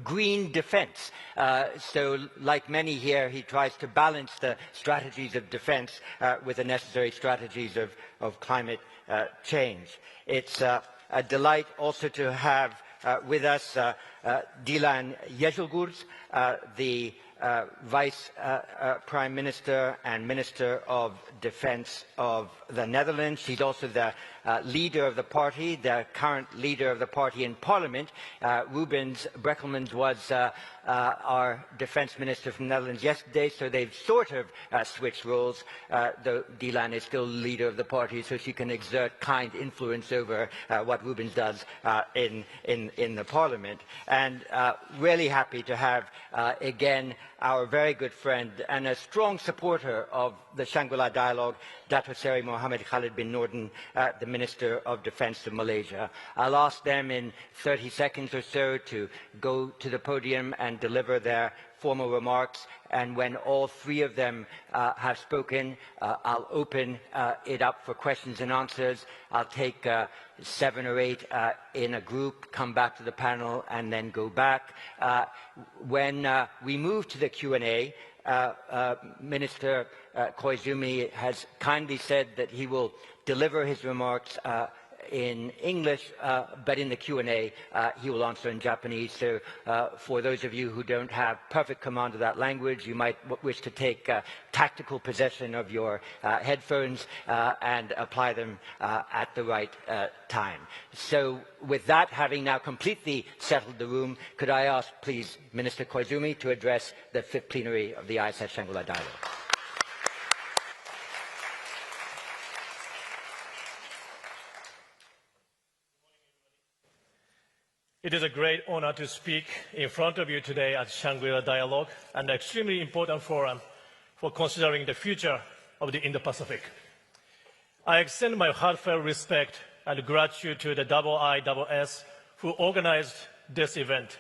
green defense. So like many here, he tries to balance the strategies of defense with the necessary strategies of climate change. It's a delight also to have with us Dilan Yeşilgöz, the Vice Prime Minister and Minister of Defense of the Netherlands. She's also the leader of the party, the current leader of the party in Parliament. Rubens Brekelmans was our Defense Minister from the Netherlands yesterday, so they've sort of switched roles, though Dilan is still leader of the party, so she can exert kind influence over what Rubens does in the Parliament. And really happy to have, again, our very good friend and a strong supporter of the Shangri-La dialogue, Dato' Seri Mohammed Khalid bin Norden, the Minister of Defense of Malaysia. I'll ask them in 30 seconds or so to go to the podium and deliver their formal remarks, and when all three of them have spoken, I'll open it up for questions and answers. I'll take 7 or 8 in a group, come back to the panel, and then go back. When we move to the Q&A, Minister Koizumi has kindly said that he will deliver his remarks in English, but in the Q&A he will answer in Japanese. So for those of you who don't have perfect command of that language, you might wish to take tactical possession of your headphones and apply them at the right time. So with that, having now completely settled the room, could I ask, please, Minister Koizumi to address the 5th plenary of the ISS Shangri-La Dialogue. It is a great honor to speak in front of you today at Shangri-La Dialogue, an extremely important forum for considering the future of the Indo-Pacific. I extend my heartfelt respect and gratitude to the IISS who organized this event,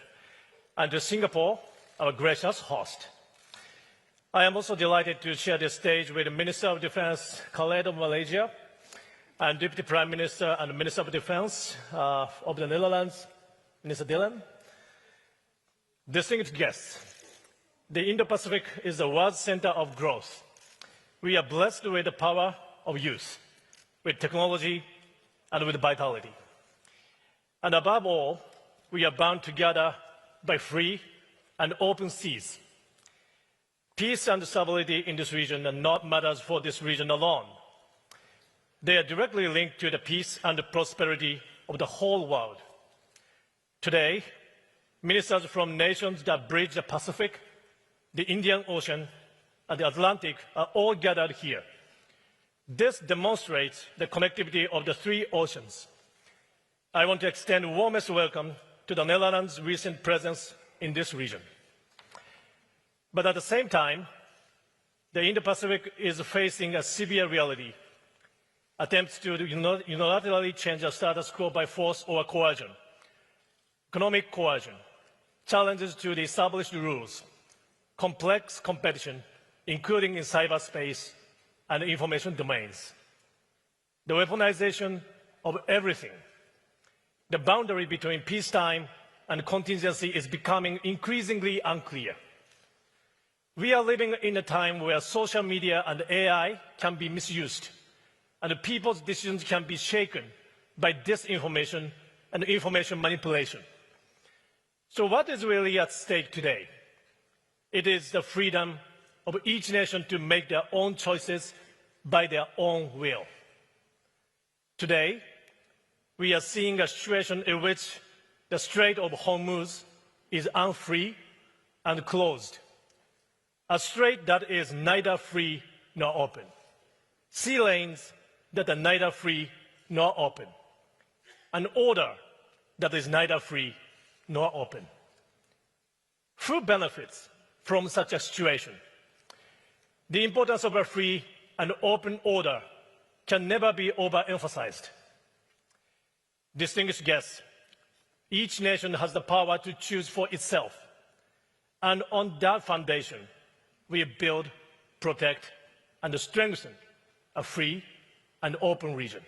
and to Singapore, our gracious host. I am also delighted to share the stage with the Minister of Defense, Khaled of Malaysia, and Deputy Prime Minister and Minister of Defense of the Netherlands, Mr. Dilan. Distinguished guests, the Indo-Pacific is the world's center of growth. We are blessed with the power of youth, with technology, and with vitality. And above all, we are bound together by free and open seas. Peace and stability in this region are not matters for this region alone. They are directly linked to the peace and the prosperity of the whole world. Today, ministers from nations that bridge the Pacific, the Indian Ocean, and the Atlantic are all gathered here. This demonstrates the connectivity of the 3 oceans. I want to extend the warmest welcome to the Netherlands' recent presence in this region. But at the same time, the Indo-Pacific is facing a severe reality. Attempts to unilaterally change the status quo by force or coercion, economic coercion, challenges to the established rules, complex competition, including in cyberspace and information domains, the weaponization of everything. The boundary between peacetime and contingency is becoming increasingly unclear. We are living in a time where social media and AI can be misused, and people's decisions can be shaken by disinformation and information manipulation. So what is really at stake today? It is the freedom of each nation to make their own choices by their own will. Today, we are seeing a situation in which the Strait of Hormuz is unfree and closed. A strait that is neither free nor open. Sea lanes that are neither free nor open. An order that is neither free nor open. Who benefits from such a situation? The importance of a free and open order can never be overemphasized. Distinguished guests, each nation has the power to choose for itself, and on that foundation, we build, protect, and strengthen a free and open region.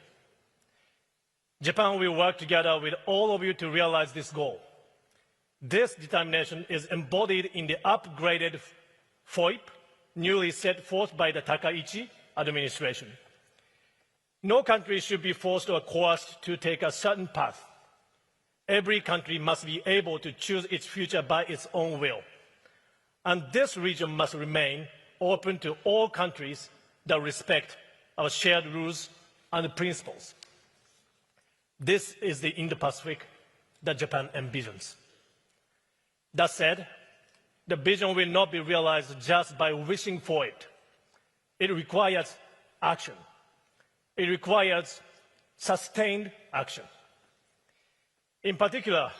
Japan will work together with all of you to realize this goal. This determination is embodied in the upgraded FOIP, newly set forth by the Takaichi administration. No country should be forced or coerced to take a certain path. Every country must be able to choose its future by its own will. And this region must remain open to all countries that respect our shared rules and principles. This is the Indo-Pacific that Japan envisions. That said, the vision will not be realized just by wishing for it. It requires action. It requires sustained action. In particular,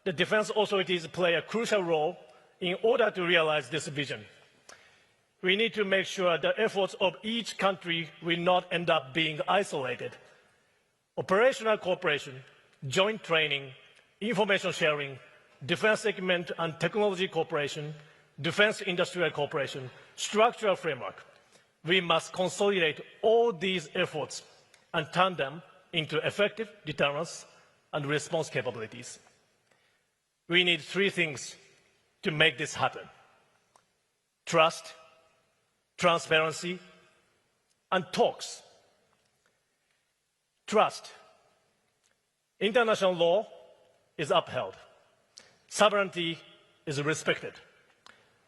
the defense authorities play a crucial role in order to realize this vision. We need to make sure the efforts of each country will not end up being isolated. Operational cooperation, joint training, information sharing, defense segment and technology cooperation, defense industrial cooperation, structural framework. We must consolidate all these efforts and turn them into effective deterrence and response capabilities. We need three things to make this happen: trust, transparency, and talks. Trust. International law is upheld. Sovereignty is respected.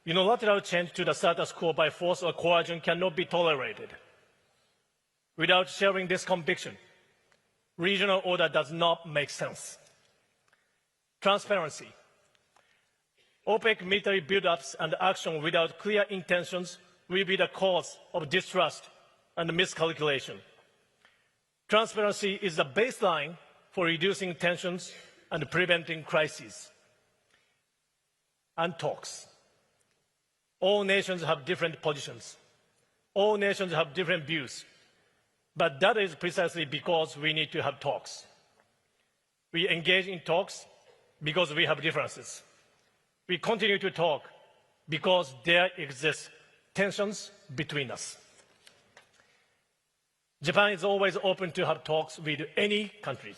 Unilateral change to the status quo by force or coercion cannot be tolerated. Without sharing this conviction, regional order does not make sense. Transparency. Opaque military buildups and action without clear intentions will be the cause of distrust and miscalculation. Transparency is the baseline for reducing tensions and preventing crises. And talks. All nations have different positions. All nations have different views. But that is precisely because we need to have talks. We engage in talks because we have differences. We continue to talk because there exist tensions between us. Japan is always open to have talks with any country.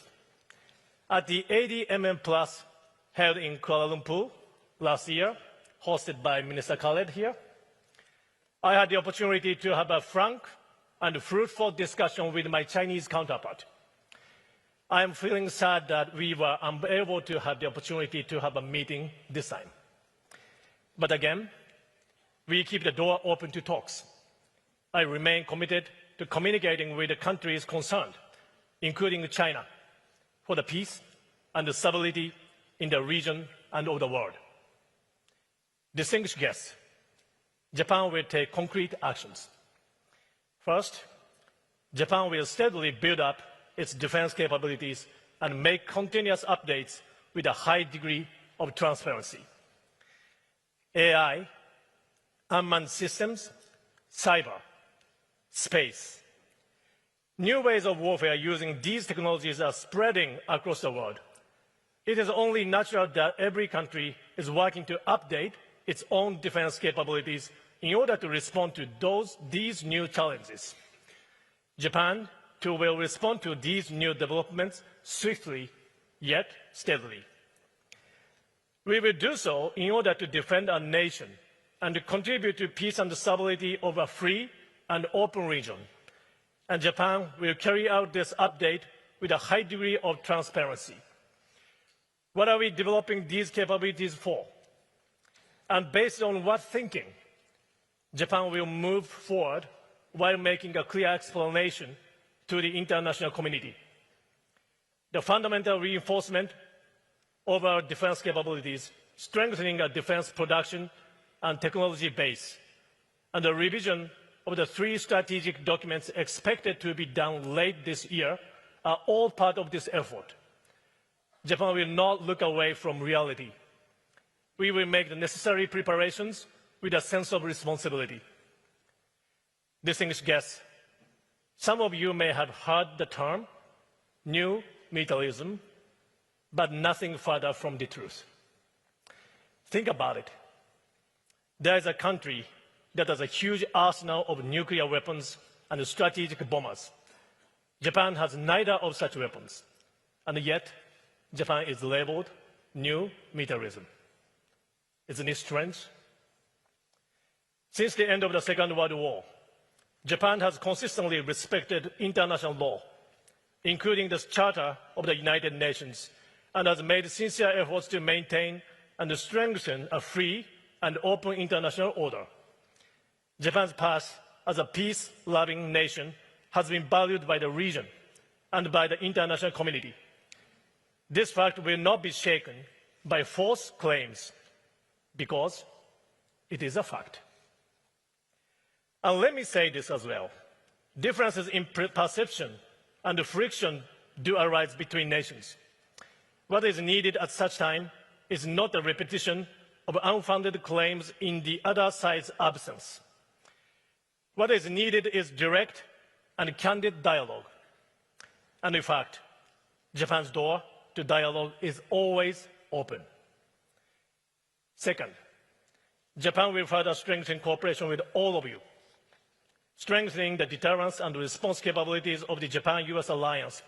At the ADMM Plus held in Kuala Lumpur last year, hosted by Minister Khaled here, I had the opportunity to have a frank and fruitful discussion with my Chinese counterpart. I am feeling sad that we were unable to have the opportunity to have a meeting this time. But again, we keep the door open to talks. I remain committed to communicating with the countries concerned, including China, for the peace and the stability in the region and of the world. Distinguished guests, Japan will take concrete actions. First, Japan will steadily build up its defense capabilities and make continuous updates with a high degree of transparency. AI, unmanned systems, cyber, space. New ways of warfare using these technologies are spreading across the world. It is only natural that every country is working to update its own defense capabilities in order to respond to these new challenges. Japan, too, will respond to these new developments swiftly, yet steadily. We will do so in order to defend our nation and to contribute to peace and stability of a free and open region. And Japan will carry out this update with a high degree of transparency. What are we developing these capabilities for? And based on what thinking, Japan will move forward while making a clear explanation to the international community. The fundamental reinforcement of our defense capabilities, strengthening our defense production and technology base, and the revision of the 3 strategic documents expected to be done late this year are all part of this effort. Japan will not look away from reality. We will make the necessary preparations with a sense of responsibility. Distinguished guests, some of you may have heard the term new militarism, but nothing further from the truth. Think about it. There is a country that has a huge arsenal of nuclear weapons and strategic bombers. Japan has neither of such weapons, and yet Japan is labeled new militarism. Isn't it strange? Since the end of the Second World War, Japan has consistently respected international law, including the Charter of the United Nations, and has made sincere efforts to maintain and strengthen a free and open international order. Japan's past as a peace-loving nation has been valued by the region and by the international community. This fact will not be shaken by false claims because it is a fact. And let me say this as well. Differences in perception and friction do arise between nations. What is needed at such time is not a repetition of unfounded claims in the other side's absence. What is needed is direct and candid dialogue. And in fact, Japan's door to dialogue is always open. Second, Japan will further strengthen cooperation with all of you, strengthening the deterrence and response capabilities of the Japan-US alliance,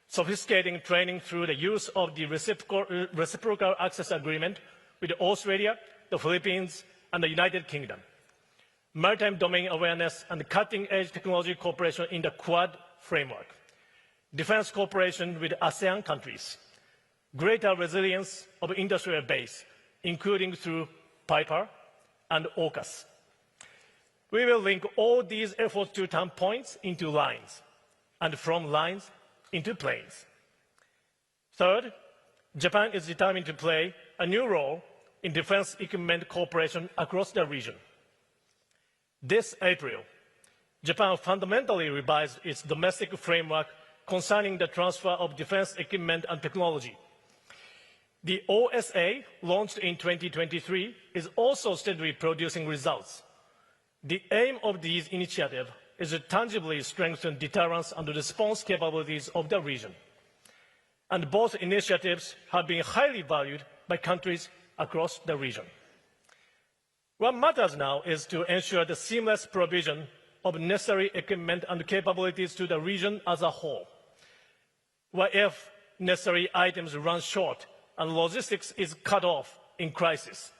sophisticating training through the use of the reciprocal access agreement with Australia, the Philippines, and the United Kingdom, maritime domain awareness and cutting-edge technology cooperation in the Quad framework, defense cooperation with ASEAN countries, greater resilience of industrial base, including through PIPER and AUKUS. We will link all these efforts to turn points into lines, and from lines into planes. Third, Japan is determined to play a new role in defense equipment cooperation across the region. This April, Japan fundamentally revised its domestic framework concerning the transfer of defense equipment and technology. The OSA, launched in 2023, is also steadily producing results. The aim of these initiatives is to tangibly strengthen deterrence and response capabilities of the region. And both initiatives have been highly valued by countries across the region. What matters now is to ensure the seamless provision of necessary equipment and capabilities to the region as a whole. What if necessary items run short and logistics is cut off in crisis?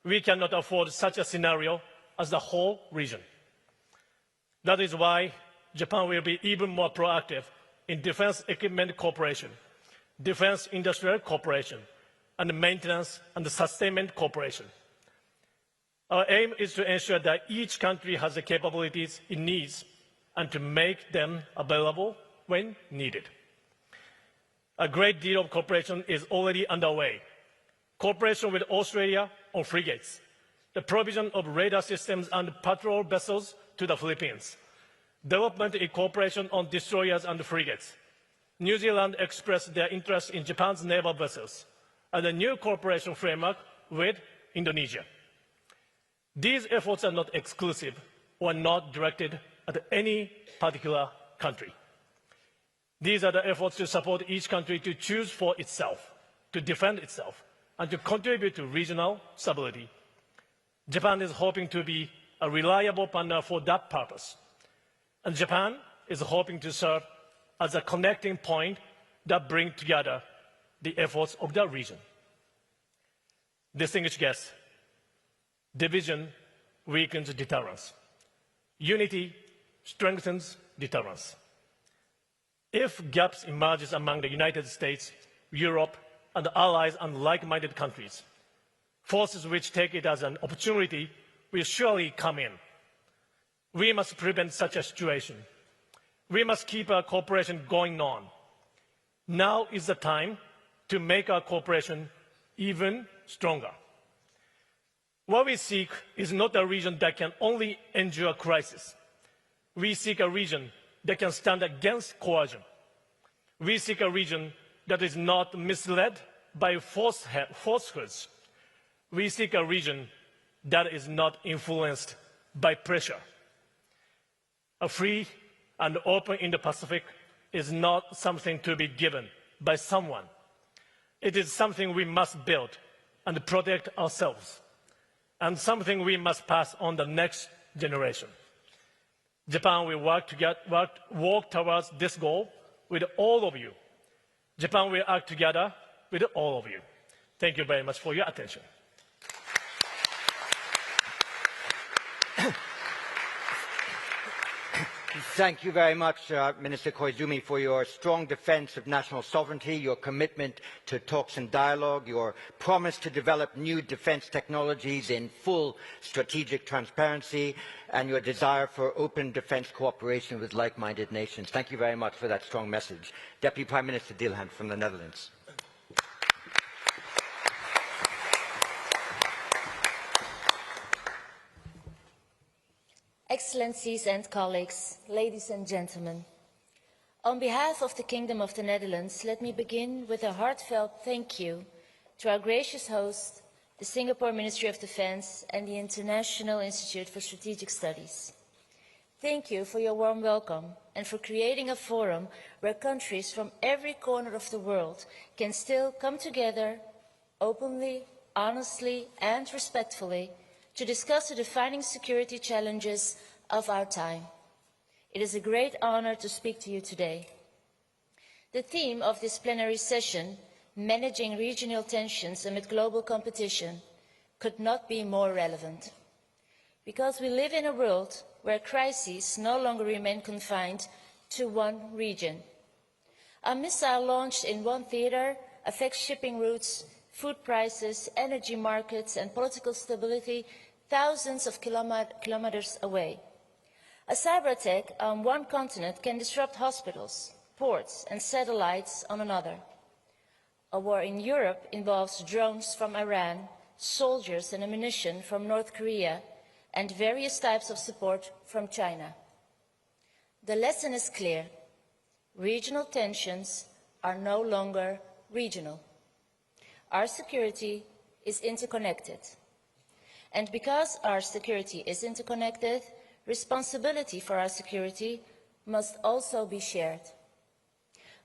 We cannot afford such a scenario as the whole region. That is why Japan will be even more proactive in defense equipment cooperation, defense industrial cooperation, and maintenance and sustainment cooperation. Our aim is to ensure that each country has the capabilities it needs and to make them available when needed. A great deal of cooperation is already underway. Cooperation with Australia on frigates, the provision of radar systems and patrol vessels to the Philippines, development in cooperation on destroyers and frigates. New Zealand expressed their interest in Japan's naval vessels, and a new cooperation framework with Indonesia. These efforts are not exclusive or not directed at any particular country. These are the efforts to support each country to choose for itself, to defend itself, and to contribute to regional stability. Japan is hoping to be a reliable partner for that purpose. And Japan is hoping to serve as a connecting point that brings together the efforts of the region. Distinguished guests, division weakens deterrence. Unity strengthens deterrence. If gaps emerge among the United States, Europe, and allies and like-minded countries, forces which take it as an opportunity will surely come in. We must prevent such a situation. We must keep our cooperation going on. Now is the time to make our cooperation even stronger. What we seek is not a region that can only endure crisis. We seek a region that can stand against coercion. We seek a region that is not misled by falsehoods. We seek a region that is not influenced by pressure. A free and open Indo-Pacific is not something to be given by someone. It is something we must build and protect ourselves, and something we must pass on the next generation. Japan will walk towards this goal with all of you. Japan will act together with all of you. Thank you very much for your attention. Thank you very much, Minister Koizumi, for your strong defence of national sovereignty, your commitment to talks and dialogue, your promise to develop new defence technologies in full strategic transparency, and your desire for open defence cooperation with like-minded nations. Thank you very much for that strong message. Deputy Prime Minister Dilhan from the Netherlands. Excellencies and colleagues, ladies and gentlemen, on behalf of the Kingdom of the Netherlands, let me begin with a heartfelt thank you to our gracious host, the Singapore Ministry of Defence and the International Institute for Strategic Studies. Thank you for your warm welcome and for creating a forum where countries from every corner of the world can still come together openly, honestly and respectfully to discuss the defining security challenges of our time. It is a great honor to speak to you today. The theme of this plenary session, Managing Regional Tensions Amid Global Competition, could not be more relevant. Because we live in a world where crises no longer remain confined to one region. A missile launched in one theater affects shipping routes, food prices, energy markets and political stability thousands of kilometers away. A cyber attack on one continent can disrupt hospitals, ports and satellites on another. A war in Europe involves drones from Iran, soldiers and ammunition from North Korea, and various types of support from China. The lesson is clear. Regional tensions are no longer regional. Our security is interconnected. And because our security is interconnected, responsibility for our security must also be shared.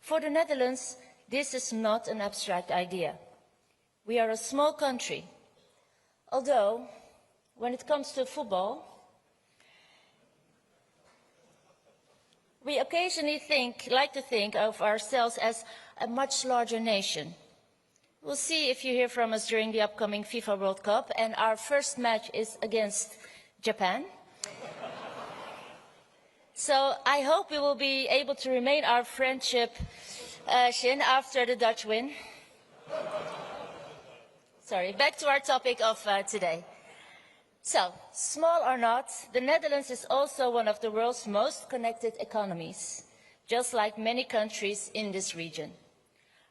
For the Netherlands, this is not an abstract idea. We are a small country, although when it comes to football, we occasionally like to think of ourselves as a much larger nation. We'll see if you hear from us during the upcoming FIFA World Cup, and our first match is against Japan. So I hope we will be able to remain our friendship after the Dutch win. Sorry, back to our topic of today. So, small or not, the Netherlands is also one of the world's most connected economies, just like many countries in this region.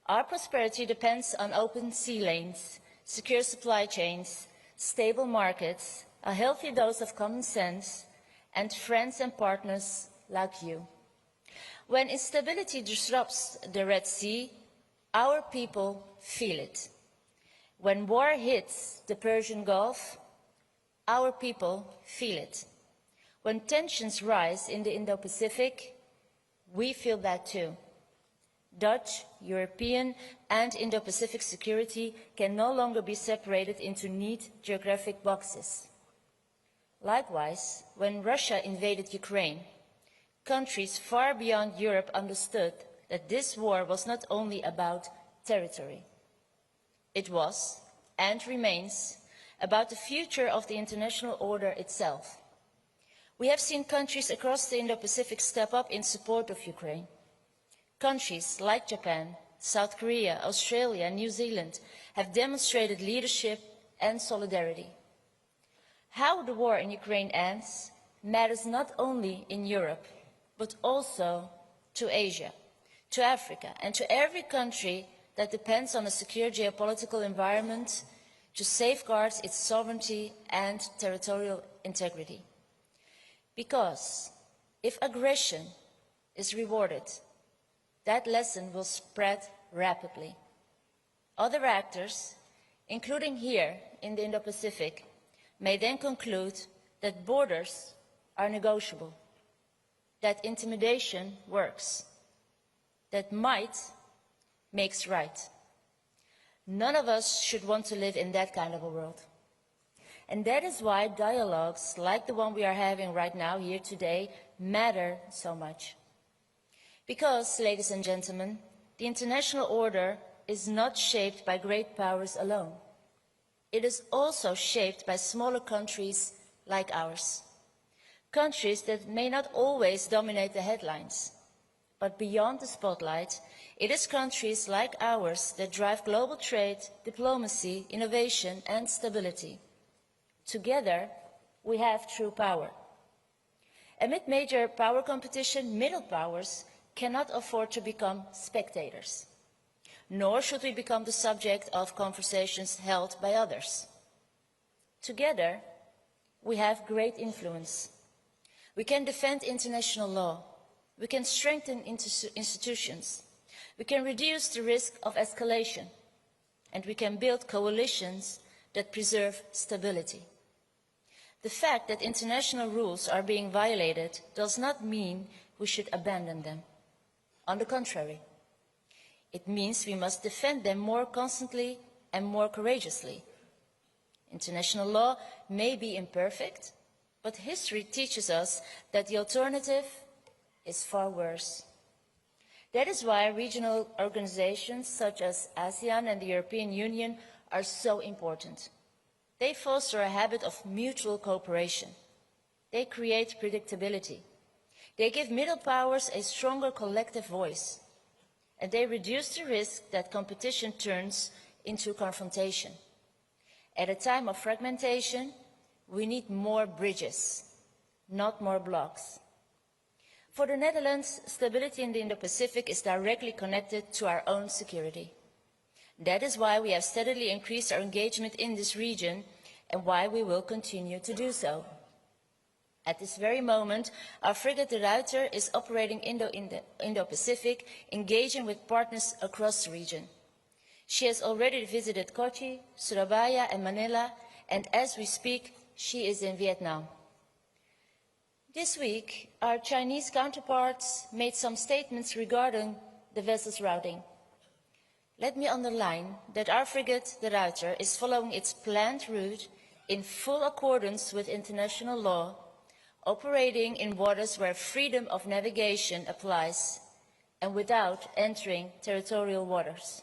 Our prosperity depends on open sea lanes, secure supply chains, stable markets, a healthy dose of common sense, and friends and partners like you. When instability disrupts the Red Sea, our people feel it. When war hits the Persian Gulf, our people feel it. When tensions rise in the Indo-Pacific, we feel that too. Dutch, European and Indo-Pacific security can no longer be separated into neat geographic boxes. Likewise, when Russia invaded Ukraine, countries far beyond Europe understood that this war was not only about territory. It was, and remains, about the future of the international order itself. We have seen countries across the Indo-Pacific step up in support of Ukraine. Countries like Japan, South Korea, Australia and New Zealand have demonstrated leadership and solidarity. How the war in Ukraine ends matters not only in Europe, but also to Asia, to Africa, and to every country that depends on a secure geopolitical environment to safeguard its sovereignty and territorial integrity. Because if aggression is rewarded, that lesson will spread rapidly. Other actors, including here in the Indo-Pacific, may then conclude that borders are negotiable, that intimidation works, that might makes right. None of us should want to live in that kind of a world. And that is why dialogues like the one we are having right now here today matter so much. Because, ladies and gentlemen, the international order is not shaped by great powers alone. It is also shaped by smaller countries like ours. countries that may not always dominate the headlines. But beyond the spotlight, it is countries like ours that drive global trade, diplomacy, innovation and stability. Together, we have true power. Amid major power competition, middle powers cannot afford to become spectators, nor should we become the subject of conversations held by others. Together, we have great influence. We can defend international law. We can strengthen institutions. We can reduce the risk of escalation. And we can build coalitions that preserve stability. The fact that international rules are being violated does not mean we should abandon them. On the contrary, it means we must defend them more constantly and more courageously. International law may be imperfect, but history teaches us that the alternative is far worse. That is why regional organizations such as ASEAN and the European Union are so important. They foster a habit of mutual cooperation. They create predictability. They give middle powers a stronger collective voice. And they reduce the risk that competition turns into confrontation. At a time of fragmentation, we need more bridges, not more blocks. For the Netherlands, stability in the Indo-Pacific is directly connected to our own security. That is why we have steadily increased our engagement in this region and why we will continue to do so. At this very moment, our frigate De Ruiter is operating in the Indo-Pacific, engaging with partners across the region. She has already visited Kochi, Surabaya and Manila, and as we speak, she is in Vietnam. This week, our Chinese counterparts made some statements regarding the vessel's routing. Let me underline that our frigate, the Ruiter, is following its planned route in full accordance with international law, operating in waters where freedom of navigation applies and without entering territorial waters.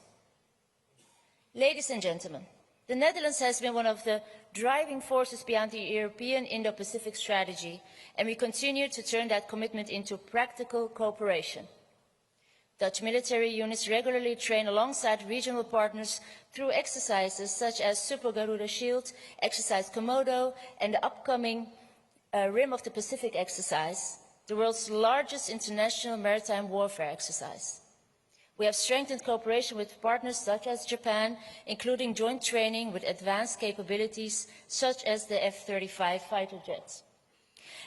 Ladies and gentlemen, the Netherlands has been one of the driving forces behind the European Indo-Pacific strategy, and we continue to turn that commitment into practical cooperation. Dutch military units regularly train alongside regional partners through exercises such as Super Garuda Shield, Exercise Komodo, and the upcoming Rim of the Pacific exercise, the world's largest international maritime warfare exercise. We have strengthened cooperation with partners such as Japan, including joint training with advanced capabilities such as the F-35 fighter jets.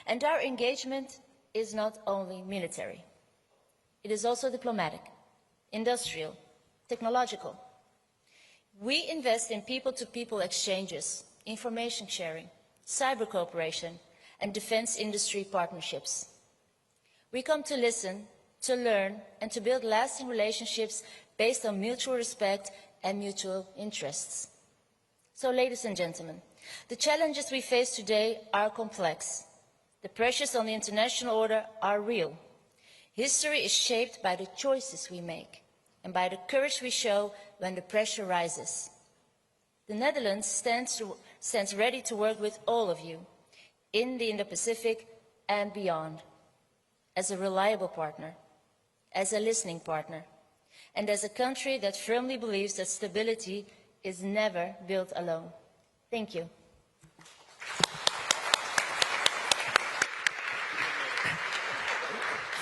And our engagement is not only military. It is also diplomatic, industrial, technological. We invest in people-to-people exchanges, information sharing, cyber cooperation, and defense industry partnerships. We come to listen, to learn, and to build lasting relationships based on mutual respect and mutual interests. So, ladies and gentlemen, the challenges we face today are complex. The pressures on the international order are real. History is shaped by the choices we make and by the courage we show when the pressure rises. The Netherlands stands ready to work with all of you in the Indo-Pacific and beyond, as a reliable partner, as a listening partner, and as a country that firmly believes that stability is never built alone. Thank you.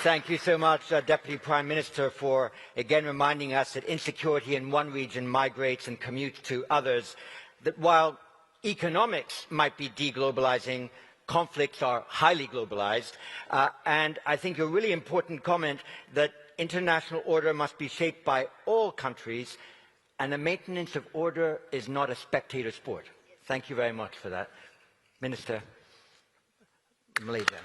Thank you so much, Deputy Prime Minister, for again reminding us that insecurity in one region migrates and commutes to others, that while economics might be deglobalizing, conflicts are highly globalized, and I think a really important comment that international order must be shaped by all countries, and the maintenance of order is not a spectator sport. Thank you very much for that. Minister, Malaysia.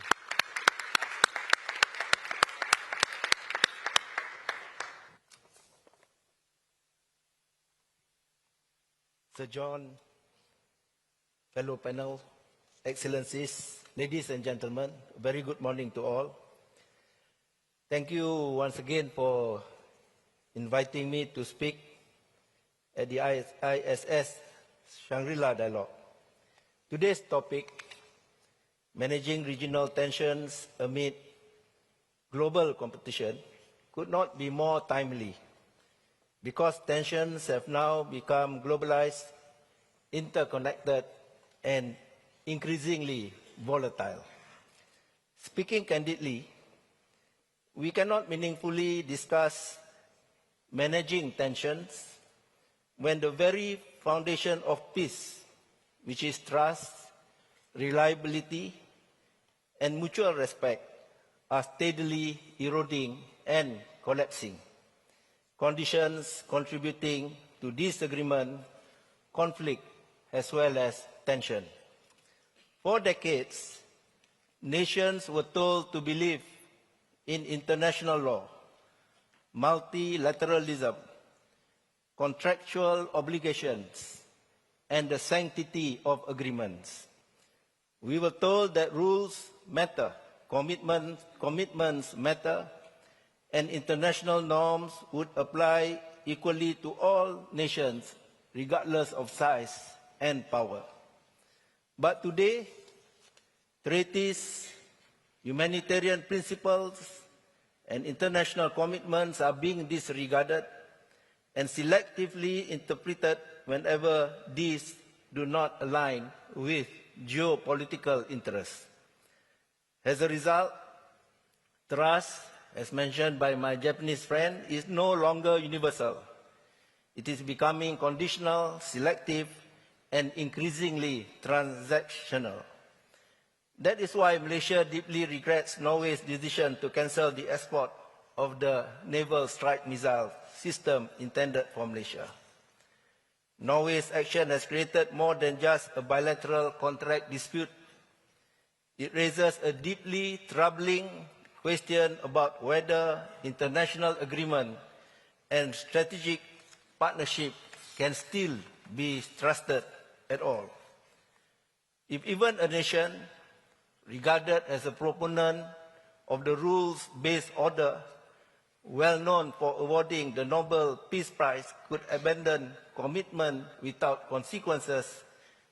Sir John, fellow panel, Excellencies, ladies and gentlemen, a very good morning to all. Thank you once again for inviting me to speak at the ISS Shangri-La dialogue. Today's topic Managing regional tensions amid global competition could not be more timely, because tensions have now become globalized, interconnected, and increasingly volatile. Speaking candidly, we cannot meaningfully discuss managing tensions when the very foundation of peace, which is trust, reliability, and mutual respect, are steadily eroding and collapsing, conditions contributing to disagreement, conflict, as well as tension. For decades, nations were told to believe in international law, multilateralism, contractual obligations, and the sanctity of agreements. We were told that rules matter, commitments matter, and international norms would apply equally to all nations, regardless of size and power. But today, treaties, humanitarian principles, and international commitments are being disregarded and selectively interpreted whenever these do not align with geopolitical interests. As a result, trust, as mentioned by my Japanese friend, is no longer universal. It is becoming conditional, selective, and increasingly transactional. That is why Malaysia deeply regrets Norway's decision to cancel the export of the naval strike missile system intended for Malaysia. Norway's action has created more than just a bilateral contract dispute. It raises a deeply troubling question about whether international agreement and strategic partnership can still be trusted at all. If even a nation regarded as a proponent of the rules-based order, well known for awarding the Nobel Peace Prize, could abandon commitment without consequences,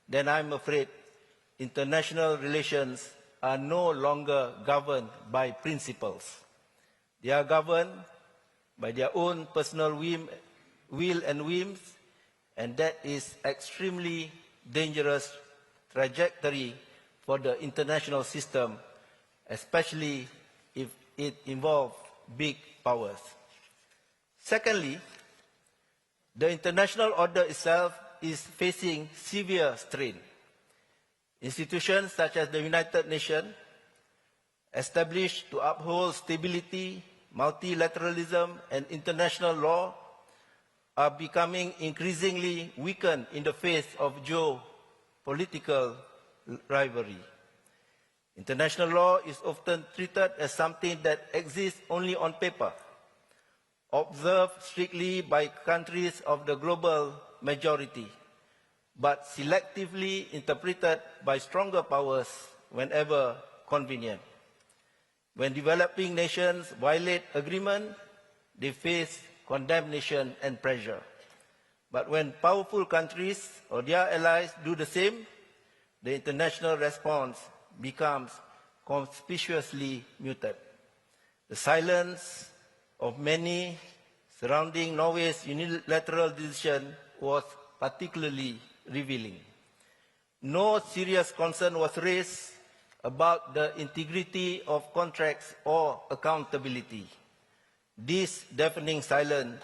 then I'm afraid international relations are no longer governed by principles. They are governed by their own personal will and whims, and that is extremely dangerous trajectory for the international system, especially if it involves big powers. Secondly, the international order itself is facing severe strain. Institutions such as the United Nations, established to uphold stability, multilateralism, and international law, are becoming increasingly weakened in the face of geopolitical rivalry. International law is often treated as something that exists only on paper, observed strictly by countries of the global majority, but selectively interpreted by stronger powers whenever convenient. When developing nations violate agreement, they face condemnation and pressure. But when powerful countries or their allies do the same, the international response becomes conspicuously muted. The silence of many surrounding Norway's unilateral decision was particularly revealing. No serious concern was raised about the integrity of contracts or accountability. This deafening silence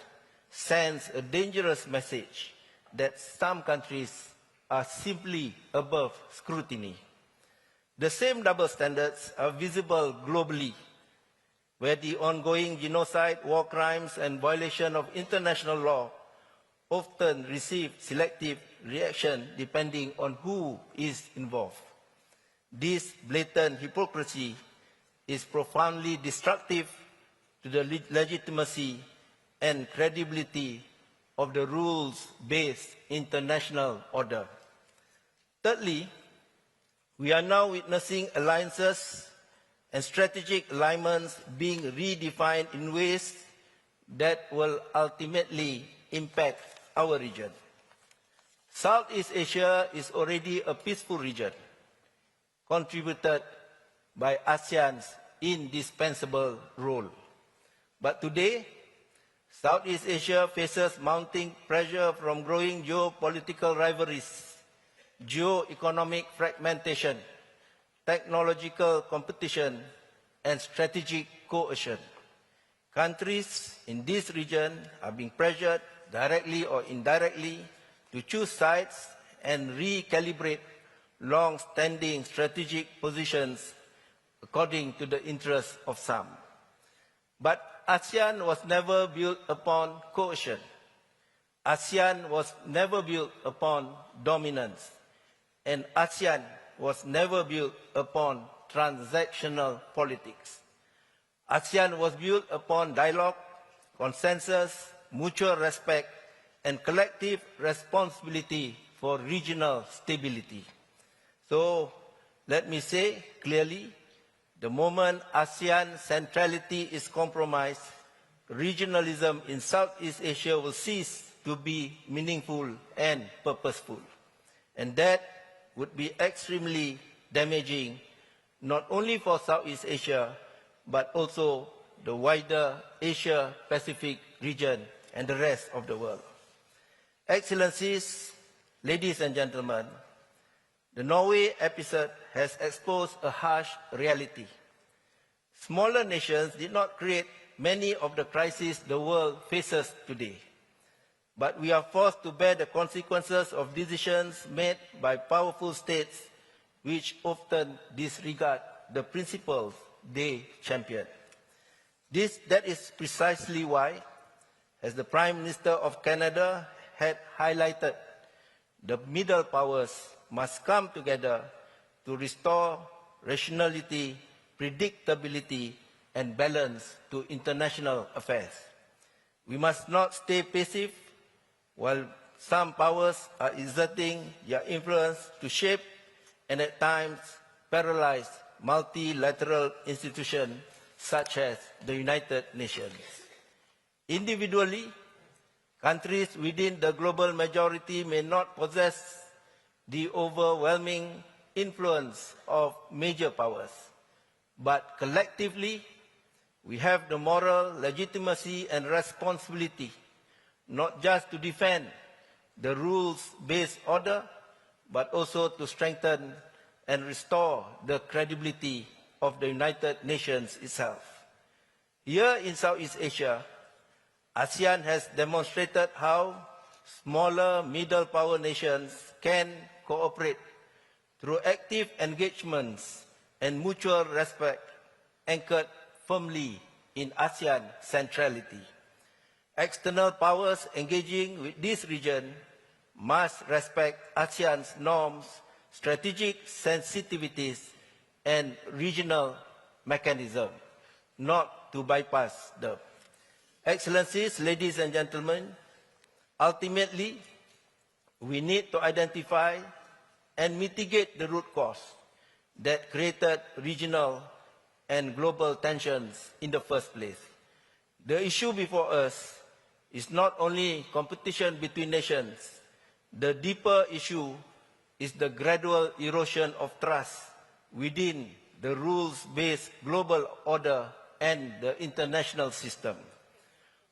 sends a dangerous message that some countries are simply above scrutiny. The same double standards are visible globally, where the ongoing genocide, war crimes, and violation of international law often receive selective reaction depending on who is involved. This blatant hypocrisy is profoundly destructive to the legitimacy and credibility of the rules-based international order. Thirdly, we are now witnessing alliances and strategic alignments being redefined in ways that will ultimately impact our region. Southeast Asia is already a peaceful region. contributed by ASEAN's indispensable role. But today, Southeast Asia faces mounting pressure from growing geopolitical rivalries, geo-economic fragmentation, technological competition, and strategic coercion. Countries in this region are being pressured directly or indirectly to choose sides and recalibrate long-standing strategic positions according to the interests of some. But ASEAN was never built upon coercion. ASEAN was never built upon dominance. And ASEAN was never built upon transactional politics. ASEAN was built upon dialogue, consensus, mutual respect, and collective responsibility for regional stability. So, let me say clearly, the moment ASEAN centrality is compromised, regionalism in Southeast Asia will cease to be meaningful and purposeful. And that would be extremely damaging, not only for Southeast Asia, but also the wider Asia-Pacific region and the rest of the world. Excellencies, ladies and gentlemen, the Norway episode has exposed a harsh reality. Smaller nations did not create many of the crises the world faces today, but we are forced to bear the consequences of decisions made by powerful states which often disregard the principles they champion. That is precisely why, as the Prime Minister of Canada had highlighted, the middle powers must come together to restore rationality, predictability, and balance to international affairs. We must not stay passive while some powers are exerting their influence to shape and at times paralyze multilateral institutions such as the United Nations. Individually, countries within the global majority may not possess the overwhelming influence of major powers, but collectively, we have the moral legitimacy and responsibility not just to defend the rules-based order, but also to strengthen and restore the credibility of the United Nations itself. Here in Southeast Asia, ASEAN has demonstrated how smaller middle power nations can cooperate through active engagements and mutual respect anchored firmly in ASEAN centrality. External powers engaging with this region must respect ASEAN's norms, strategic sensitivities, and regional mechanisms, not to bypass them. Excellencies, ladies and gentlemen, ultimately, we need to identify and mitigate the root cause that created regional and global tensions in the first place. The issue before us is not only competition between nations. The deeper issue is the gradual erosion of trust within the rules-based global order and the international system.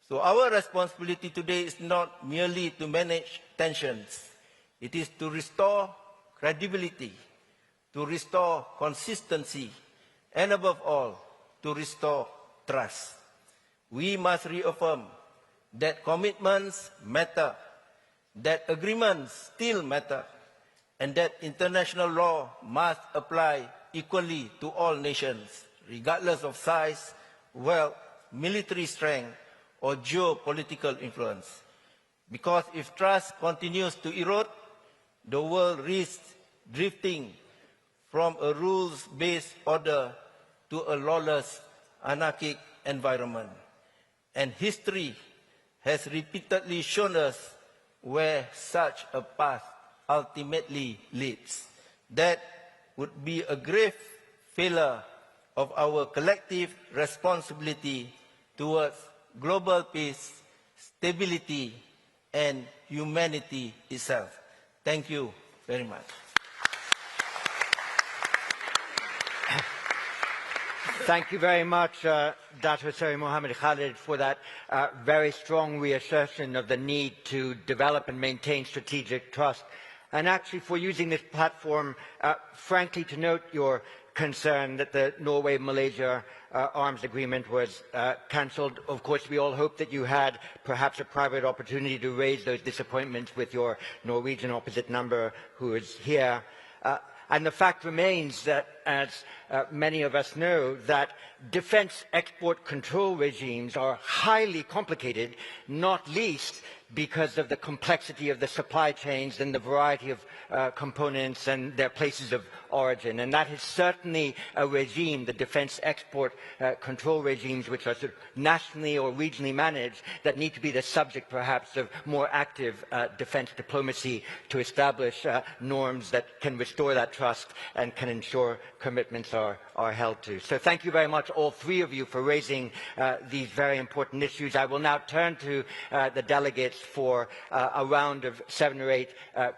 So our responsibility today is not merely to manage tensions. It is to restore credibility, to restore consistency, and above all, to restore trust. We must reaffirm that commitments matter, that agreements still matter, and that international law must apply equally to all nations, regardless of size, wealth, military strength, or geopolitical influence. Because if trust continues to erode, the world risks drifting from a rules-based order to a lawless, anarchic environment. And history has repeatedly shown us where such a path ultimately leads. That would be a grave failure of our collective responsibility towards global peace, stability, and humanity itself. Thank you very much. Thank you very much, Dr. Seri Mohammed Khalid, for that very strong reassertion of the need to develop and maintain strategic trust, and actually for using this platform, frankly, to note your concern that the Norway-Malaysia arms agreement was cancelled. Of course, we all hope that you had perhaps a private opportunity to raise those disappointments with your Norwegian opposite number who is here. And the fact remains that, as many of us know, that defense export control regimes are highly complicated, not least because of the complexity of the supply chains and the variety of components and their places of origin. And that is certainly a regime, the defense export control regimes, which are sort of nationally or regionally managed, that need to be the subject perhaps of more active defense diplomacy to establish norms that can restore that trust and can ensure commitments are held to. So thank you very much, all three of you, for raising these very important issues. I will now turn to the delegates for a round of 7 or 8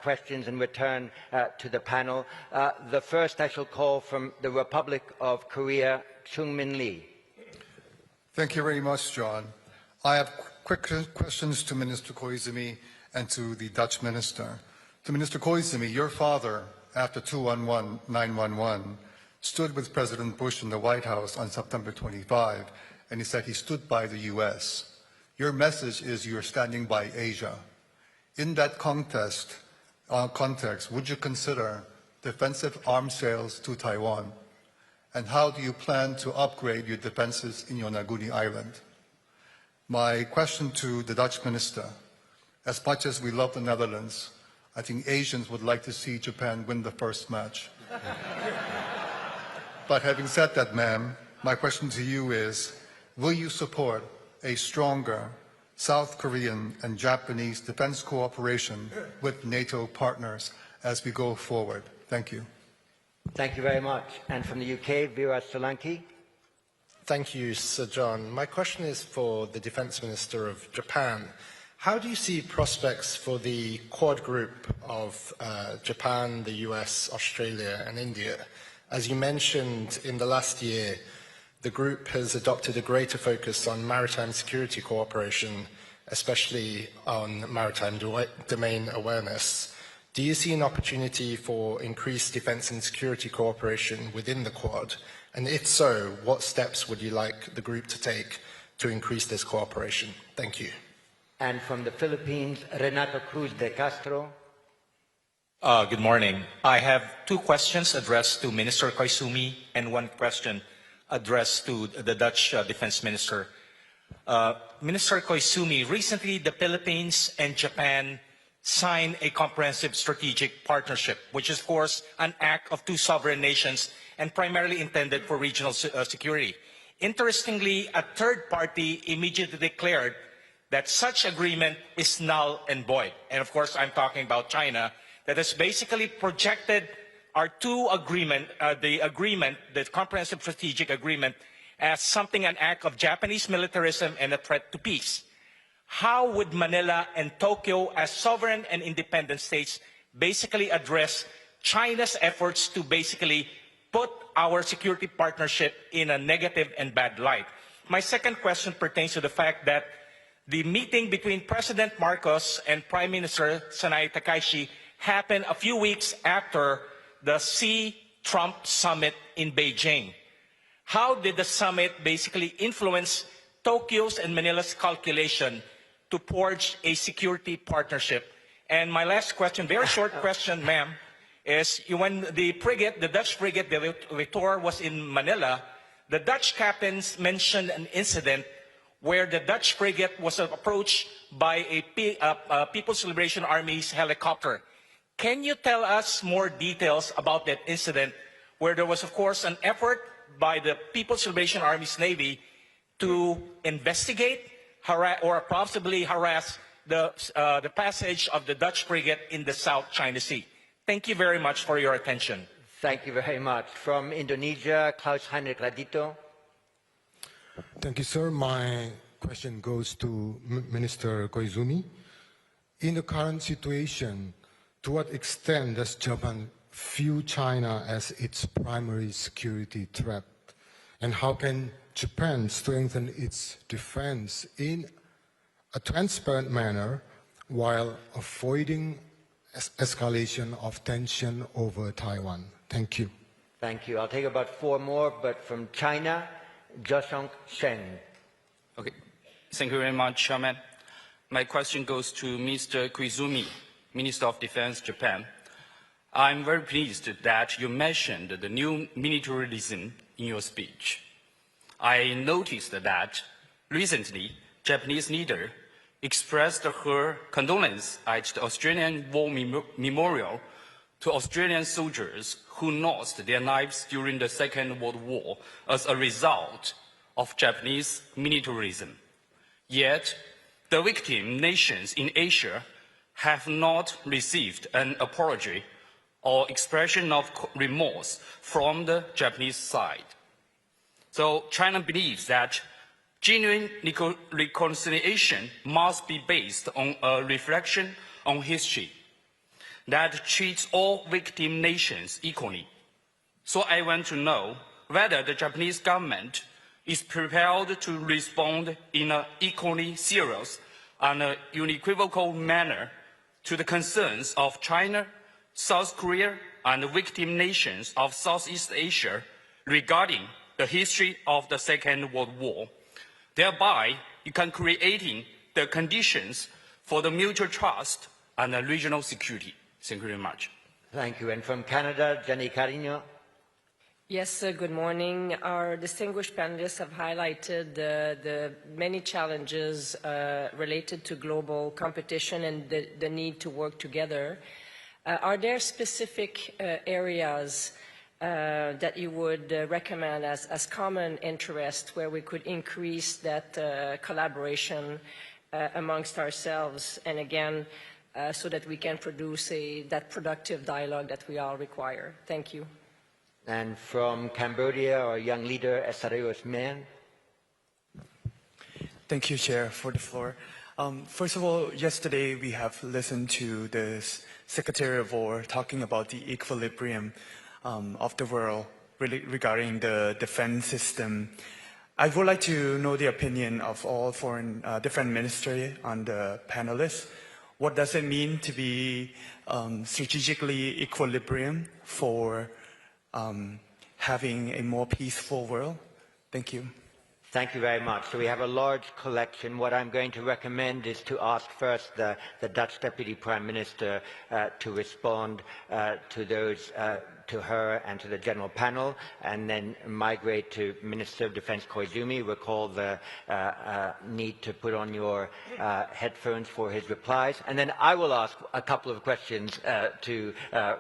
questions and return to the panel. The first I shall call from the Republic of Korea, Chung-Min Lee. Thank you very much, John. I have quick questions to Minister Koizumi and to the Dutch minister. To Minister Koizumi, your father, after 211-911, stood with President Bush in the White House on September 25, and he said he stood by the U.S. Your message is you're standing by Asia. In that context, would you consider defensive arms sales to Taiwan? And how do you plan to upgrade your defenses in Yonaguni Island? My question to the Dutch minister, as much as we love the Netherlands, I think Asians would like to see Japan win the first match. But having said that, ma'am, my question to you is, will you support a stronger South Korean and Japanese defense cooperation with NATO partners as we go forward? Thank you. Thank you very much. And from the UK, Veera Solanki. Thank you, Sir John. My question is for the Defense Minister of Japan. How do you see prospects for the Quad group of Japan, the US, Australia, and India? As you mentioned, in the last year, the group has adopted a greater focus on maritime security cooperation, especially on maritime domain awareness. Do you see an opportunity for increased defense and security cooperation within the Quad? And if so, what steps would you like the group to take to increase this cooperation? Thank you. And from the Philippines, Renato Cruz de Castro. Good morning. I have 2 questions addressed to Minister Koizumi and 1 question addressed to the Dutch Defense Minister. Minister Koizumi, recently the Philippines and Japan signed a comprehensive strategic partnership, which is, of course, an act of 2 sovereign nations and primarily intended for regional security. Interestingly, a third party immediately declared that such agreement is null and void. And of course, I'm talking about China, that has basically projected our 2 agreement, the comprehensive strategic agreement, as something, an act of Japanese militarism and a threat to peace. How would Manila and Tokyo, as sovereign and independent states, basically address China's efforts to basically put our security partnership in a negative and bad light? My second question pertains to the fact that the meeting between President Marcos and Prime Minister Sanai Takaishi happened a few weeks after the Xi-Trump summit in Beijing. How did the summit basically influence Tokyo's and Manila's calculation to forge a security partnership? And my last question, very short question, ma'am, is when the frigate, the Dutch frigate, the Victor, was in Manila, the Dutch captains mentioned an incident where the Dutch frigate was approached by a People's Liberation Army's helicopter. Can you tell us more details about that incident where there was, of course, an effort by the People's Liberation Army's Navy to investigate or possibly harass the passage of the Dutch frigate in the South China Sea? Thank you very much for your attention. Thank you very much. From Indonesia, Klaus-Heinrich Radito. Thank you, sir. My question goes to Minister Koizumi. In the current situation, to what extent does Japan view China as its primary security threat? And how can Japan strengthen its defense in a transparent manner while avoiding escalation of tension over Taiwan? Thank you. Thank you. I'll take about 4 more, but from China, Joshong Shen. Okay. Thank you very much, Chairman. My question goes to Mr. Koizumi, Minister of Defense, Japan. I'm very pleased that you mentioned the new militarism in your speech. I noticed that recently, Japanese leader expressed her condolence at the Australian War Memorial to Australian soldiers who lost their lives during the Second World War as a result of Japanese militarism. Yet, the victim nations in Asia have not received an apology or expression of remorse from the Japanese side. So China believes that genuine reconciliation must be based on a reflection on history that treats all victim nations equally. So I want to know whether the Japanese government is prepared to respond in an equally serious and unequivocal manner to the concerns of China, South Korea, and the victim nations of Southeast Asia regarding the history of the Second World War. Thereby, you can create the conditions for the mutual trust and the regional security. Thank you very much. Thank you. And from Canada, Jenny Carino. Yes, good morning. Our distinguished panelists have highlighted the many challenges related to global competition and the need to work together. Are there specific areas that you would recommend as common interest where we could increase that collaboration amongst ourselves and again so that we can produce that productive dialogue that we all require? Thank you. And from Cambodia, our young leader, Esarios Man. Thank you, Chair, for the floor. First of all, yesterday we have listened to the Secretary of War talking about the equilibrium of the world regarding the defense system. I would like to know the opinion of all foreign defense ministry on the panelists. What does it mean to be strategically equilibrium for having a more peaceful world? Thank you. Thank you very much. So we have a large collection. What I'm going to recommend is to ask first the Dutch Deputy Prime Minister to respond to those, to her and to the general panel, and then migrate to Minister of Defense Koizumi. Recall the need to put on your headphones for his replies. And then I will ask a couple of questions to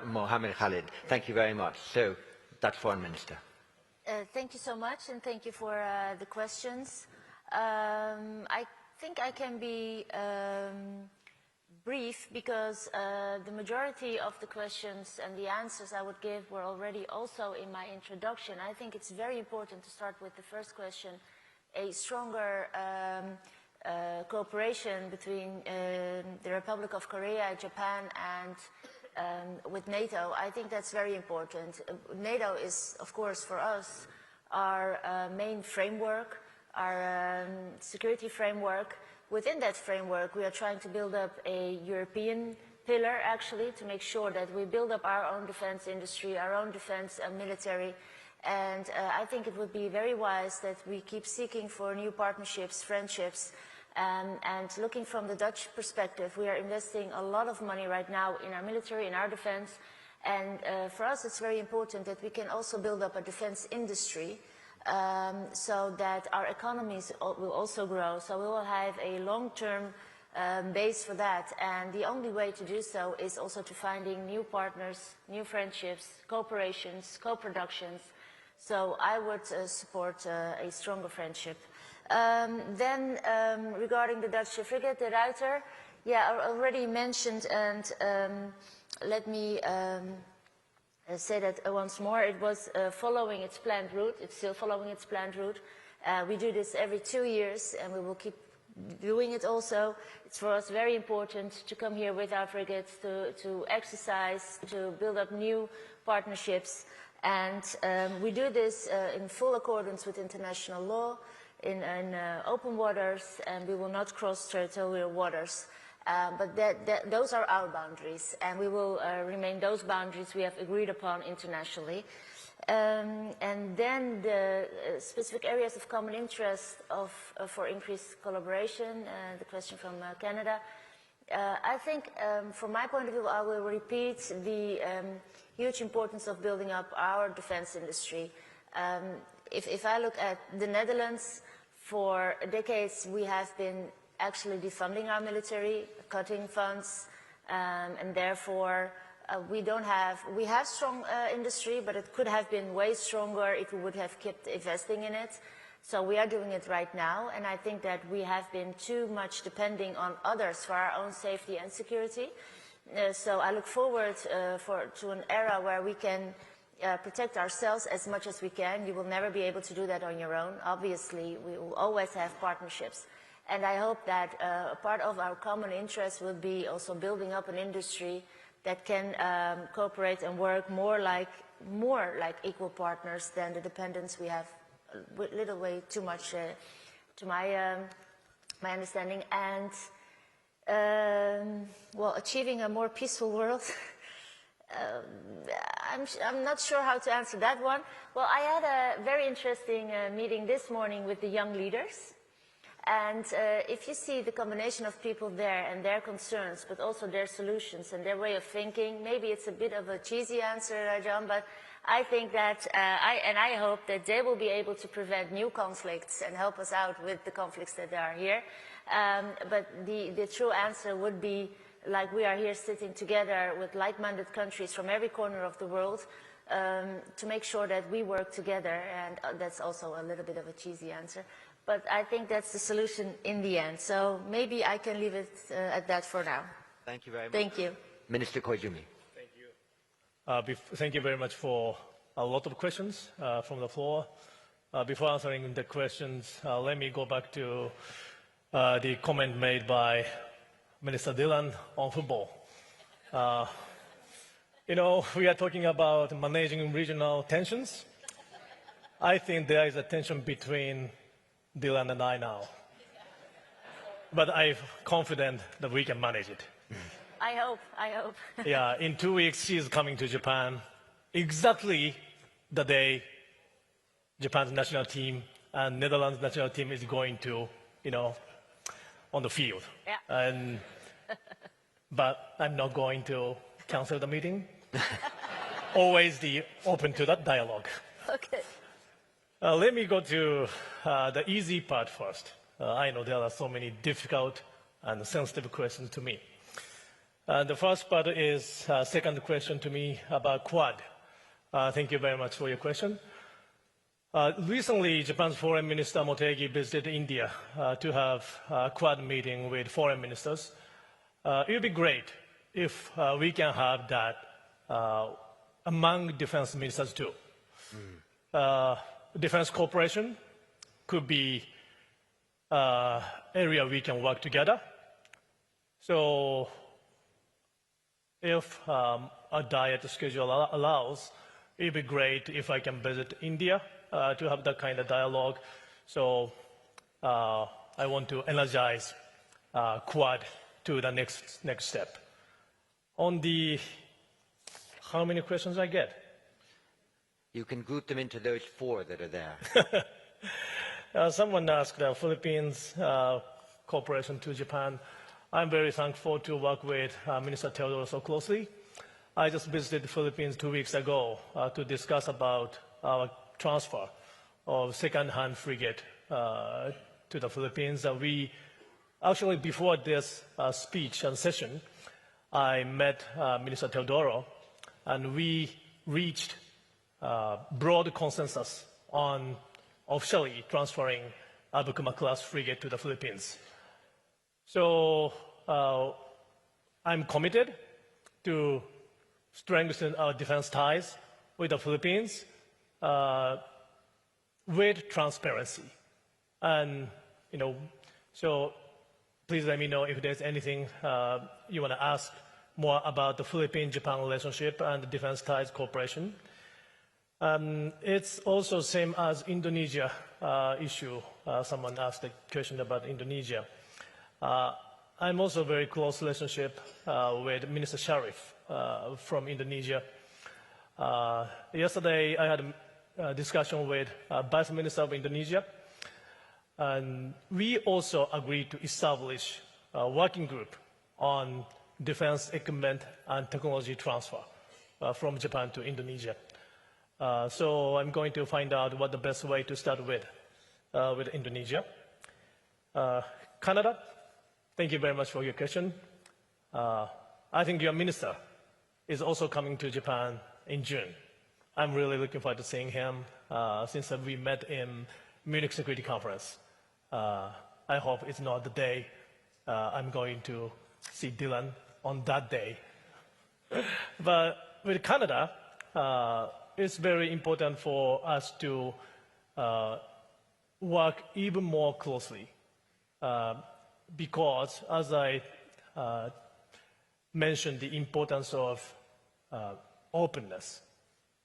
Mohammed Khalid. Thank you very much. So, Dutch Foreign Minister. Thank you so much, and thank you for the questions. I think I can be brief because the majority of the questions and the answers I would give were already also in my introduction. I think it's very important to start with the first question, a stronger cooperation between the Republic of Korea, Japan, and with NATO. I think that's very important. NATO is, of course, for us, our main framework, our security framework. Within that framework, we are trying to build up a European pillar, actually, to make sure that we build up our own defense industry, our own defense military. And I think it would be very wise that we keep seeking for new partnerships, friendships. And looking from the Dutch perspective, we are investing a lot of money right now in our military, in our defense. And for us, it's very important that we can also build up a defense industry so that our economies will also grow. So we will have a long-term base for that. And the only way to do so is also to finding new partners, new friendships, cooperations, co-productions. So I would support a stronger friendship. Then regarding the Dutch frigate, the Ruiter, yeah, I already mentioned, and let me say that once more. It was following its planned route. It's still following its planned route. We do this every 2 years, and we will keep doing it also. It's for us very important to come here with our frigates to exercise, to build up new partnerships. And we do this in full accordance with international law, in open waters, and we will not cross territorial waters. But those are our boundaries, and we will remain those boundaries we have agreed upon internationally. And then the specific areas of common interest for increased collaboration, the question from Canada. I think, from my point of view, I will repeat the huge importance of building up our defense industry. If I look at the Netherlands, for decades we have been actually defunding our military, cutting funds, and therefore we have strong industry, but it could have been way stronger if we would have kept investing in it. So we are doing it right now, and I think that we have been too much depending on others for our own safety and security. So I look forward to an era where we can protect ourselves as much as we can. You will never be able to do that on your own. Obviously, we will always have partnerships. And I hope that a part of our common interest will be also building up an industry that can cooperate and work more like equal partners than the dependence we have a little way too much to my understanding. And well, achieving a more peaceful world. I'm not sure how to answer that one. Well, I had a very interesting meeting this morning with the young leaders. And if you see the combination of people there and their concerns, but also their solutions and their way of thinking, maybe it's a bit of a cheesy answer, John, but I think that, I hope that they will be able to prevent new conflicts and help us out with the conflicts that are here. But the true answer would be, like we are here sitting together with like-minded countries from every corner of the world, to make sure that we work together, and that's also a little bit of a cheesy answer. But I think that's the solution in the end. So maybe I can leave it at that for now. Thank you very much. Thank you. Minister Koizumi. Thank you. Thank you very much for a lot of questions from the floor. Before answering the questions, let me go back to the comment made by Minister Dillon on football. You know, we are talking about managing regional tensions. I think there is a tension between Dylan and I now. But I'm confident that we can manage it. I hope. Yeah, in 2 weeks, she's coming to Japan. Exactly the day Japan's national team and Netherlands national team is going to, you know, on the field. Yeah. But I'm not going to cancel the meeting. Always open to that dialogue. Okay. Let me go to the easy part first. I know there are so many difficult and sensitive questions to me. The first part is second question to me about Quad. Thank you very much for your question. Recently, Japan's Foreign Minister Motegi visited India to have a Quad meeting with foreign ministers. It would be great if we can have that among defense ministers too. Defense cooperation could be area we can work together. So if a diet schedule allows, it would be great if I can visit India to have that kind of dialogue. So I want to energize Quad to the next step. On the, how many questions I get? You can group them into those 4 that are there. Someone asked the Philippines cooperation to Japan. I'm very thankful to work with Minister Teodoro so closely. I just visited the Philippines 2 weeks ago to discuss about our transfer of second-hand frigate to the Philippines. We actually, before this speech and session, I met Minister Teodoro, and we reached broad consensus on officially transferring Abukuma-class frigate to the Philippines. So I'm committed to strengthen our defense ties with the Philippines with transparency. And, you know, so please let me know if there's anything you want to ask more about the Philippine-Japan relationship and the defense ties cooperation. It's also same as Indonesia issue. Someone asked a question about Indonesia. I'm also very close relationship with Minister Sharif from Indonesia. Yesterday, I had a discussion with Vice Minister of Indonesia, and we also agreed to establish a working group on defense equipment and technology transfer from Japan to Indonesia. So I'm going to find out what the best way to start with Indonesia. Canada, thank you very much for your question. I think your minister is also coming to Japan in June. I'm really looking forward to seeing him since we met in Munich Security Conference. I hope it's not the day I'm going to see Dylan on that day. But with Canada, it's very important for us to work even more closely because, as I mentioned, the importance of openness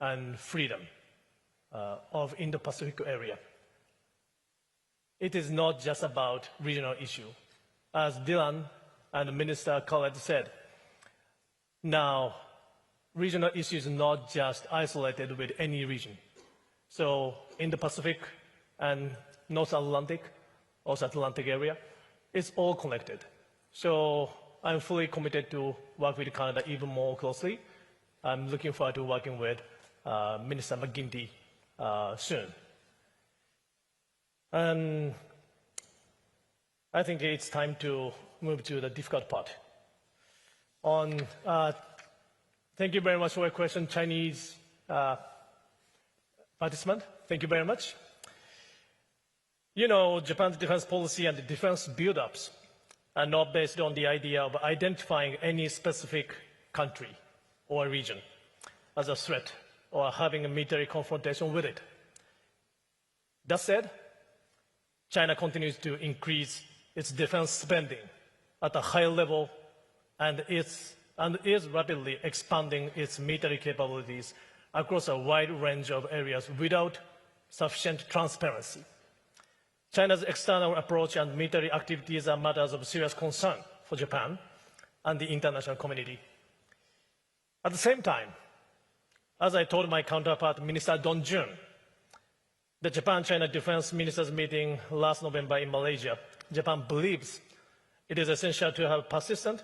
and freedom of Indo-Pacific area. It is not just about regional issue. As Dylan and Minister Khaled said, now regional issues are not just isolated with any region. So in the Pacific and North Atlantic, or South Atlantic area, it's all connected. So I'm fully committed to work with Canada even more closely. I'm looking forward to working with Minister McGuinty soon. And I think it's time to move to the difficult part. Thank you very much for your question, Chinese participant. Thank you very much. You know, Japan's defense policy and the defense build-ups are not based on the idea of identifying any specific country or region as a threat or having a military confrontation with it. That said, China continues to increase its defense spending at a high level and is rapidly expanding its military capabilities across a wide range of areas without sufficient transparency. China's external approach and military activities are matters of serious concern for Japan and the international community. At the same time, as I told my counterpart, Minister Don Jun, the Japan-China Defense Ministers meeting last November in Malaysia, Japan believes it is essential to have persistent,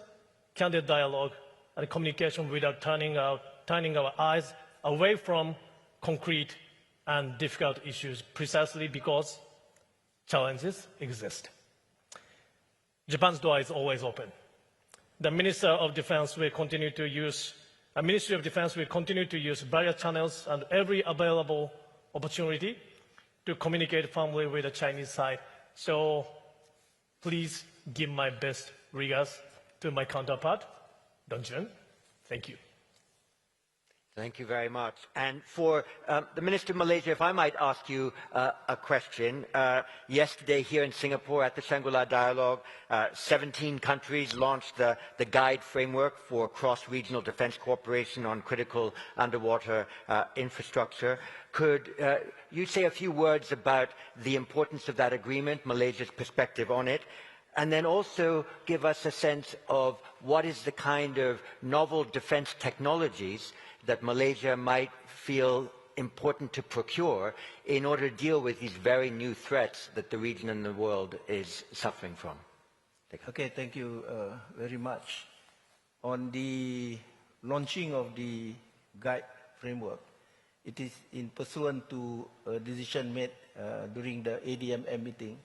candid dialogue and communication without turning our eyes away from concrete and difficult issues, precisely because challenges exist. Japan's door is always open. The Ministry of Defense will continue to use various channels and every available opportunity to communicate firmly with the Chinese side. So please give my best regards to my counterpart, Don Jun. Thank you. Thank you very much. And for the Minister of Malaysia, if I might ask you a question. Yesterday here in Singapore at the Shangri-La Dialogue, 17 countries launched the guide framework for cross-regional defense cooperation on critical underwater infrastructure. Could you say a few words about the importance of that agreement, Malaysia's perspective on it, and then also give us a sense of what is the kind of novel defense technologies that Malaysia might feel important to procure in order to deal with these very new threats that the region and the world is suffering from? Okay, thank you very much. On the launching of the guide framework, it is in pursuant to a decision made during the ADMM meeting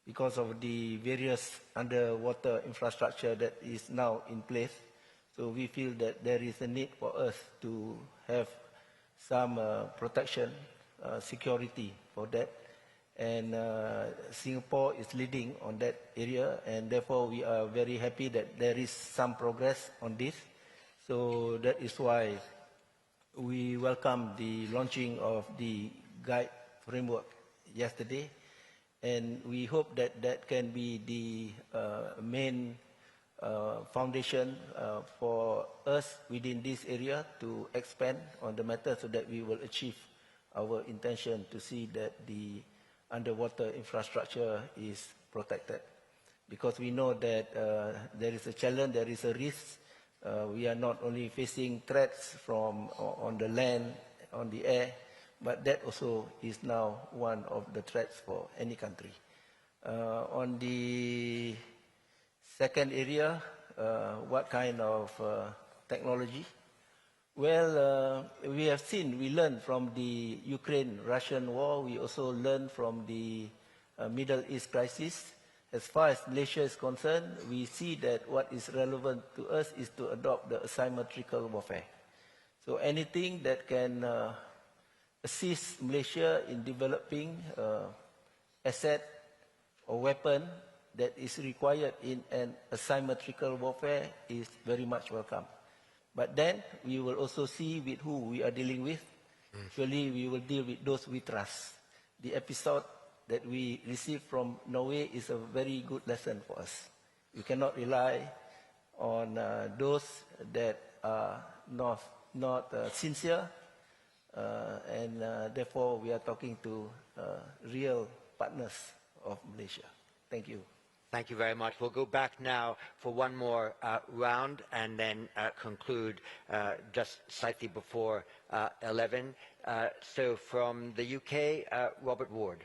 because of the various underwater infrastructure that is now in place. So we feel that there is a need for us to have some protection, security for that. And Singapore is leading on that area, and therefore we are very happy that there is some progress on this. So that is why we welcome the launching of the guide framework yesterday. And we hope that that can be the main foundation for us within this area to expand on the matter so that we will achieve our intention to see that the underwater infrastructure is protected. Because we know that there is a challenge, there is a risk. We are not only facing threats from on the land, on the air, but that also is now one of the threats for any country. On the second area, what kind of technology? Well, we have seen, we learned from the Ukraine-Russian war, we also learned from the Middle East crisis. As far as Malaysia is concerned, we see that what is relevant to us is to adopt the asymmetrical warfare. So anything that can assist Malaysia in developing asset or weapon that is required in an asymmetrical warfare is very much welcome. But then we will also see with who we are dealing with. Surely we will deal with those we trust. The episode that we received from Norway is a very good lesson for us. You cannot rely on those that are not sincere, and therefore we are talking to real partners of Malaysia. Thank you. Thank you very much. We'll go back now for one more round and then conclude just slightly before 11. So from the UK, Robert Ward.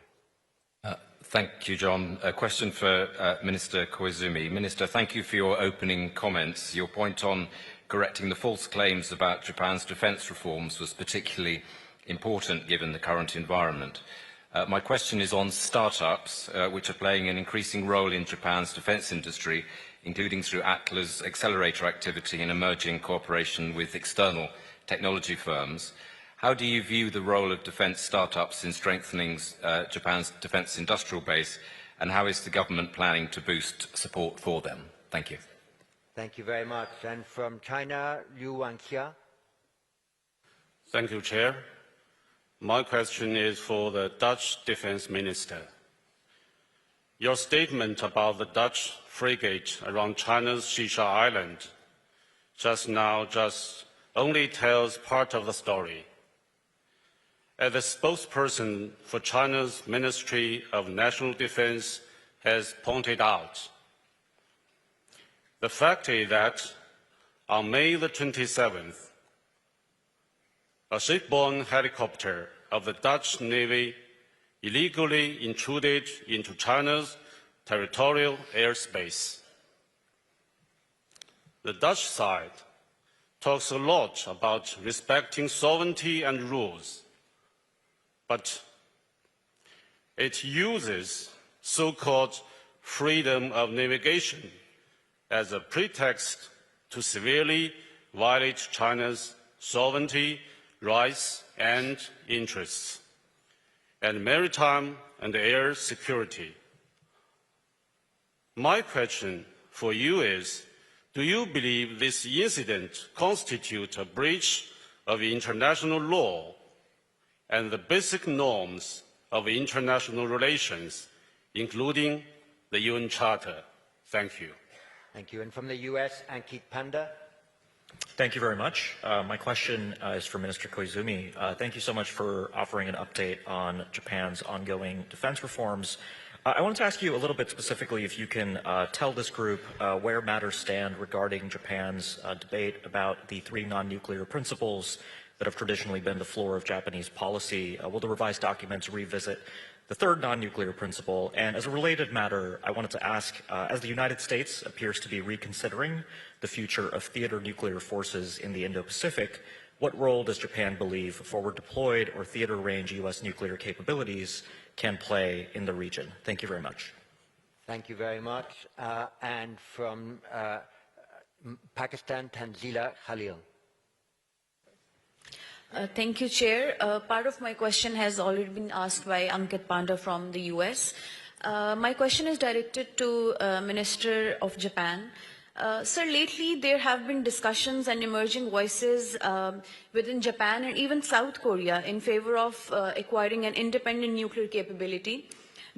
Thank you, John. A question for Minister Koizumi. Minister, thank you for your opening comments. Your point on correcting the false claims about Japan's defence reforms was particularly important given the current environment. My question is on startups, which are playing an increasing role in Japan's defence industry, including through Atlas accelerator activity and emerging cooperation with external technology firms. How do you view the role of defence startups in strengthening Japan's defence industrial base, and how is the government planning to boost support for them? Thank you. Thank you very much. And from China, Liu Wanxia. Thank you, Chair. My question is for the Dutch Defence Minister. Your statement about the Dutch frigate around China's Shisha Island just now only tells part of the story. As the spokesperson for China's Ministry of National Defense has pointed out, the fact is that on May the 27th, a shipborne helicopter of the Dutch Navy illegally intruded into China's territorial airspace. The Dutch side talks a lot about respecting sovereignty and rules, but it uses so-called freedom of navigation as a pretext to severely violate China's sovereignty, rights and interests, and maritime and air security. My question for you is, do you believe this incident constitutes a breach of international law and the basic norms of international relations, including the UN Charter? Thank you. Thank you. And from the US, Ankit Panda. Thank you very much. My question is for Minister Koizumi. Thank you so much for offering an update on Japan's ongoing defense reforms. I wanted to ask you a little bit specifically if you can tell this group where matters stand regarding Japan's debate about the 3 non-nuclear principles that have traditionally been the floor of Japanese policy. Will the revised documents revisit the 3rd non-nuclear principle? And as a related matter, I wanted to ask, as the United States appears to be reconsidering the future of theater nuclear forces in the Indo-Pacific, what role does Japan believe forward deployed or theater range U.S. nuclear capabilities can play in the region? Thank you very much. Thank you very much. And from Pakistan, Tanzila Khalil. Thank you, Chair. Part of my question has already been asked by Ankit Panda from the US. My question is directed to Minister of Japan. Sir, lately there have been discussions and emerging voices within Japan and even South Korea in favor of acquiring an independent nuclear capability.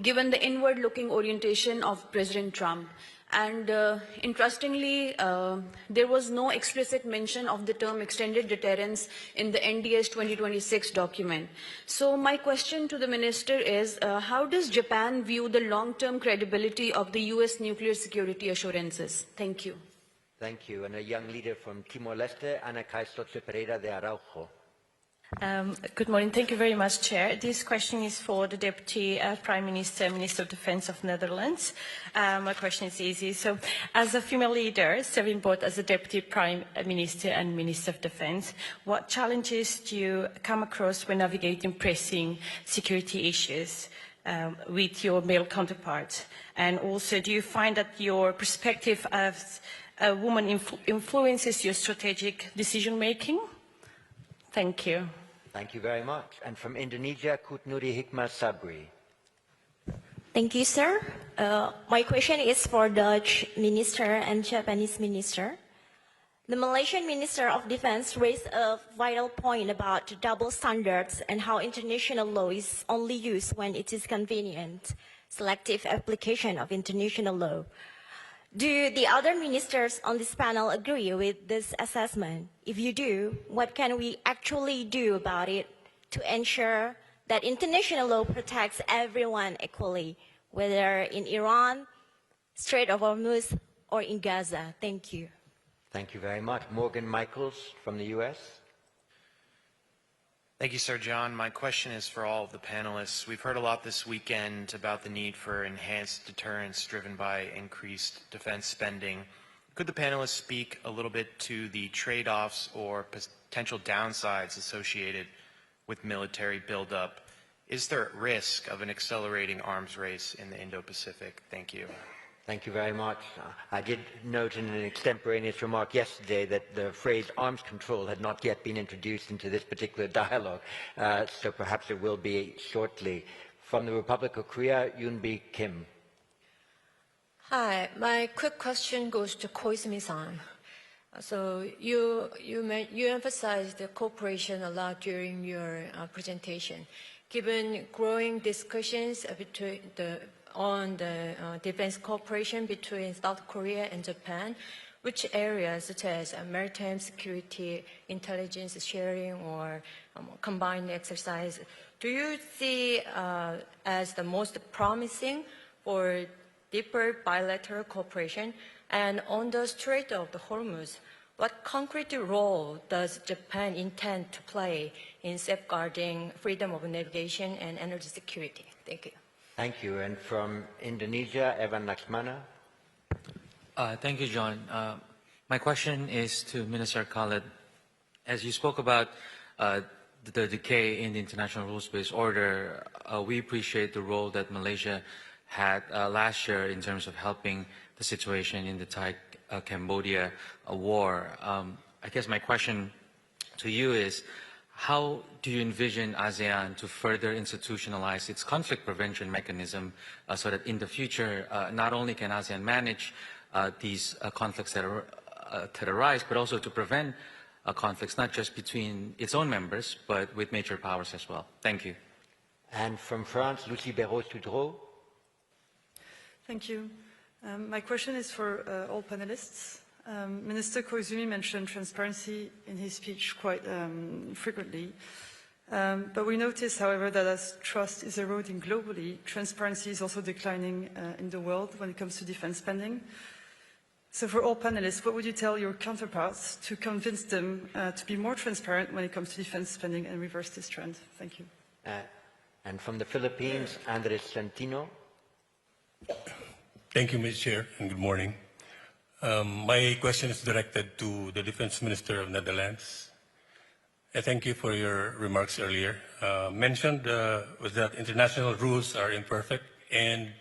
given the inward-looking orientation of President Trump. And interestingly, there was no explicit mention of the term extended deterrence in the NDS 2026 document. So my question to the minister is, how does Japan view the long-term credibility of the US nuclear security assurances? Thank you. Thank you. And a young leader from Timor-Leste, Ana Caistoche Pereira de Araujo. Good morning. Thank you very much, Chair. This question is for the Deputy Prime Minister, Minister of Defense of Netherlands. My question is easy. So, as a female leader, serving both as a Deputy Prime Minister and Minister of Defense, what challenges do you come across when navigating pressing security issues with your male counterparts? And also, do you find that your perspective as a woman influences your strategic decision-making? Thank you. Thank you very much. And from Indonesia, Kutnuri Hikmah Sabri. Thank you, sir. My question is for Dutch minister and Japanese minister. The Malaysian Minister of Defense raised a vital point about double standards and how international law is only used when it is convenient, selective application of international law. Do the other ministers on this panel agree with this assessment? If you do, what can we actually do about it to ensure that international law protects everyone equally, whether in Iran, Strait of Hormuz, or in Gaza? Thank you. Thank you very much. Morgan Michaels from the US. Thank you, Sir John. My question is for all of the panelists. We've heard a lot this weekend about the need for enhanced deterrence driven by increased defense spending. Could the panelists speak a little bit to the trade-offs or potential downsides associated with military buildup? Is there risk of an accelerating arms race in the Indo-Pacific? Thank you. Thank you very much. I did note in an extemporaneous remark yesterday that the phrase arms control had not yet been introduced into this particular dialogue, so perhaps it will be shortly. From the Republic of Korea, Yoon-bi Kim. Hi, my quick question goes to Koizumi-san. So you emphasized the cooperation a lot during your presentation. Given growing discussions on the defense cooperation between South Korea and Japan, which areas such as maritime security, intelligence sharing, or combined exercise, do you see as the most promising for deeper bilateral cooperation? And on the Strait of the Hormuz, what concrete role does Japan intend to play in safeguarding freedom of navigation and energy security? Thank you. Thank you. And from Indonesia, Evan Laksmana. Thank you, John. My question is to Minister Khalid. As you spoke about the decay in the international rules-based order, we appreciate the role that Malaysia had last year in terms of helping the situation in the Thai-Cambodia war. I guess my question to you is, how do you envision ASEAN to further institutionalize its conflict prevention mechanism so that in the future, not only can ASEAN manage these conflicts that arise, but also to prevent conflicts not just between its own members, but with major powers as well? Thank you. And from France, Lucie Béraud-Tudreau. Thank you. My question is for all panelists. Minister Koizumi mentioned transparency in his speech quite frequently. But we notice, however, that as trust is eroding globally, transparency is also declining in the world when it comes to defense spending. So for all panelists, what would you tell your counterparts to convince them to be more transparent when it comes to defense spending and reverse this trend? Thank you. And from the Philippines, Andres Santino. Thank you, Mr. Chair, and good morning. My question is directed to the Defense Minister of Netherlands. I thank you for your remarks earlier. Mentioned was that international rules are imperfect and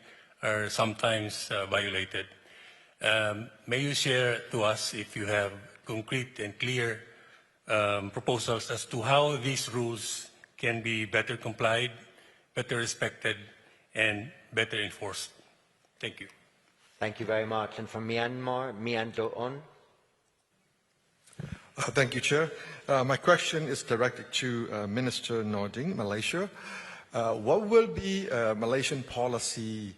are sometimes violated. May you share to us if you have concrete and clear proposals as to how these rules can be better complied, better respected, and better enforced. Thank you. Thank you very much. And from Myanmar, Mian Do-on. Thank you, Chair. My question is directed to Minister Nordin, Malaysia. What will be Malaysian policy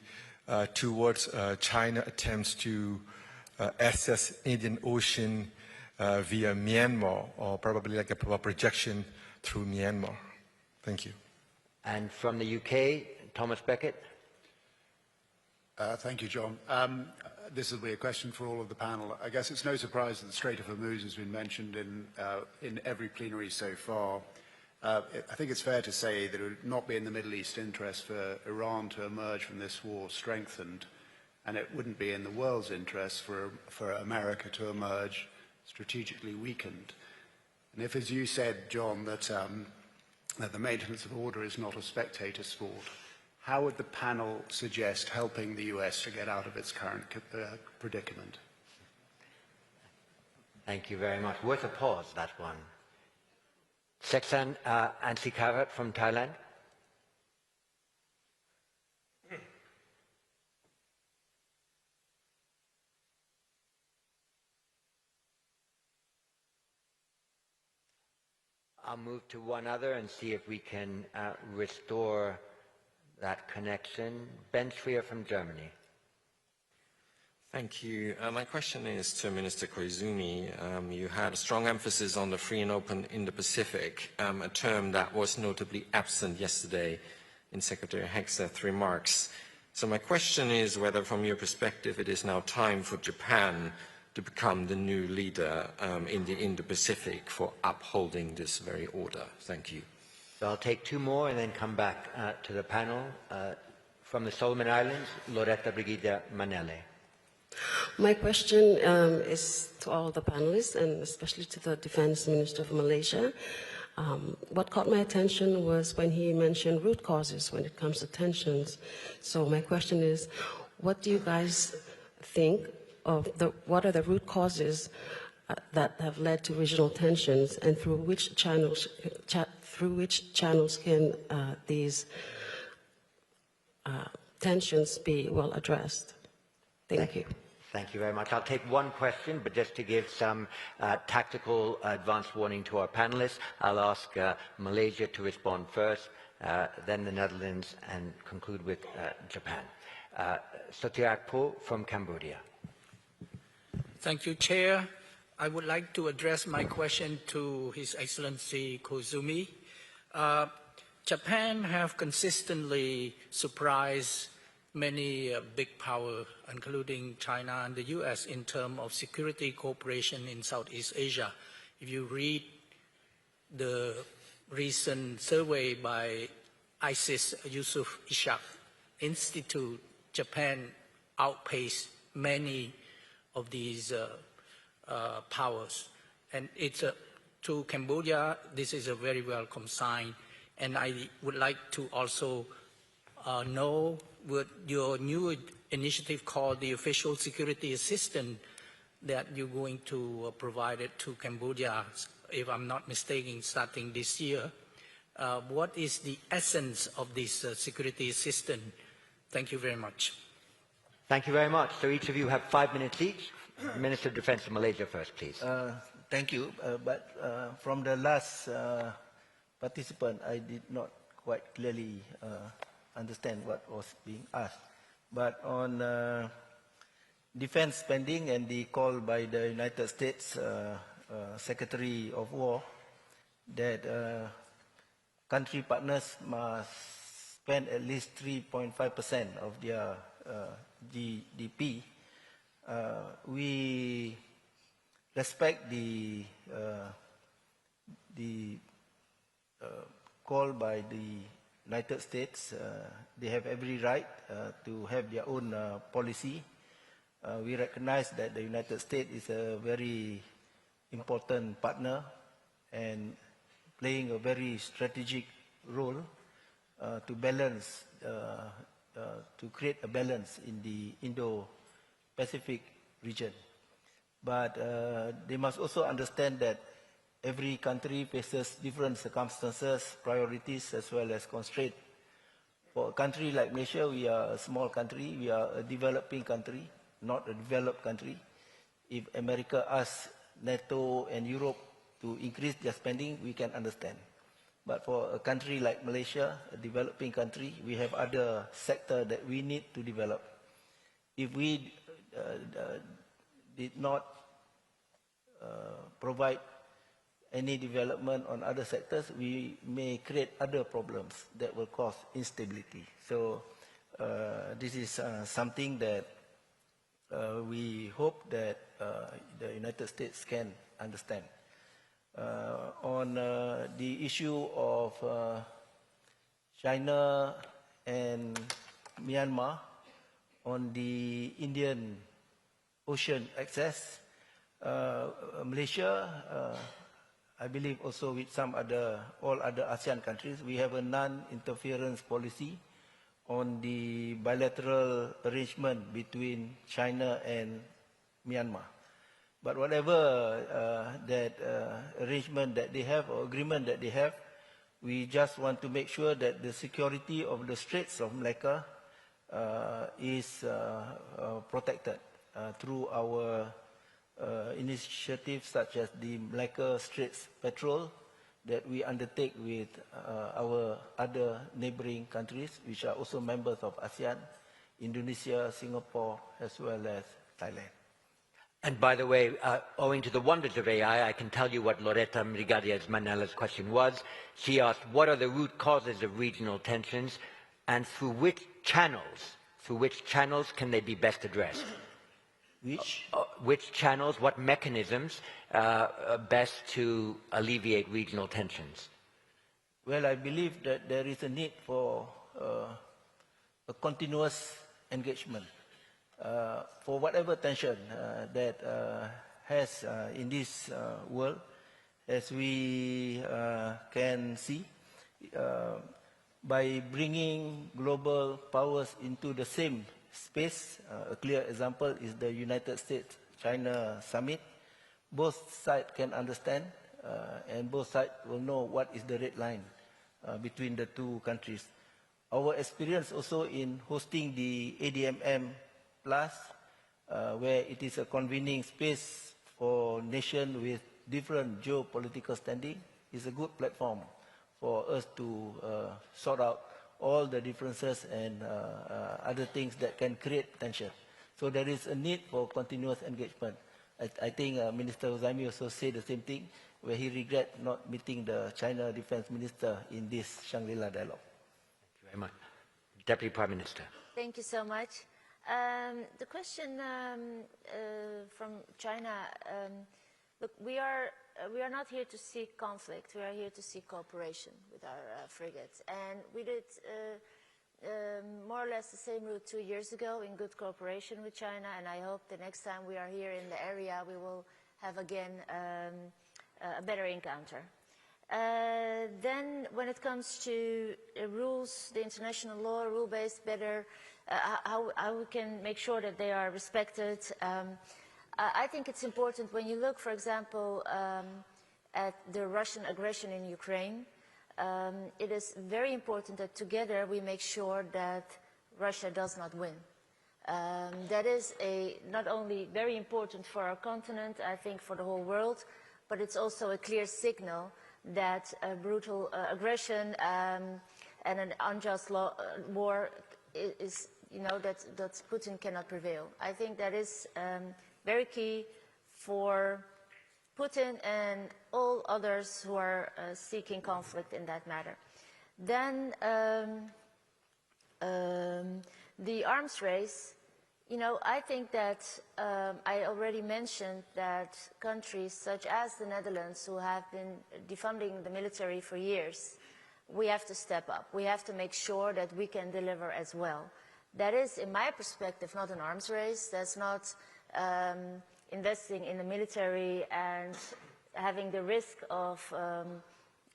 towards China attempts to access Indian Ocean via Myanmar, or probably like a projection through Myanmar? Thank you. And from the UK, Thomas Beckett. Thank you, John. This will be a question for all of the panel. I guess it's no surprise that the Strait of Hormuz has been mentioned in every plenary so far. I think it's fair to say that it would not be in the Middle East interest for Iran to emerge from this war strengthened, and it wouldn't be in the world's interest for America to emerge strategically weakened. And if, as you said, John, that the maintenance of order is not a spectator sport, how would the panel suggest helping the US to get out of its current predicament? Thank you very much. Worth a pause, that one. Seksan Ansikarat from Thailand. I'll move to one other and see if we can restore that connection. Ben Schwier from Germany. Thank you. My question is to Minister Koizumi. You had a strong emphasis on the free and open Indo-Pacific, a term that was notably absent yesterday in Secretary Hegseth's remarks. So my question is whether, from your perspective, it is now time for Japan to become the new leader in the Indo-Pacific for upholding this very order. Thank you. So I'll take two more and then come back to the panel. From the Solomon Islands, Loretta Brigida Manele. My question is to all the panelists and especially to the Defense Minister of Malaysia. What caught my attention was when he mentioned root causes when it comes to tensions. So my question is, what do you guys think of what are the root causes that have led to regional tensions, and through which channels can these tensions be well addressed? Thank you. Thank you very much. I'll take one question, but just to give some tactical advance warning to our panelists, I'll ask Malaysia to respond first, then the Netherlands, and conclude with Japan. Sotiakpo from Cambodia. Thank you, Chair. I would like to address my question to His Excellency Koizumi. Japan have consistently surprised many big powers, including China and the US, in terms of security cooperation in Southeast Asia. If you read the recent survey by ISIS Yusuf Ishaq Institute, Japan outpaced many of these powers. And it's to Cambodia, this is a very welcome sign. And I would like to also know what your new initiative called the Official Security Assistant that you're going to provide it to Cambodia, if I'm not mistaken, starting this year. What is the essence of this security assistant? Thank you very much. Thank you very much. So each of you have 5 minutes each. Minister of Defense of Malaysia first, please. Thank you. But from the last participant, I did not quite clearly understand what was being asked. But on defense spending and the call by the United States Secretary of War that country partners must spend at least 3.5% of their GDP, we respect the call by the United States. They have every right to have their own policy. We recognize that the United States is a very important partner and playing a very strategic role to balance, to create a balance in the Indo-Pacific region. But they must also understand that every country faces different circumstances, priorities, as well as constraints. For a country like Malaysia, we are a small country. We are a developing country, not a developed country. If America asks NATO and Europe to increase their spending, we can understand. But for a country like Malaysia, a developing country, we have other sectors that we need to develop. If we did not provide any development on other sectors, we may create other problems that will cause instability. So this is something that we hope that the United States can understand. On the issue of China and Myanmar, on the Indian Ocean access, Malaysia, I believe also with all other ASEAN countries, we have a non-interference policy on the bilateral arrangement between China and Myanmar. But whatever that arrangement that they have or agreement that they have, we just want to make sure that the security of the Straits of Malacca is protected through our initiatives such as the Malacca Straits Patrol that we undertake with our other neighboring countries, which are also members of ASEAN, Indonesia, Singapore, as well as Thailand. And by the way, owing to the wonders of AI, I can tell you what Loretta Mrigadia's Manela's question was. She asked, what are the root causes of regional tensions, and through which channels can they be best addressed? Which channels, what mechanisms best to alleviate regional tensions? Well, I believe that there is a need for a continuous engagement. For whatever tension that has in this world, as we can see, by bringing global powers into the same space, a clear example is the United States-China summit. Both sides can understand and both sides will know what is the red line between the two countries. Our experience also in hosting the ADMM Plus, where it is a convening space for nations with different geopolitical standing, is a good platform for us to sort out all the differences and other things that can create tension. So there is a need for continuous engagement. I think Minister Uzaimi also said the same thing, where he regrets not meeting the China Defense Minister in this Shangri-La dialogue. Thank you very much. Deputy Prime Minister. Thank you so much. The question from China, look, we are not here to seek conflict. We are here to seek cooperation with our frigates. And we did more or less the same route 2 years ago in good cooperation with China. And I hope the next time we are here in the area, we will have again a better encounter. Then when it comes to rules, the international law, rule-based, better, how we can make sure that they are respected. I think it's important when you look, for example, at the Russian aggression in Ukraine, it is very important that together we make sure that Russia does not win. That is not only very important for our continent, I think for the whole world, but it's also a clear signal that brutal aggression and an unjust war is, that Putin cannot prevail. I think that is very key for Putin and all others who are seeking conflict in that matter. Then the arms race, I think that I already mentioned that countries such as the Netherlands, who have been defunding the military for years, we have to step up. We have to make sure that we can deliver as well. That is, in my perspective, not an arms race. That's not investing in the military and having the risk of,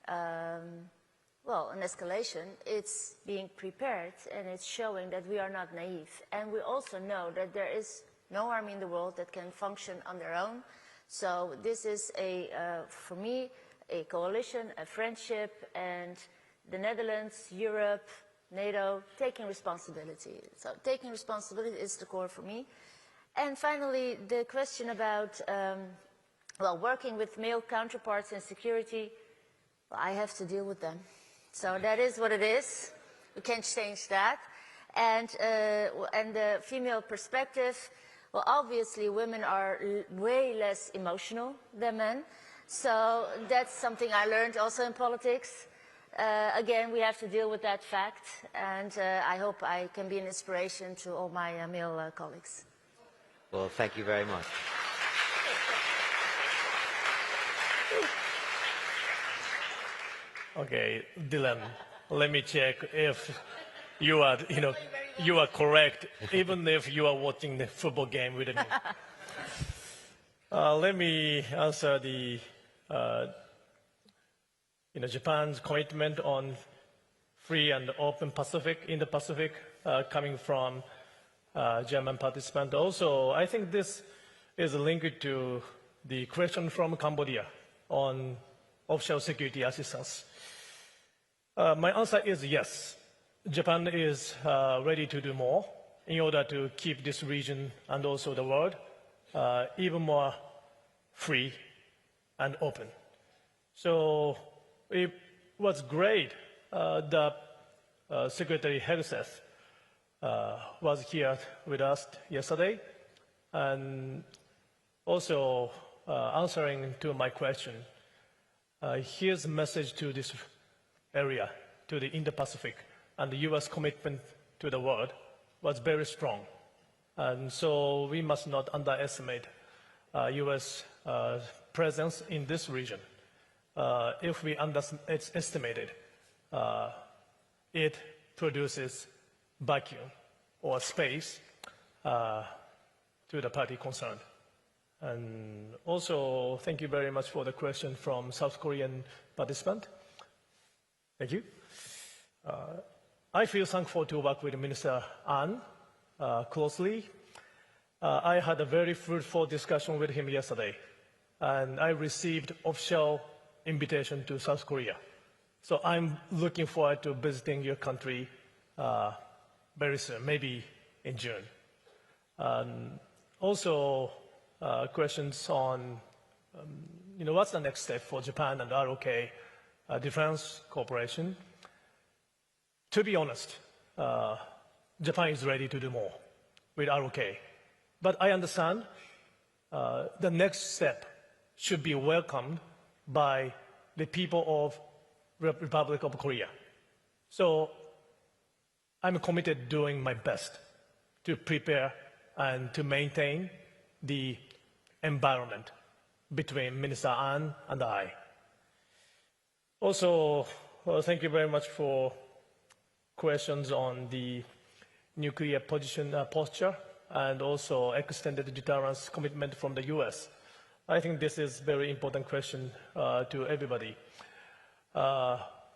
an escalation. It's being prepared, and it's showing that we are not naive. And we also know that there is no army in the world that can function on their own. So this is, for me, a coalition, a friendship, and the Netherlands, Europe, NATO, taking responsibility. So taking responsibility is the core for me. And finally, the question about, working with male counterparts in security. I have to deal with them. So that is what it is. We can't change that. And the female perspective, well, obviously women are way less emotional than men. So that's something I learned also in politics. Again, we have to deal with that fact, and I hope I can be an inspiration to all my male colleagues. Well, thank you very much. Okay, Dylan, let me check if you are, you are correct, even if you are watching the football game with me. Let me answer the, Japan's commitment on free and open Pacific, Indo-Pacific, coming from German participant. Also, I think this is linked to the question from Cambodia on offshore security assistance. My answer is yes. Japan is ready to do more in order to keep this region and also the world even more free and open. So it was great that Secretary Hegseth was here with us yesterday and also answering to my question. His message to this area, to the Indo-Pacific, and the U.S. commitment to the world was very strong. And so we must not underestimate U.S. presence in this region. If we underestimate it, it produces vacuum or space to the party concerned. And also, thank you very much for the question from South Korean participant. Thank you. I feel thankful to work with Minister An closely. I had a very fruitful discussion with him yesterday, and I received official invitation to South Korea. So I'm looking forward to visiting your country very soon, maybe in June. Also, questions on, what's the next step for Japan and ROK defense cooperation. To be honest, Japan is ready to do more with ROK. But I understand the next step should be welcomed by the people of Republic of Korea. So I'm committed doing my best to prepare and to maintain the environment between Minister An and I. Also, thank you very much for questions on the nuclear posture and also extended deterrence commitment from the US. I think this is a very important question to everybody.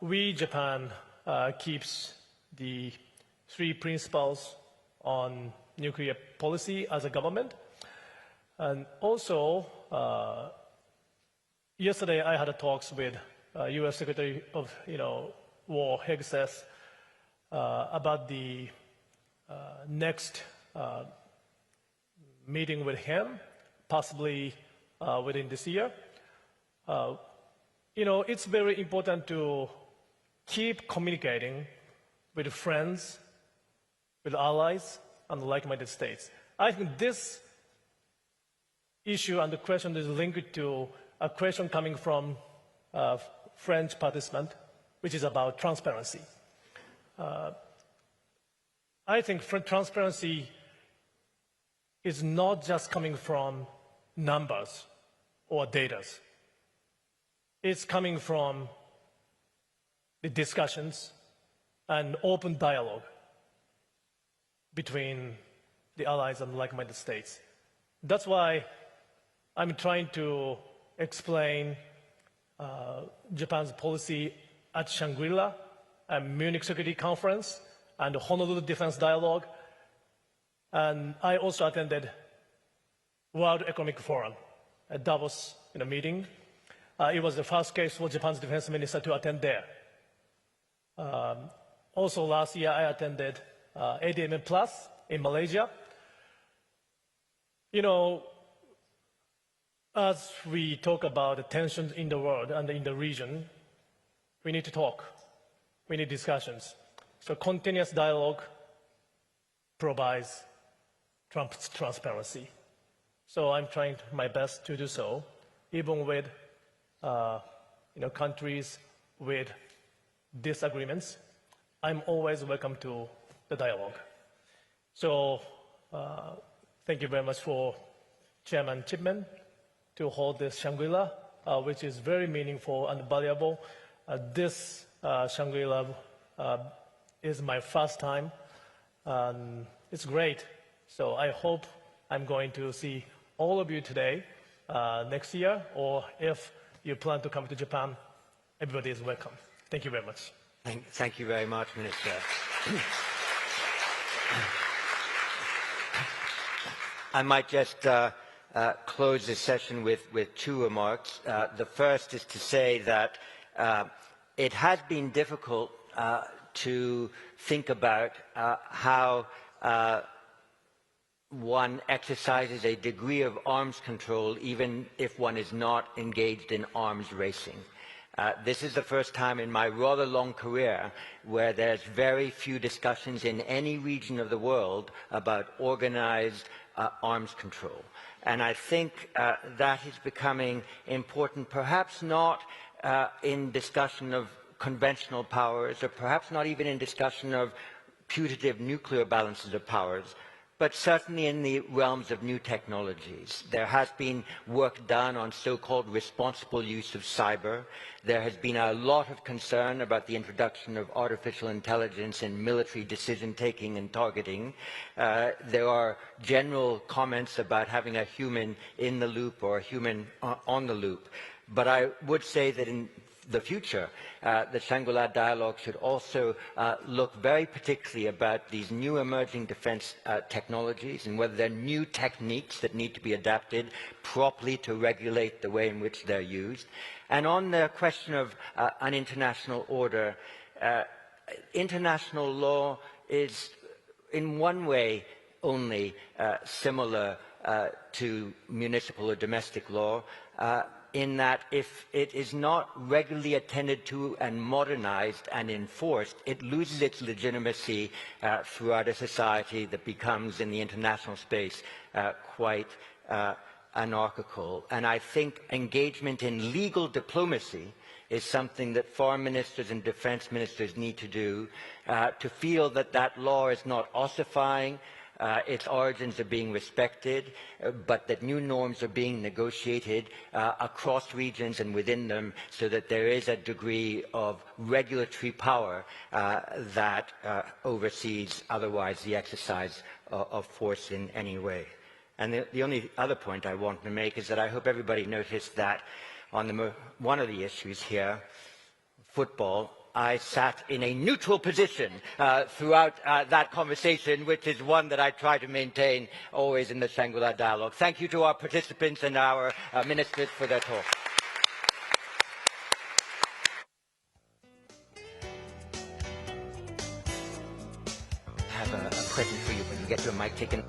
We, Japan, keeps the 3 principles on nuclear policy as a government. And also, yesterday I had talks with U.S. Secretary of War Hegseth about the next meeting with him, possibly within this year. It's very important to keep communicating with friends, with allies, and like-minded states. I think this issue and the question is linked to a question coming from a French participant, which is about transparency. I think transparency is not just coming from numbers or data. It's coming from the discussions and open dialogue between the allies and like-minded states. That's why I'm trying to explain Japan's policy at Shangri-La and Munich Security Conference and the Honolulu Defense Dialogue. And I also attended World Economic Forum at Davos in a meeting. It was the first case for Japan's defense minister to attend there. Also last year I attended ADM Plus in Malaysia. As we talk about the tensions in the world and in the region, we need to talk. We need discussions. So continuous dialogue provides transparency. So I'm trying my best to do so, even with countries with disagreements. I'm always welcome to the dialogue. So thank you very much for Chairman Chipman to hold this Shangri-La, which is very meaningful and valuable. This Shangri-La is my first time. It's great. So I hope I'm going to see all of you today, next year, or if you plan to come to Japan, everybody is welcome. Thank you very much. Thank you very much, Minister. I might just close this session with two remarks. The first is to say that it has been difficult to think about how one exercises a degree of arms control even if one is not engaged in arms racing. This is the first time in my rather long career where there's very few discussions in any region of the world about organized arms control. And I think that is becoming important, perhaps not in discussion of conventional powers, or perhaps not even in discussion of putative nuclear balances of powers, but certainly in the realms of new technologies. There has been work done on so-called responsible use of cyber. There has been a lot of concern about the introduction of artificial intelligence in military decision-taking and targeting. There are general comments about having a human in the loop or a human on the loop. But I would say that in the future, the Shangri-La dialogue should also look very particularly about these new emerging defense technologies and whether there are new techniques that need to be adapted properly to regulate the way in which they're used. And on the question of an international order, international law is in one way only similar to municipal or domestic law, in that if it is not regularly attended to and modernized and enforced, it loses its legitimacy throughout a society that becomes, in the international space, quite anarchical. And I think engagement in legal diplomacy is something that foreign ministers and defense ministers need to do, to feel that that law is not ossifying, its origins are being respected, but that new norms are being negotiated across regions and within them so that there is a degree of regulatory power that oversees otherwise the exercise of force in any way. And the only other point I want to make is that I hope everybody noticed that on one of the issues here, football, I sat in a neutral position throughout that conversation, which is one that I try to maintain always in the Shangri-La dialogue. Thank you to our participants and our ministers for their talk. I have a present for you when you get your mic taken.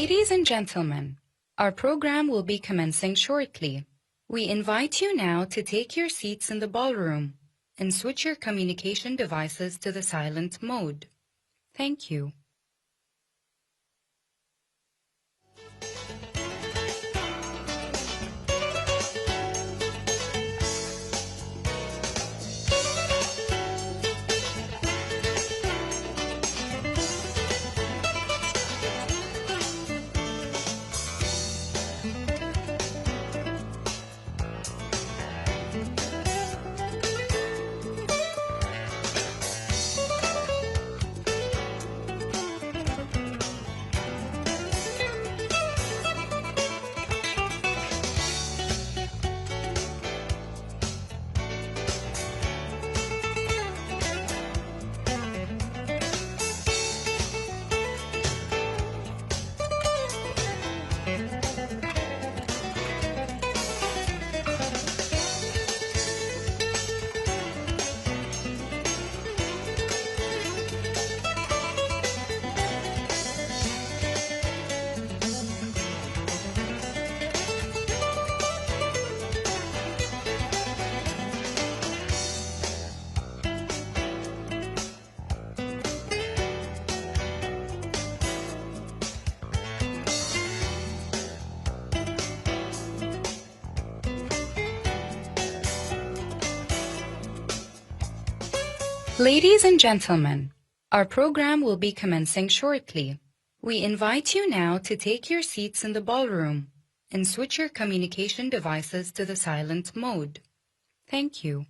Ladies and gentlemen, our program will be commencing shortly. We invite you now to take your seats in the ballroom and switch your communication devices to the silent mode. Thank you. Ladies and gentlemen, our program will be commencing shortly. We invite you now to take your seats in the ballroom and switch your communication devices to the silent mode. Thank you.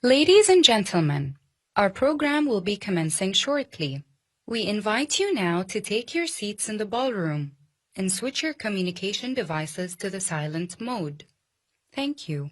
Ladies and gentlemen, our program will be commencing shortly. We invite you now to take your seats in the ballroom and switch your communication devices to the silent mode. Thank you.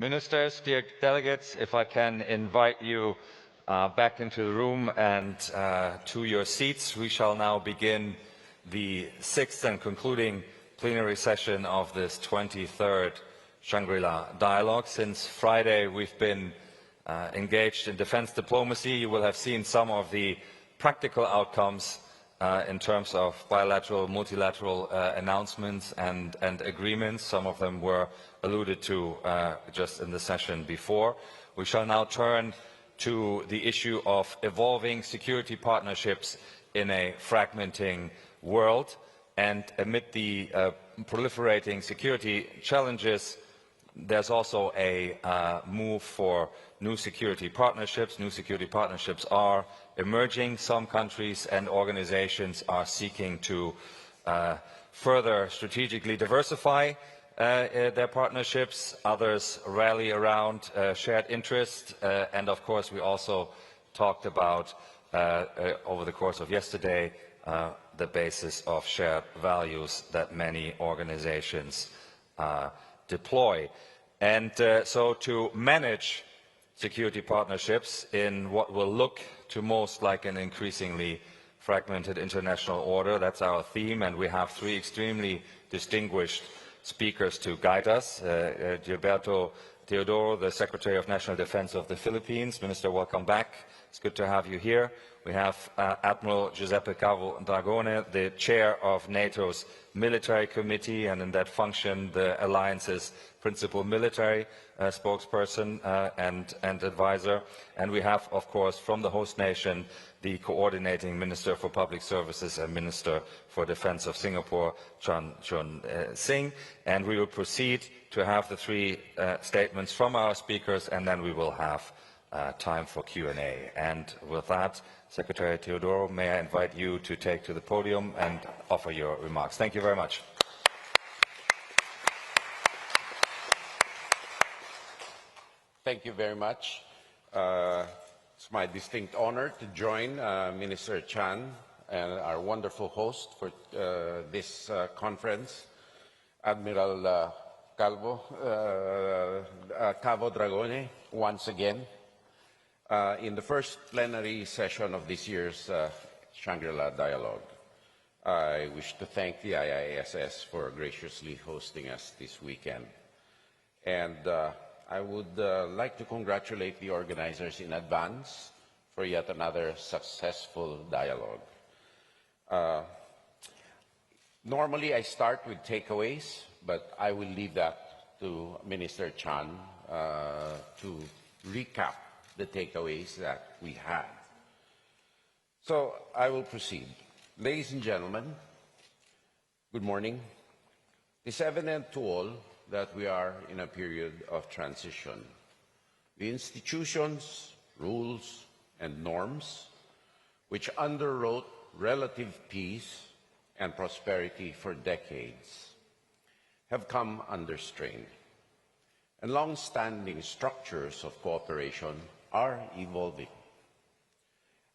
Ministers, dear delegates, if I can invite you back into the room and to your seats, we shall now begin the sixth and concluding plenary session of this 23rd Shangri-La dialogue. Since Friday, we've been engaged in defense diplomacy. You will have seen some of the practical outcomes in terms of bilateral, multilateral announcements and agreements. Some of them were alluded to just in the session before. We shall now turn to the issue of evolving security partnerships in a fragmenting world. And amid the proliferating security challenges, there's also a move for new security partnerships. New security partnerships are emerging. Some countries and organizations are seeking to further strategically diversify their partnerships. Others rally around shared interest. And of course, we also talked about, over the course of yesterday, the basis of shared values that many organizations deploy. And so to manage security partnerships in what will look to most like an increasingly fragmented international order, that's our theme, and we have three extremely distinguished speakers to guide us. Gilberto Teodoro, the Secretary of National Defense of the Philippines. Minister, welcome back. It's good to have you here. We have Admiral Giuseppe Cavo Dragone, the chair of NATO's military committee, and in that function, the alliance's principal military spokesperson and advisor. And we have, of course, from the host nation, the coordinating Minister for Public Services and Minister for Defense of Singapore, Chun Singh. And we will proceed to have the three statements from our speakers, and then we will have time for Q&A. And with that, Secretary Teodoro, may I invite you to take to the podium and offer your remarks. Thank you very much. Thank you very much. It's my distinct honor to join Minister Chan and our wonderful host for this conference, Admiral Cavo Dragone, once again. In the first plenary session of this year's Shangri-La Dialogue, I wish to thank the IISS for graciously hosting us this weekend. And I would like to congratulate the organizers in advance for yet another successful dialogue. Normally, I start with takeaways, but I will leave that to Minister Chan to recap the takeaways that we had. So I will proceed. Ladies and gentlemen, good morning. It's evident to all that we are in a period of transition. The institutions, rules, and norms which underwrote relative peace and prosperity for decades have come under strain, and long-standing structures of cooperation are evolving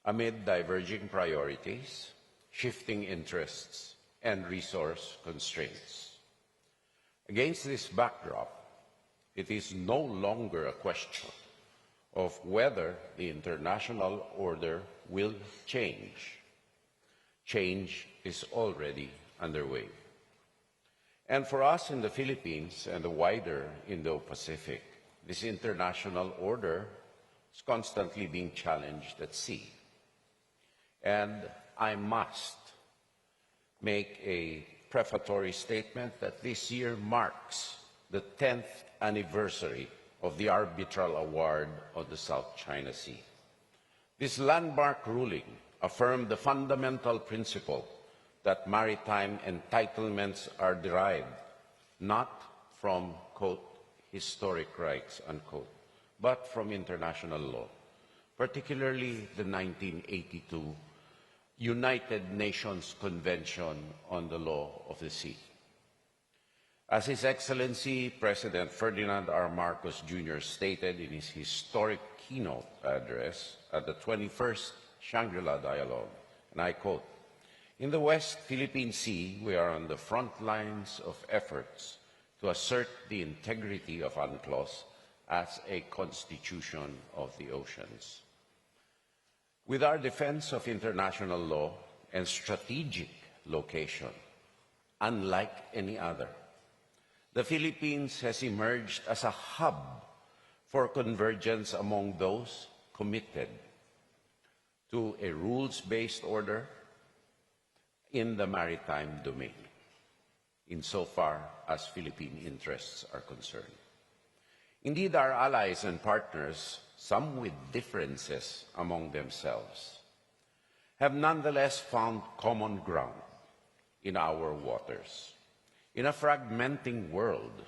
amid diverging priorities, shifting interests, and resource constraints. Against this backdrop, it is no longer a question of whether the international order will change. Change is already underway. And for us in the Philippines and the wider Indo-Pacific, this international order is constantly being challenged at sea. And I must make a prefatory statement that this year marks the 10th anniversary of the arbitral award on the South China Sea. This landmark ruling affirmed the fundamental principle that maritime entitlements are derived not from, quote, historic rights, unquote, but from international law, particularly the 1982 United Nations Convention on the Law of the Sea. As His Excellency President Ferdinand R. Marcos Jr. stated in his historic keynote address at the 21st Shangri-La Dialogue, and I quote, "In the West Philippine Sea, we are on the front lines of efforts to assert the integrity of UNCLOS as a constitution of the oceans. With our defense of international law and strategic location, unlike any other, the Philippines has emerged as a hub for convergence among those committed to a rules-based order in the maritime domain, insofar as Philippine interests are concerned. Indeed, our allies and partners, some with differences among themselves, have nonetheless found common ground in our waters. In a fragmenting world,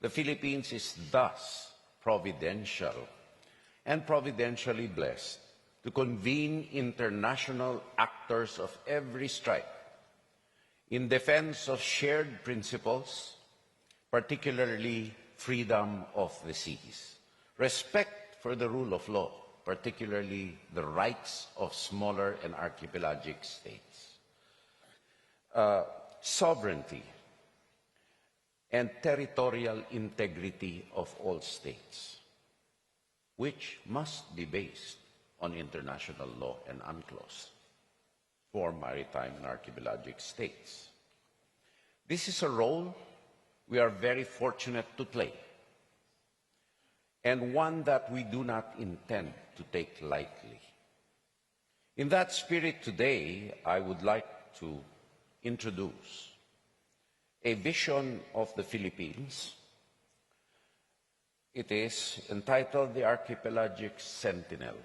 the Philippines is thus providential and providentially blessed to convene international actors of every stripe in defense of shared principles, particularly freedom of the seas, respect for the rule of law, particularly the rights of smaller and archipelagic states, sovereignty and territorial integrity of all states, which must be based on international law and UNCLOS for maritime and archipelagic states. This is a role we are very fortunate to play, and one that we do not intend to take lightly. In that spirit today, I would like to introduce a vision of the Philippines. It is entitled The Archipelagic Sentinel,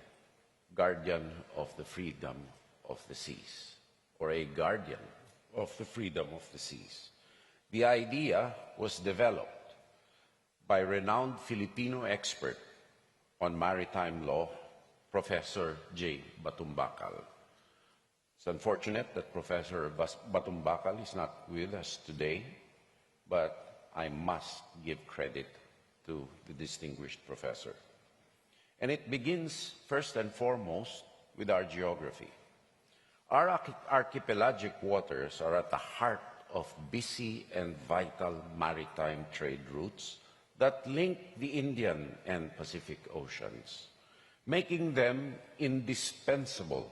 Guardian of the Freedom of the Seas, or a Guardian of the Freedom of the Seas. The idea was developed by renowned Filipino expert on maritime law, Professor J. Batumbacal. It's unfortunate that Professor Batumbacal is not with us today, but I must give credit to the distinguished professor. And it begins first and foremost with our geography. Our archipelagic waters are at the heart of busy and vital maritime trade routes that link the Indian and Pacific Oceans, making them indispensable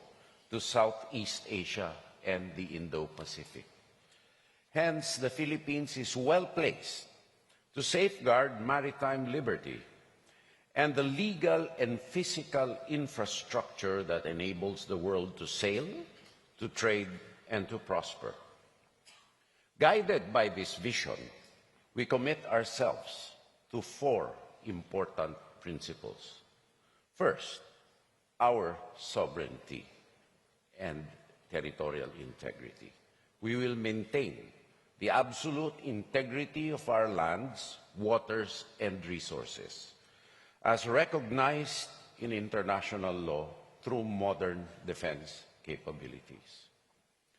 to Southeast Asia and the Indo-Pacific. Hence, the Philippines is well placed to safeguard maritime liberty and the legal and physical infrastructure that enables the world to sail, to trade, and to prosper. Guided by this vision, we commit ourselves to 4 important principles. First, our sovereignty and territorial integrity. We will maintain the absolute integrity of our lands, waters, and resources, as recognized in international law through modern defense capabilities.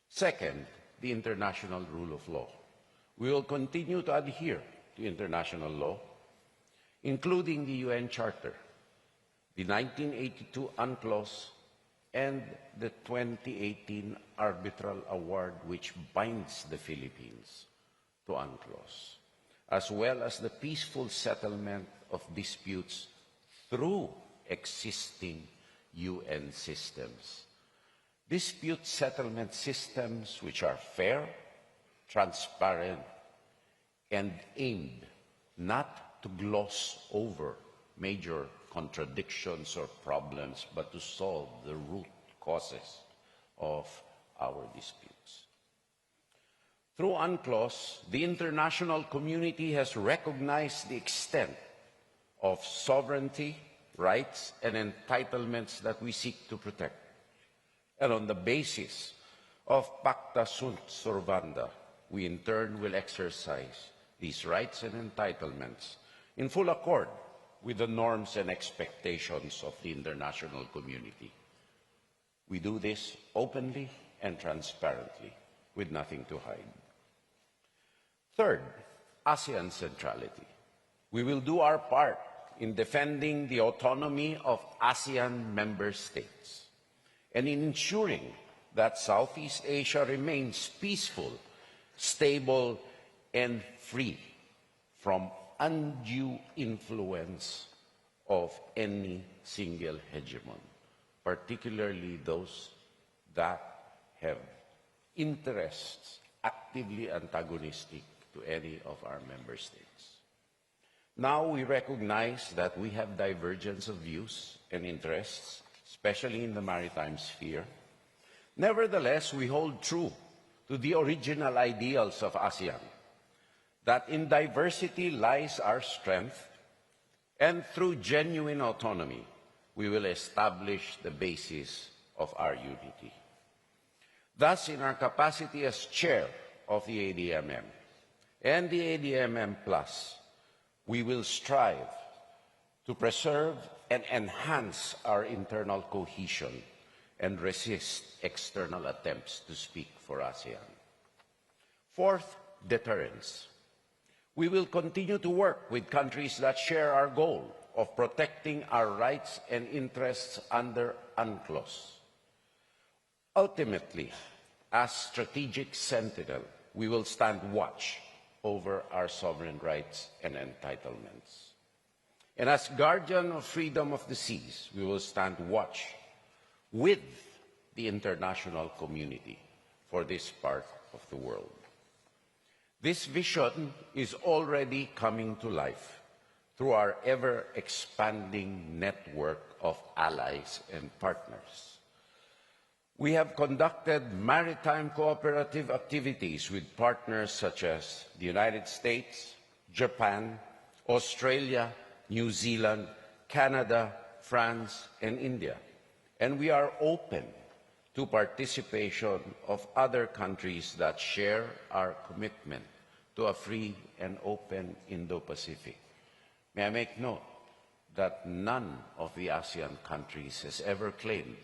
Second, the international rule of law. We will continue to adhere to international law, including the UN Charter, the 1982 UNCLOS, and the 2018 Arbitral Award, which binds the Philippines to UNCLOS, as well as the peaceful settlement of disputes through existing UN systems. Dispute settlement systems which are fair, transparent, and aimed not to gloss over major contradictions or problems, but to solve the root causes of our disputes. Through UNCLOS, the international community has recognized the extent of sovereignty, rights, and entitlements that we seek to protect. And on the basis of Pacta Sunt Servanda, we in turn will exercise these rights and entitlements in full accord with the norms and expectations of the international community. We do this openly and transparently, with nothing to hide. Third, ASEAN centrality. We will do our part in defending the autonomy of ASEAN member states and in ensuring that Southeast Asia remains peaceful, stable, and free from undue influence of any single hegemon, particularly those that have interests actively antagonistic to any of our member states. Now we recognize that we have divergence of views and interests, especially in the maritime sphere. Nevertheless, we hold true to the original ideals of ASEAN, that in diversity lies our strength, and through genuine autonomy, we will establish the basis of our unity. Thus, in our capacity as chair of the ADMM and the ADMM Plus, we will strive to preserve and enhance our internal cohesion and resist external attempts to speak for ASEAN. Fourth, deterrence. We will continue to work with countries that share our goal of protecting our rights and interests under UNCLOS. Ultimately, as strategic sentinel, we will stand watch over our sovereign rights and entitlements. And as guardian of freedom of the seas, we will stand watch with the international community for this part of the world. This vision is already coming to life through our ever-expanding network of allies and partners. We have conducted maritime cooperative activities with partners such as the United States, Japan, Australia, New Zealand, Canada, France, and India. And we are open to participation of other countries that share our commitment to a free and open Indo-Pacific. May I make note that none of the ASEAN countries has ever claimed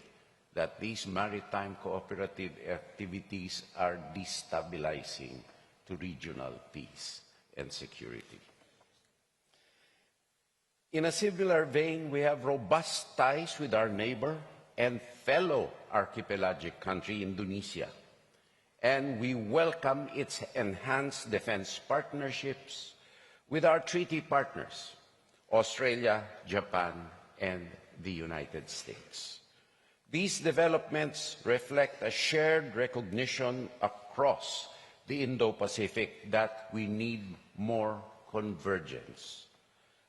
that these maritime cooperative activities are destabilizing to regional peace and security. In a similar vein, we have robust ties with our neighbor and fellow archipelagic country, Indonesia, and we welcome its enhanced defense partnerships with our treaty partners, Australia, Japan, and the United States. These developments reflect a shared recognition across the Indo-Pacific that we need more convergence.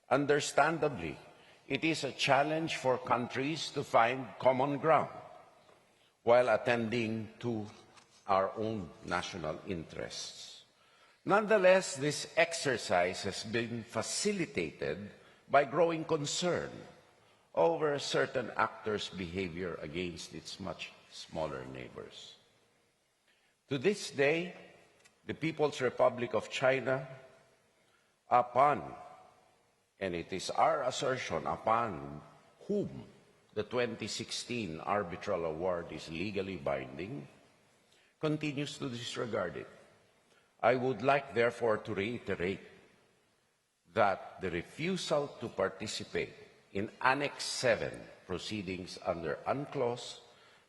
Understandably, it is a challenge for countries to find common ground while attending to our own national interests. Nonetheless, this exercise has been facilitated by growing concern over certain actors' behavior against its much smaller neighbors. To this day, the People's Republic of China, and it is our assertion upon whom the 2016 arbitral award is legally binding, continues to disregard it. I would like, therefore, to reiterate that the refusal to participate in Annex 7 proceedings under UNCLOS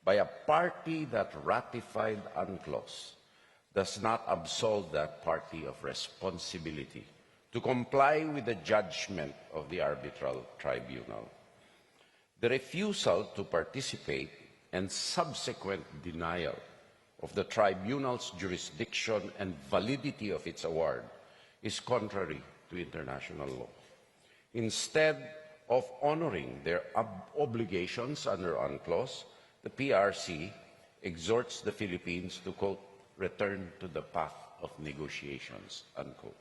by a party that ratified UNCLOS does not absolve that party of responsibility to comply with the judgment of the arbitral tribunal. The refusal to participate and subsequent denial of the tribunal's jurisdiction and validity of its award is contrary to international law. Instead of honoring their obligations under UNCLOS, the PRC exhorts the Philippines to, quote, return to the path of negotiations, unquote.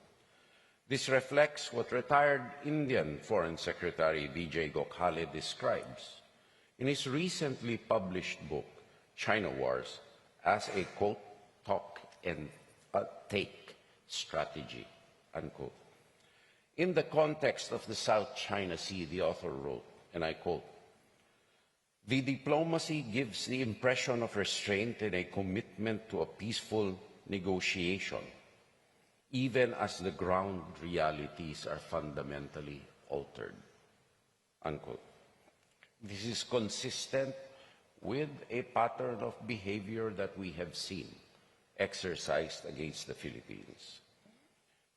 This reflects what retired Indian Foreign Secretary Vijay Gokhale describes in his recently published book, China Wars, as a, quote, talk and take strategy, unquote. In the context of the South China Sea, the author wrote, and I quote, the diplomacy gives the impression of restraint and a commitment to a peaceful negotiation, even as the ground realities are fundamentally altered, unquote. This is consistent with a pattern of behavior that we have seen exercised against the Philippines.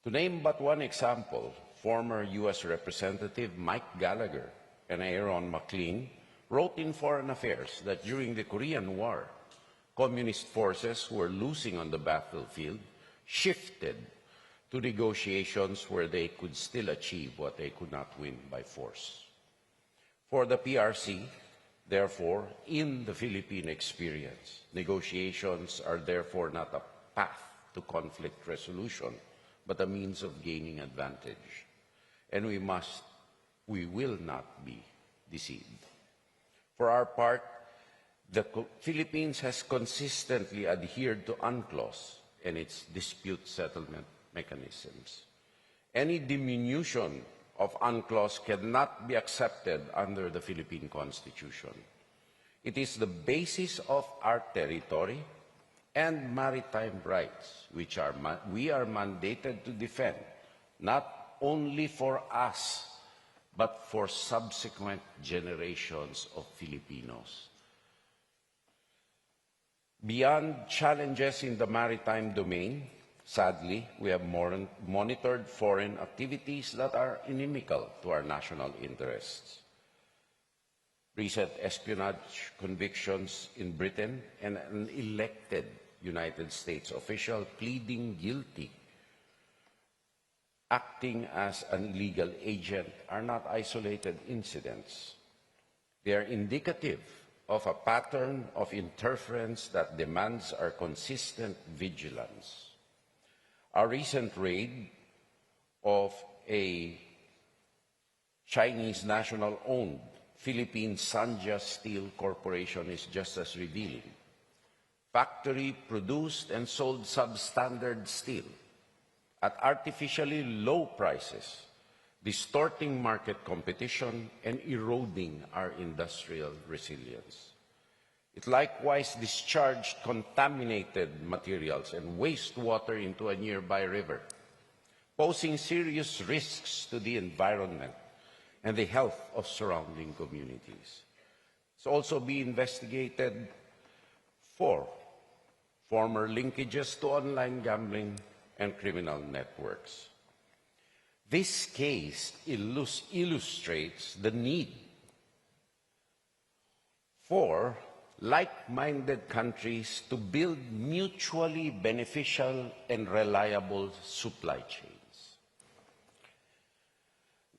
To name but one example, former U.S. Representative Mike Gallagher and Aaron McLean wrote in Foreign Affairs that during the Korean War, communist forces who were losing on the battlefield shifted to negotiations where they could still achieve what they could not win by force. For the PRC, therefore, in the Philippine experience, negotiations are therefore not a path to conflict resolution, but a means of gaining advantage. And we will not be deceived. For our part, the Philippines has consistently adhered to UNCLOS and its dispute settlement mechanisms. Any diminution of UNCLOS cannot be accepted under the Philippine Constitution. It is the basis of our territory and maritime rights, which we are mandated to defend, not only for us, but for subsequent generations of Filipinos. Beyond challenges in the maritime domain, sadly, we have monitored foreign activities that are inimical to our national interests. Recent espionage convictions in Britain and an elected United States official pleading guilty, acting as an illegal agent, are not isolated incidents. They are indicative of a pattern of interference that demands our consistent vigilance. Our recent raid of a Chinese national-owned Philippine Sanja Steel Corporation is just as revealing. Factory produced and sold substandard steel at artificially low prices, distorting market competition and eroding our industrial resilience. It likewise discharged contaminated materials and wastewater into a nearby river, posing serious risks to the environment and the health of surrounding communities. It's also being investigated for former linkages to online gambling and criminal networks. This case illustrates the need for like-minded countries to build mutually beneficial and reliable supply chains.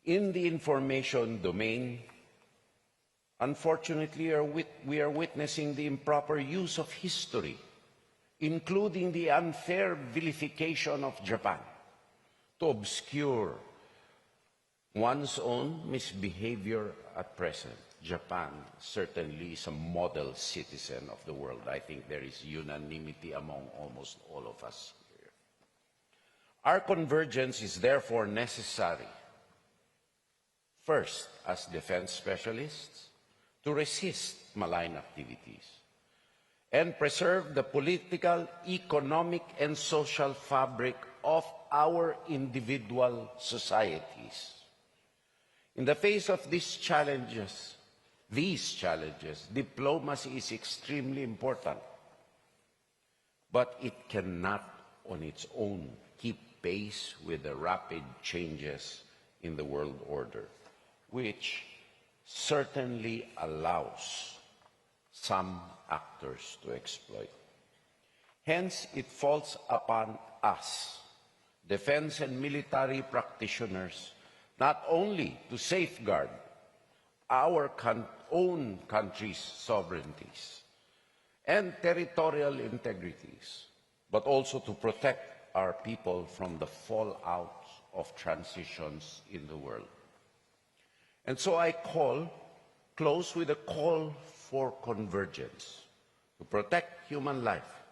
In the information domain, unfortunately, we are witnessing the improper use of history, including the unfair vilification of Japan, to obscure one's own misbehavior at present. Japan certainly is a model citizen of the world. I think there is unanimity among almost all of us here. Our convergence is therefore necessary, first, as defense specialists, to resist malign activities and preserve the political, economic, and social fabric of our individual societies. In the face of these challenges, diplomacy is extremely important, but it cannot on its own keep pace with the rapid changes in the world order, which certainly allows some actors to exploit. Hence, it falls upon us, defense and military practitioners, not only to safeguard our own country's sovereignties and territorial integrities, but also to protect our people from the fallout of transitions in the world. And so I close with a call for convergence, to protect human life,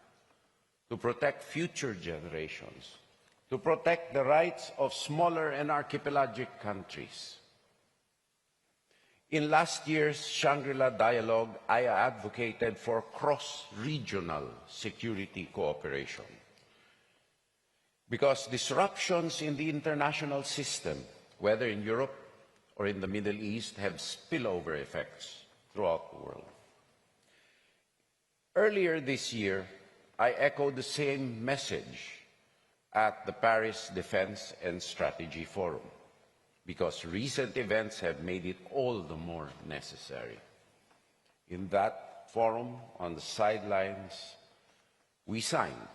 to protect future generations, to protect the rights of smaller and archipelagic countries. In last year's Shangri-La dialogue, I advocated for cross-regional security cooperation, because disruptions in the international system, whether in Europe or in the Middle East, have spillover effects throughout the world. Earlier this year, I echoed the same message at the Paris Defense and Strategy Forum. because recent events have made it all the more necessary. In that forum, on the sidelines, we signed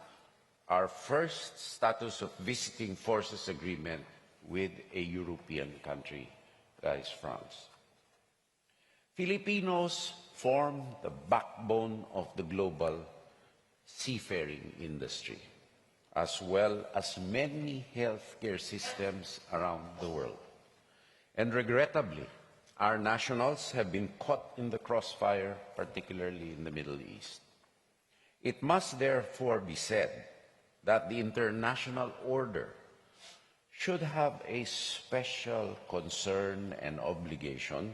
our first status of visiting forces agreement with a European country, that is France. Filipinos form the backbone of the global seafaring industry, as well as many healthcare systems around the world. And regrettably, our nationals have been caught in the crossfire, particularly in the Middle East. It must therefore be said that the international order should have a special concern and obligation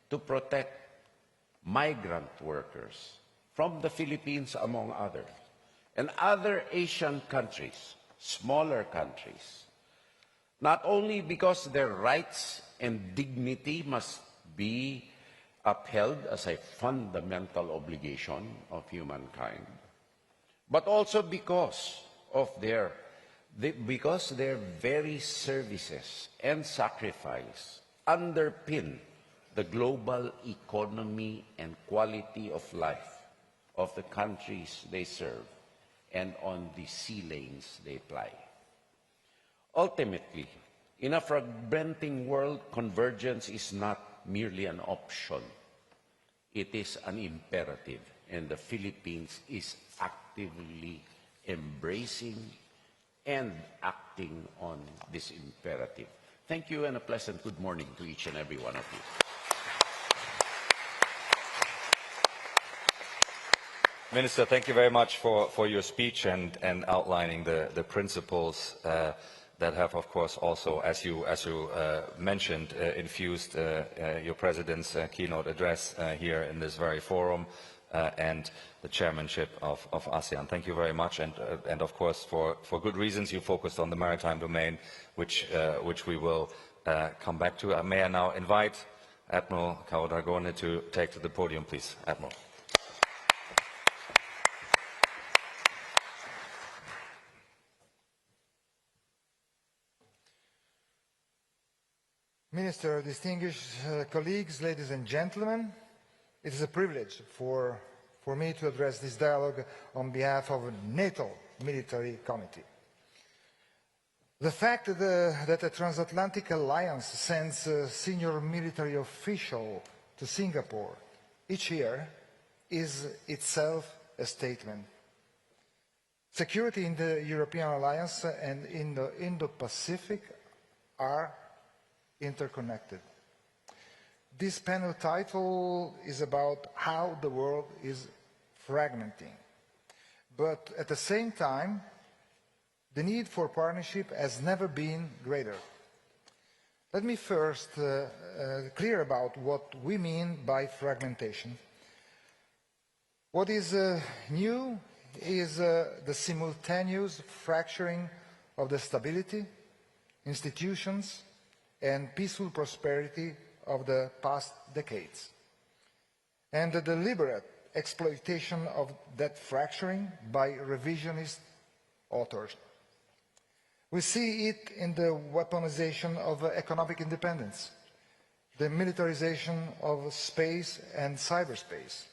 to protect migrant workers from the Philippines, among others, and other Asian countries, smaller countries, not only because their rights and dignity must be upheld as a fundamental obligation of humankind, but also because their very services and sacrifice underpin the global economy and quality of life of the countries they serve and on the sea lanes they ply. Ultimately, in a fragmenting world, convergence is not merely an option. It is an imperative, and the Philippines is actively embracing and acting on this imperative. Thank you, and a pleasant good morning to each and every one of you. Minister, thank you very much for your speech and outlining the principles that have, of course, also, as you mentioned, infused your President's keynote address here in this very forum and the chairmanship of ASEAN. Thank you very much, and of course, for good reasons, you focused on the maritime domain, which we will come back to. May I now invite Admiral Caudragone to take to the podium, please, Admiral. Minister, distinguished colleagues, ladies and gentlemen, it is a privilege for me to address this dialogue on behalf of the NATO Military Committee. The fact that a transatlantic alliance sends a senior military official to Singapore each year is itself a statement. Security in the European alliance and in the Indo-Pacific are interconnected. This panel title is about how the world is fragmenting. But at the same time, the need for partnership has never been greater. Let me first clear about what we mean by fragmentation. What is new is the simultaneous fracturing of the stability, institutions, and peaceful prosperity of the past decades, and the deliberate exploitation of that fracturing by revisionist authors. We see it in the weaponization of economic independence, the militarization of space and cyberspace,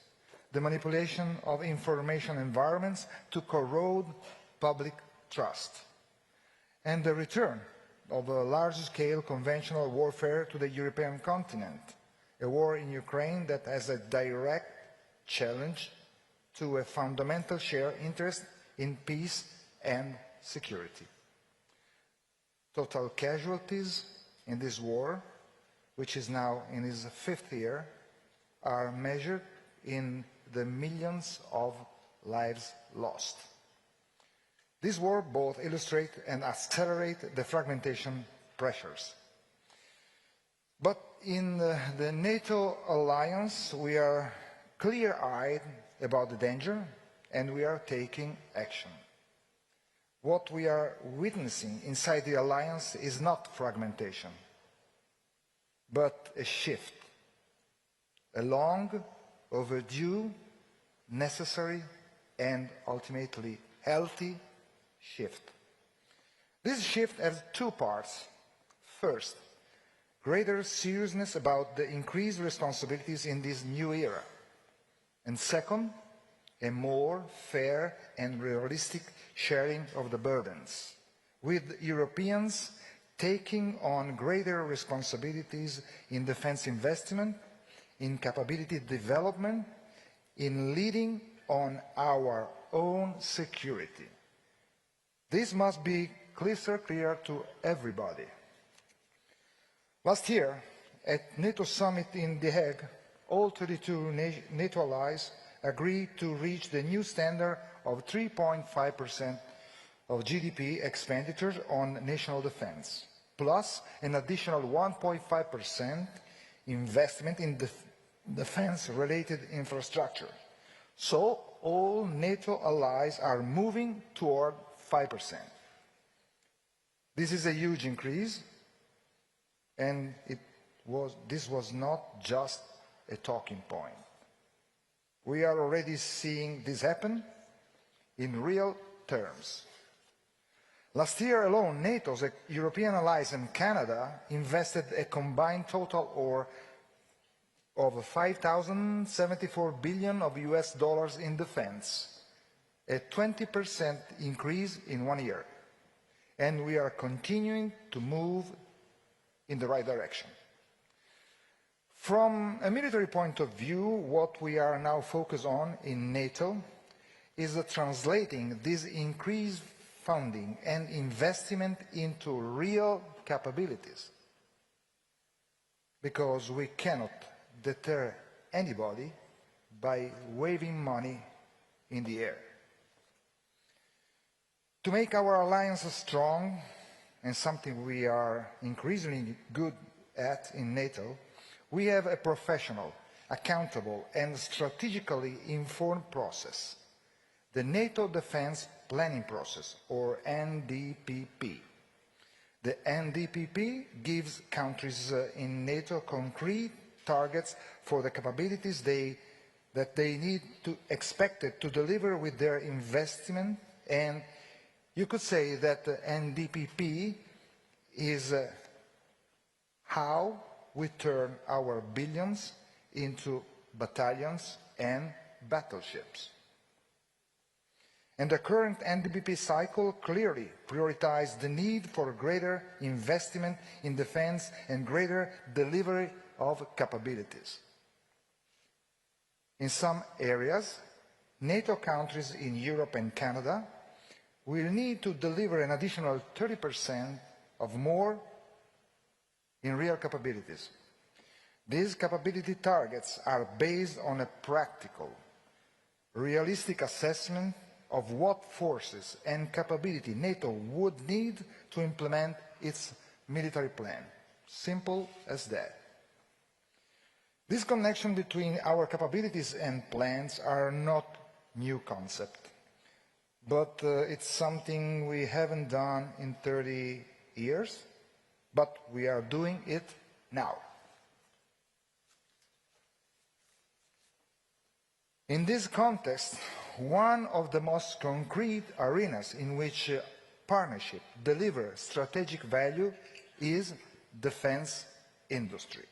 the manipulation of information environments to corrode public trust, and the return of a large-scale conventional warfare to the European continent, a war in Ukraine that has a direct challenge to a fundamental shared interest in peace and security. Total casualties in this war, which is now in its 5th year, are measured in the millions of lives lost. This war both illustrates and accelerates the fragmentation pressures. But in the NATO alliance, we are clear-eyed about the danger, and we are taking action. What we are witnessing inside the alliance is not fragmentation, but a shift, a long, overdue, necessary, and ultimately healthy shift. This shift has two parts. First, greater seriousness about the increased responsibilities in this new era. And second, a more fair and realistic sharing of the burdens, with Europeans taking on greater responsibilities in defense investment, in capability development, in leading on our own security. This must be crystal clear to everybody. Last year, at NATO summit in The Hague, all 32 NATO allies agreed to reach the new standard of 3.5% of GDP expenditures on national defense, plus an additional 1.5% investment in defense-related infrastructure. So all NATO allies are moving toward 5%. This is a huge increase, and this was not just a talking point. We are already seeing this happen in real terms. Last year alone, NATO's European allies and Canada invested a combined total of 5,074 billion of US dollars in defense, a 20% increase in 1 year. And we are continuing to move in the right direction. From a military point of view, what we are now focused on in NATO is translating this increased funding and investment into real capabilities, because we cannot deter anybody by waving money in the air. To make our alliances strong, and something we are increasingly good at in NATO, we have a professional, accountable, and strategically informed process, the NATO Defense Planning Process, or NDPP. The NDPP gives countries in NATO concrete targets for the capabilities that they need to expected to deliver with their investment, and you could say that the NDPP is how we turn our billions into battalions and battleships. And the current NDPP cycle clearly prioritized the need for greater investment in defense and greater delivery of capabilities. In some areas, NATO countries in Europe and Canada will need to deliver an additional 30% of more in real capabilities. These capability targets are based on a practical, realistic assessment of what forces and capability NATO would need to implement its military plan. Simple as that. This connection between our capabilities and plans are not new concept, but it's something we haven't done in 30 years, but we are doing it now. In this context, one of the most concrete arenas in which partnership delivers strategic value is defense industry.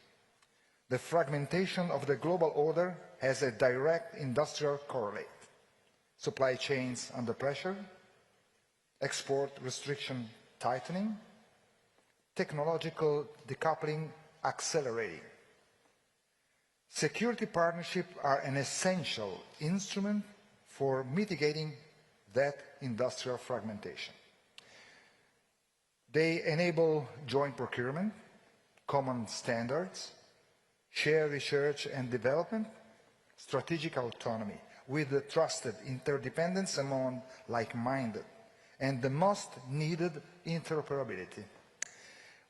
The fragmentation of the global order has a direct industrial correlate. Supply chains under pressure, export restriction tightening, technological decoupling accelerating. Security partnerships are an essential instrument for mitigating that industrial fragmentation. They enable joint procurement, common standards, shared research and development, strategic autonomy, with the trusted interdependence among like-minded, and the most needed interoperability.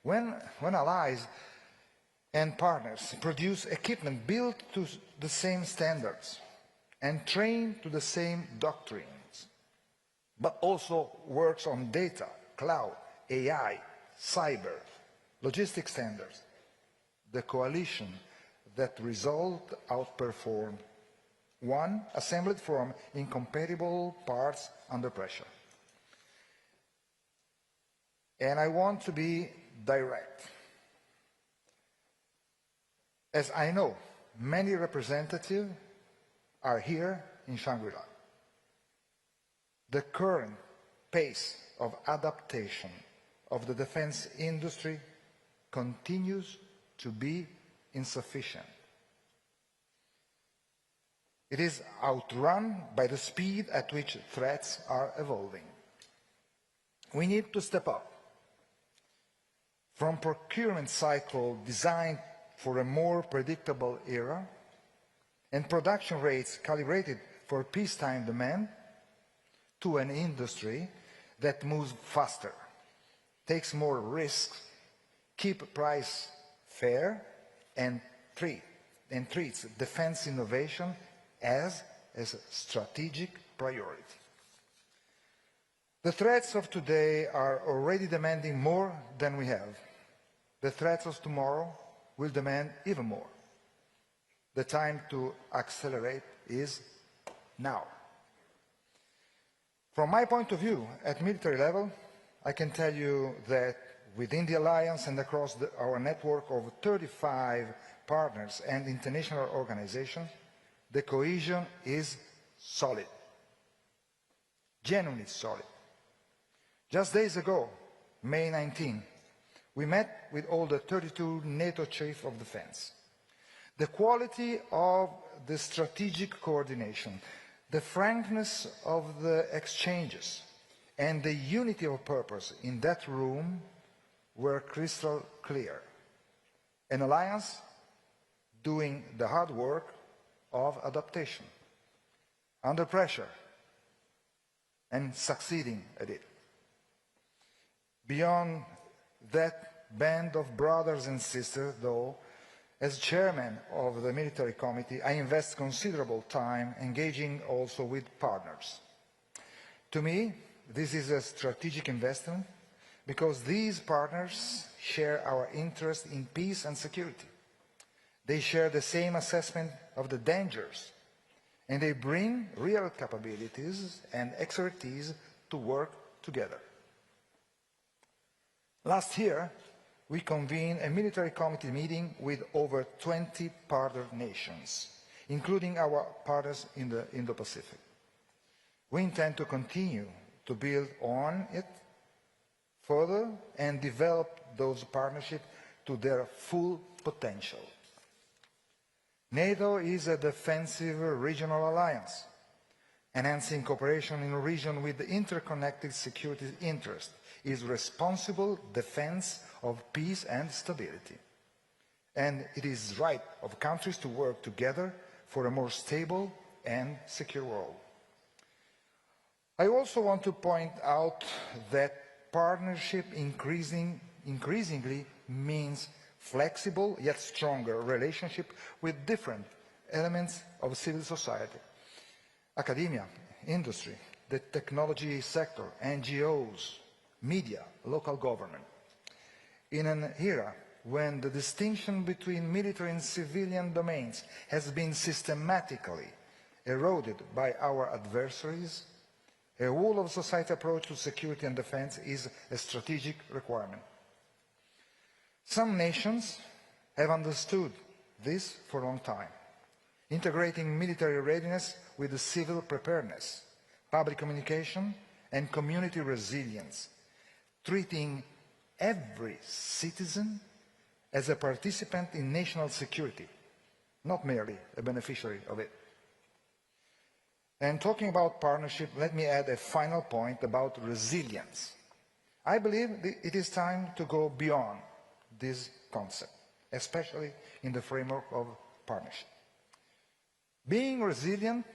When allies and partners produce equipment built to the same standards and trained to the same doctrines, but also works on data, cloud, AI, cyber, logistics standards, the coalition that result outperform one assembled from incompatible parts under pressure. And I want to be direct. As I know, many representatives are here in Shangri-La. The current pace of adaptation of the defense industry continues to be insufficient. It is outrun by the speed at which threats are evolving. We need to step up from procurement cycle designed for a more predictable era and production rates calibrated for peacetime demand to an industry that moves faster, takes more risks, keeps price fair, and treats defense innovation as a strategic priority. The threats of today are already demanding more than we have. The threats of tomorrow will demand even more. The time to accelerate is now. From my point of view, at military level, I can tell you that within the alliance and across our network of 35 partners and international organizations, the cohesion is solid, genuinely solid. Just days ago, May 19, we met with all the 32 NATO chiefs of defense. The quality of the strategic coordination, the frankness of the exchanges, and the unity of purpose in that room were crystal clear. An alliance doing the hard work of adaptation, under pressure, and succeeding at it. Beyond that band of brothers and sisters, though, as chairman of the military committee, I invest considerable time engaging also with partners. To me, this is a strategic investment because these partners share our interest in peace and security. They share the same assessment of the dangers, and they bring real capabilities and expertise to work together. Last year, we convened a military committee meeting with over 20 partner nations, including our partners in the Indo-Pacific. We intend to continue to build on it further and develop those partnerships to their full potential. NATO is a defensive regional alliance, enhancing cooperation in a region with interconnected security interests is responsible defense of peace and stability. And it is right of countries to work together for a more stable and secure world. I also want to point out that partnership increasingly means flexible yet stronger relationship with different elements of civil society, academia, industry, the technology sector, NGOs, media, local government. In an era when the distinction between military and civilian domains has been systematically eroded by our adversaries, a whole-of-society approach to security and defense is a strategic requirement. Some nations have understood this for a long time, integrating military readiness with civil preparedness, public communication, and community resilience, treating every citizen as a participant in national security, not merely a beneficiary of it. And talking about partnership, let me add a final point about resilience. I believe it is time to go beyond this concept, especially in the framework of partnership. Being resilient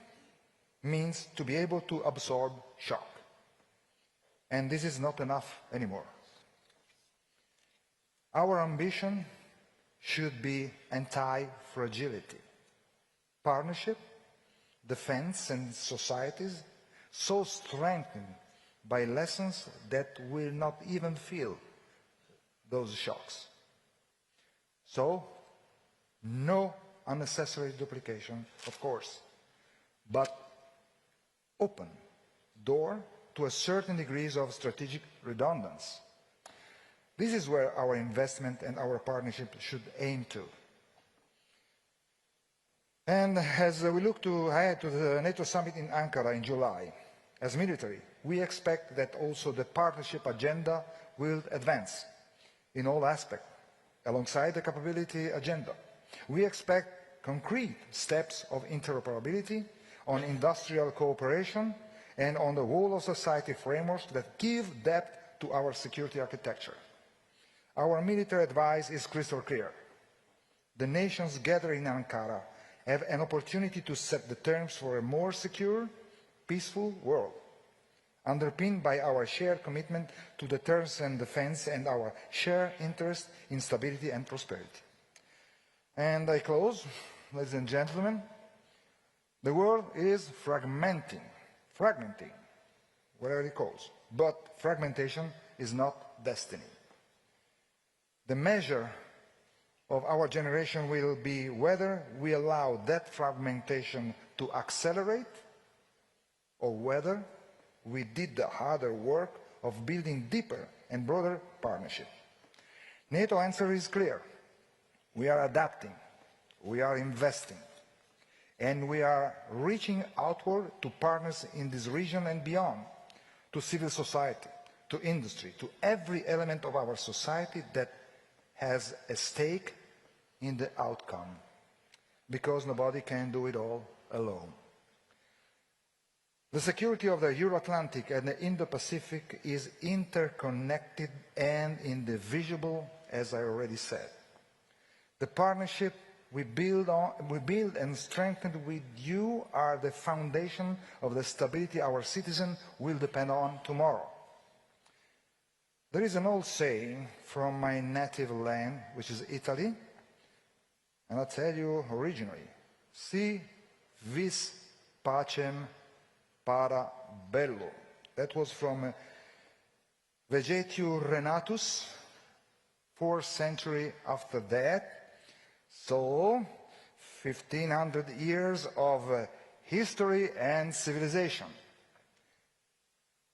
means to be able to absorb shock. And this is not enough anymore. Our ambition should be anti-fragility. Partnership, defense, and societies so strengthened by lessons that will not even feel those shocks. So, no unnecessary duplication, of course, but open door to a certain degrees of strategic redundancy. This is where our investment and our partnership should aim to. And as we look ahead to the NATO summit in Ankara in July, as military, we expect that also the partnership agenda will advance in all aspects, alongside the capability agenda. We expect concrete steps of interoperability on industrial cooperation and on the whole of society frameworks that give depth to our security architecture. Our military advice is crystal clear. The nations gathered in Ankara have an opportunity to set the terms for a more secure, peaceful world, underpinned by our shared commitment to deterrence and defense and our shared interest in stability and prosperity. And I close, ladies and gentlemen, the world is fragmenting, whatever it calls, but fragmentation is not destiny. The measure of our generation will be whether we allow that fragmentation to accelerate or whether we did the harder work of building deeper and broader partnership. NATO answer is clear. We are adapting, we are investing, and we are reaching outward to partners in this region and beyond, to civil society, to industry, to every element of our society that has a stake in the outcome, because nobody can do it all alone. The security of the Euro-Atlantic and the Indo-Pacific is interconnected and indivisible, as I already said. The partnership we build and strengthen with you are the foundation of the stability our citizens will depend on tomorrow. There is an old saying from my native land, which is Italy, and I'll tell you originally, si vis pacem para bello. That was from Vegetiu Renatus, 4th century after that. So, 1500 years of history and civilization.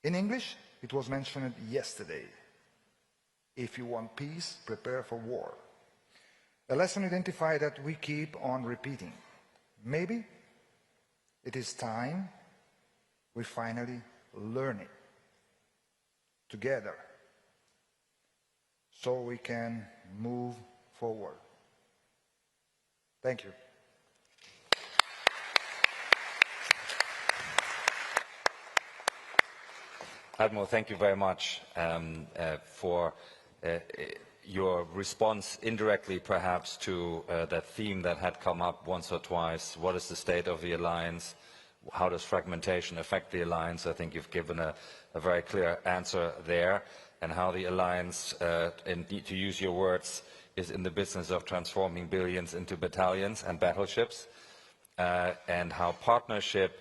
In English, it was mentioned yesterday. If you want peace, prepare for war. A lesson identified that we keep on repeating. Maybe it is time we finally learn it together so we can move forward. Thank you. Admiral, thank you very much for your response indirectly perhaps to that theme that had come up once or twice. What is the state of the alliance? How does fragmentation affect the alliance? I think you've given a very clear answer there, and how the alliance, to use your words, is in the business of transforming billions into battalions and battleships, and how partnership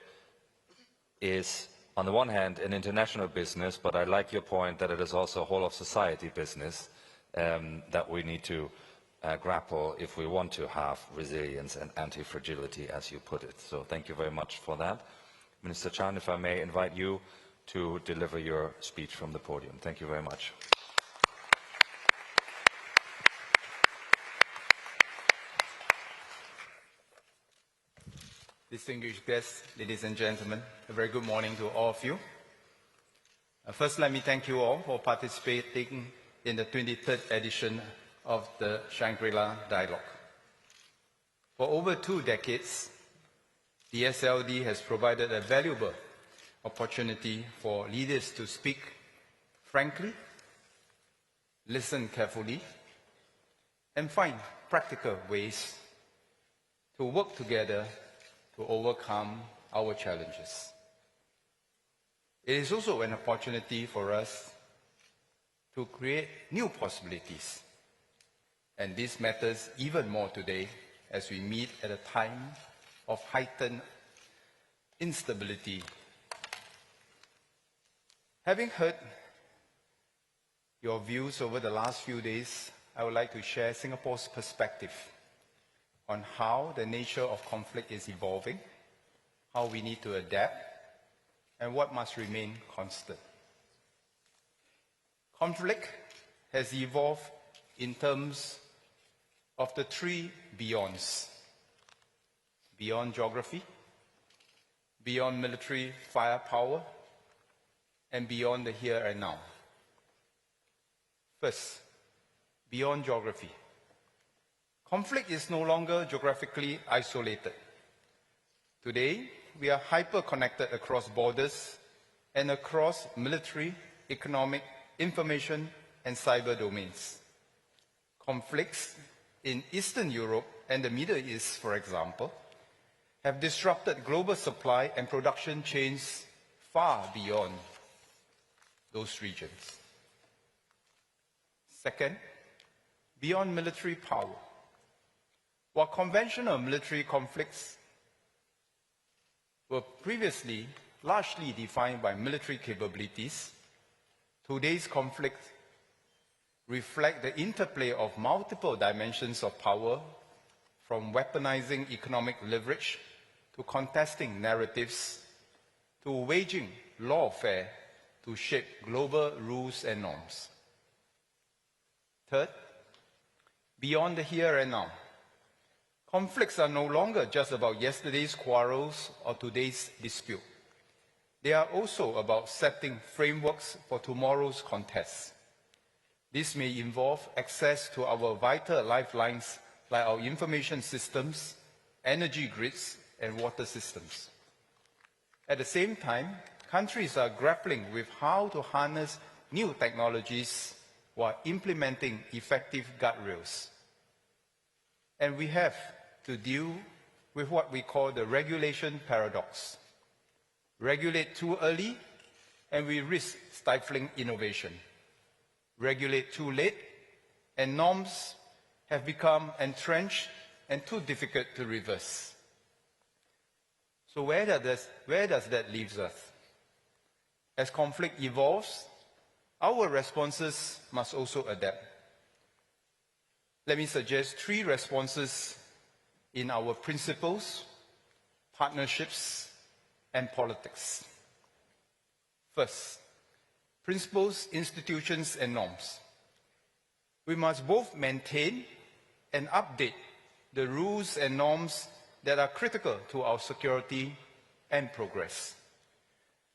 is, on the one hand, an international business, but I like your point that it is also a whole of society business that we need to grapple if we want to have resilience and anti-fragility, as you put it. So thank you very much for that. Minister Chan, if I may invite you to deliver your speech from the podium. Thank you very much. Distinguished guests, ladies and gentlemen, a very good morning to all of you. First, let me thank you all for participating in the 23rd edition of the Shangri-La Dialogue. For over 2 decades, the SLD has provided a valuable opportunity for leaders to speak frankly, listen carefully, and find practical ways to work together to overcome our challenges. It is also an opportunity for us to create new possibilities. And this matters even more today as we meet at a time of heightened instability. Having heard your views over the last few days, I would like to share Singapore's perspective on how the nature of conflict is evolving, how we need to adapt, and what must remain constant. Conflict has evolved in terms of the 3 beyonds: beyond geography, beyond military firepower, and beyond the here and now. First, beyond geography. Conflict is no longer geographically isolated. Today, we are hyper-connected across borders and across military, economic, information, and cyber domains. Conflicts in Eastern Europe and the Middle East, for example, have disrupted global supply and production chains far beyond those regions. Second, beyond military power. While conventional military conflicts were previously largely defined by military capabilities, today's conflicts reflect the interplay of multiple dimensions of power, from weaponizing economic leverage to contesting narratives to waging lawfare to shape global rules and norms. Third, beyond the here and now. Conflicts are no longer just about yesterday's quarrels or today's dispute. They are also about setting frameworks for tomorrow's contests. This may involve access to our vital lifelines like our information systems, energy grids, and water systems. At the same time, countries are grappling with how to harness new technologies while implementing effective guardrails. And we have to deal with what we call the regulation paradox. Regulate too early, and we risk stifling innovation. Regulate too late, and norms have become entrenched and too difficult to reverse. So where does that leave us? As conflict evolves, our responses must also adapt. Let me suggest 3 responses in our principles, partnerships, and politics. First, principles, institutions, and norms. We must both maintain and update the rules and norms that are critical to our security and progress.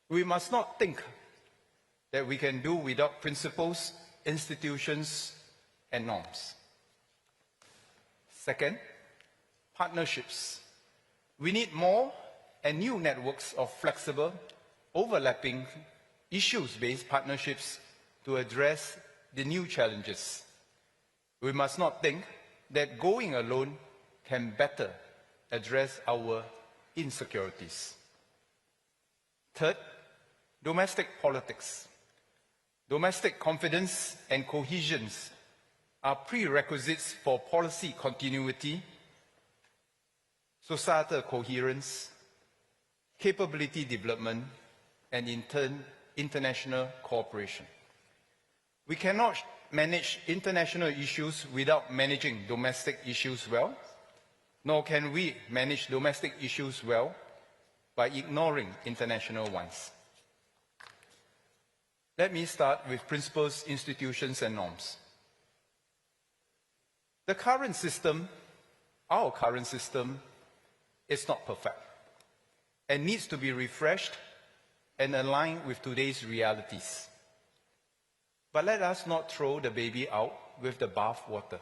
We must not think that we can do without principles, institutions, and norms. Second, partnerships. We need more and new networks of flexible, overlapping, issues-based partnerships to address the new challenges. We must not think that going alone can better address our insecurities. Third, domestic politics. Domestic confidence and cohesion are prerequisites for policy continuity, societal coherence, capability development, and in turn, international cooperation. We cannot manage international issues without managing domestic issues well, nor can we manage domestic issues well by ignoring international ones. Let me start with principles, institutions, and norms. The current system, our current system, is not perfect and needs to be refreshed and aligned with today's realities. But let us not throw the baby out with the bathwater,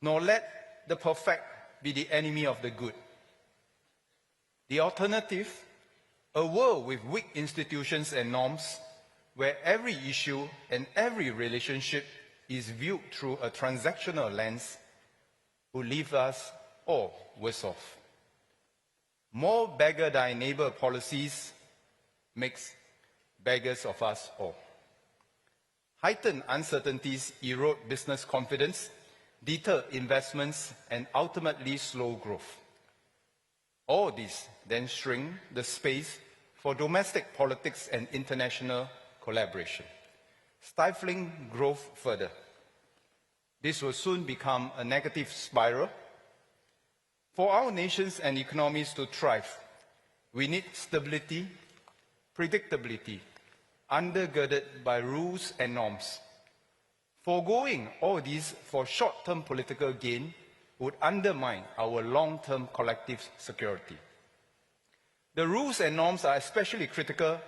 nor let the perfect be the enemy of the good. The alternative, a world with weak institutions and norms, where every issue and every relationship is viewed through a transactional lens, will leave us all worse off. More beggar thy neighbor policies makes beggars of us all. Heightened uncertainties erode business confidence, deter investments, and ultimately slow growth. All this then shrink the space for domestic politics and international collaboration, stifling growth further. This will soon become a negative spiral. For our nations and economies to thrive, we need stability, predictability, undergirded by rules and norms. Foregoing all these for short-term political gain would undermine our long-term collective security. The rules and norms are especially critical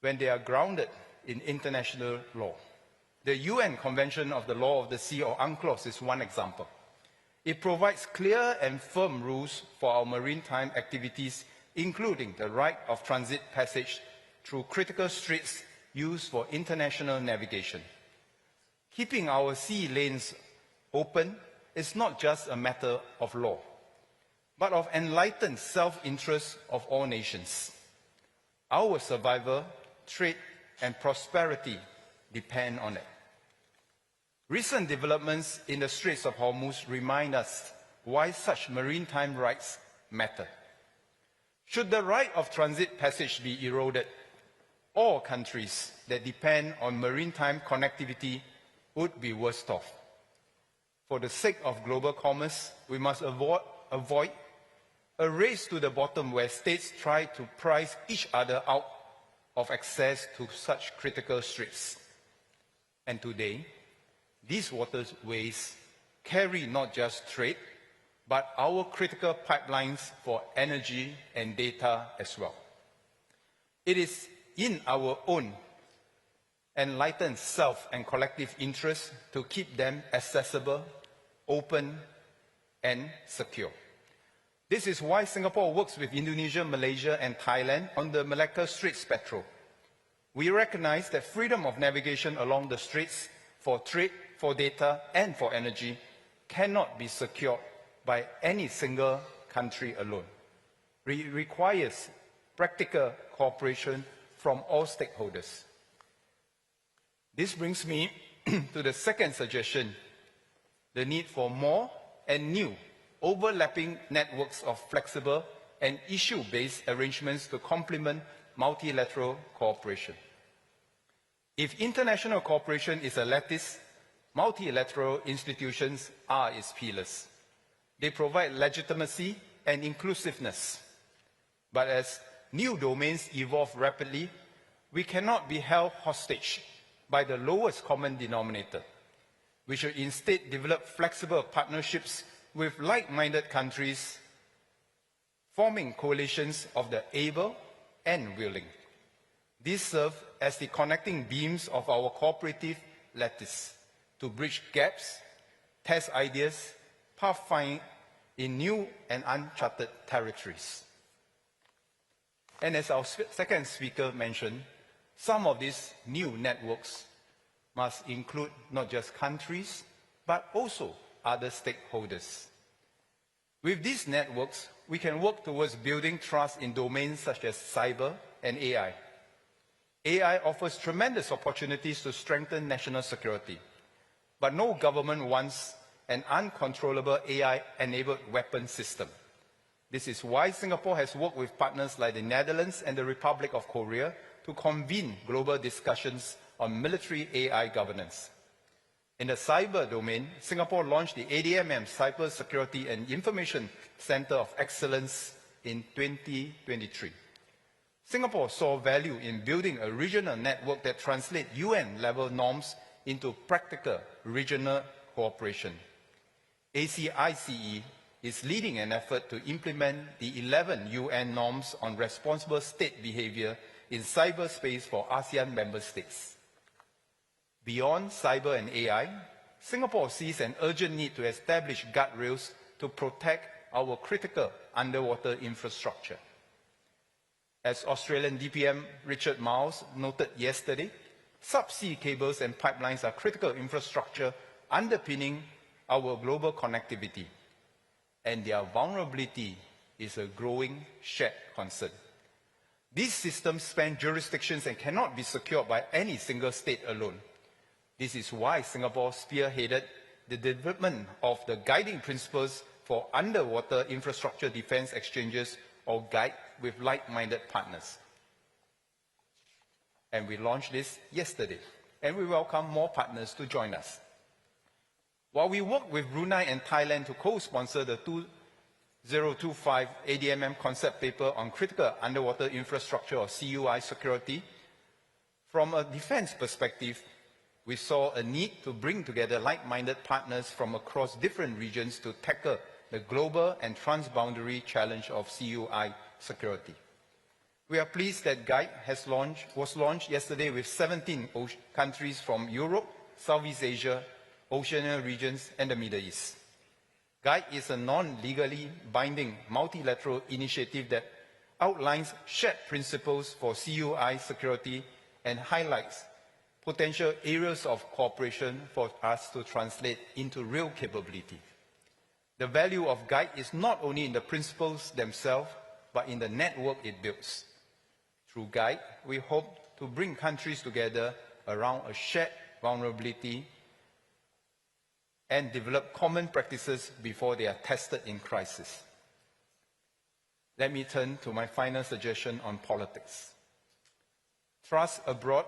when they are grounded in international law. The UN Convention of the Law of the Sea, or UNCLOS, is one example. It provides clear and firm rules for our maritime activities, including the right of transit passage through critical straits used for international navigation. Keeping our sea lanes open is not just a matter of law, but of enlightened self-interest of all nations. Our survival, trade, and prosperity depend on it. Recent developments in the Straits of Hormuz remind us why such maritime rights matter. Should the right of transit passage be eroded, all countries that depend on maritime connectivity would be worse off. For the sake of global commerce, we must avoid a race to the bottom where states try to price each other out of access to such critical straits. And today, these waterways carry not just trade, but our critical pipelines for energy and data as well. It is in our own enlightened self and collective interest to keep them accessible, open, and secure. This is why Singapore works with Indonesia, Malaysia, and Thailand on the Malacca Straits Patrol. We recognize that freedom of navigation along the straits for trade, for data, and for energy cannot be secured by any single country alone. It requires practical cooperation from all stakeholders. This brings me to the second suggestion, the need for more and new overlapping networks of flexible and issue-based arrangements to complement multilateral cooperation. If international cooperation is a lattice, multilateral institutions are its pillars. They provide legitimacy and inclusiveness. But as new domains evolve rapidly, we cannot be held hostage by the lowest common denominator. We should instead develop flexible partnerships with like-minded countries, forming coalitions of the able and willing. These serve as the connecting beams of our cooperative lattice to bridge gaps, test ideas, pathfind in new and uncharted territories. And as our second speaker mentioned, some of these new networks must include not just countries, but also other stakeholders. With these networks, we can work towards building trust in domains such as cyber and AI. AI offers tremendous opportunities to strengthen national security, but no government wants an uncontrollable AI-enabled weapon system. This is why Singapore has worked with partners like the Netherlands and the Republic of Korea to convene global discussions on military AI governance. In the cyber domain, Singapore launched the ADMM Cyber Security and Information Center of Excellence in 2023. Singapore saw value in building a regional network that translates UN-level norms into practical regional cooperation. ACICE is leading an effort to implement the 11 UN norms on responsible state behavior in cyberspace for ASEAN member states. Beyond cyber and AI, Singapore sees an urgent need to establish guardrails to protect our critical underwater infrastructure. As Australian DPM Richard Miles noted yesterday, subsea cables and pipelines are critical infrastructure underpinning our global connectivity, and their vulnerability is a growing shared concern. These systems span jurisdictions and cannot be secured by any single state alone. This is why Singapore spearheaded the development of the guiding principles for underwater infrastructure defense exchanges, or GUIDE, with like-minded partners. And we launched this yesterday, and we welcome more partners to join us. While we work with Brunei and Thailand to co-sponsor the 2025 ADMM concept paper on critical underwater infrastructure, or CUI security, from a defense perspective, we saw a need to bring together like-minded partners from across different regions to tackle the global and transboundary challenge of CUI security. We are pleased that GUIDE was launched yesterday with 17 countries from Europe, Southeast Asia, Oceania regions, and the Middle East. GUIDE is a non-legally binding multilateral initiative that outlines shared principles for CUI security and highlights potential areas of cooperation for us to translate into real capability. The value of GUIDE is not only in the principles themselves, but in the network it builds. Through GUIDE, we hope to bring countries together around a shared vulnerability and develop common practices before they are tested in crisis. Let me turn to my final suggestion on politics. Trust abroad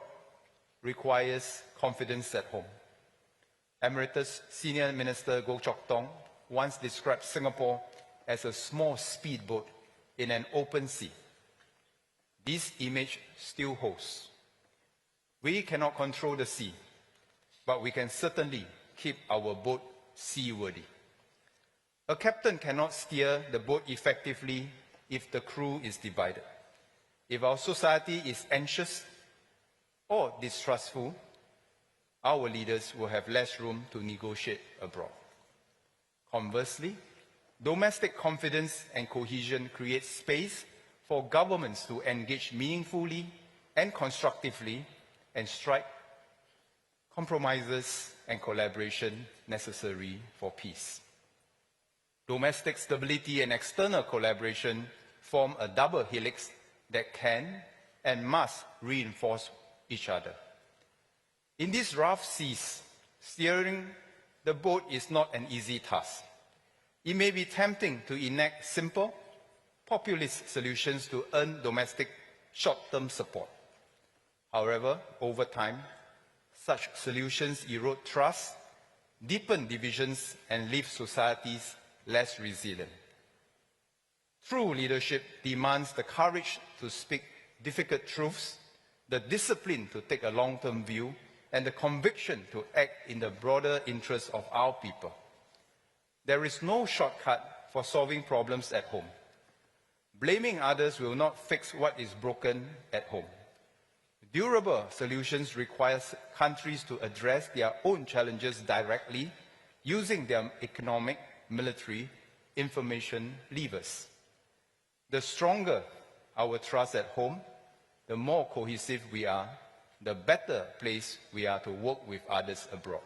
requires confidence at home. Emeritus Senior Minister Goh Chok Tong once described Singapore as a small speedboat in an open sea. This image still holds. We cannot control the sea, but we can certainly keep our boat seaworthy. A captain cannot steer the boat effectively if the crew is divided. If our society is anxious or distrustful, our leaders will have less room to negotiate abroad. Conversely, domestic confidence and cohesion create space for governments to engage meaningfully and constructively and strike compromises and collaboration necessary for peace. Domestic stability and external collaboration form a double helix that can and must reinforce each other. In these rough seas, steering the boat is not an easy task. It may be tempting to enact simple, populist solutions to earn domestic short-term support. However, over time, such solutions erode trust, deepen divisions, and leave societies less resilient. True leadership demands the courage to speak difficult truths, the discipline to take a long-term view, and the conviction to act in the broader interests of our people. There is no shortcut for solving problems at home. Blaming others will not fix what is broken at home. Durable solutions require countries to address their own challenges directly using their economic, military, information levers. The stronger our trust at home, the more cohesive we are, the better place we are to work with others abroad.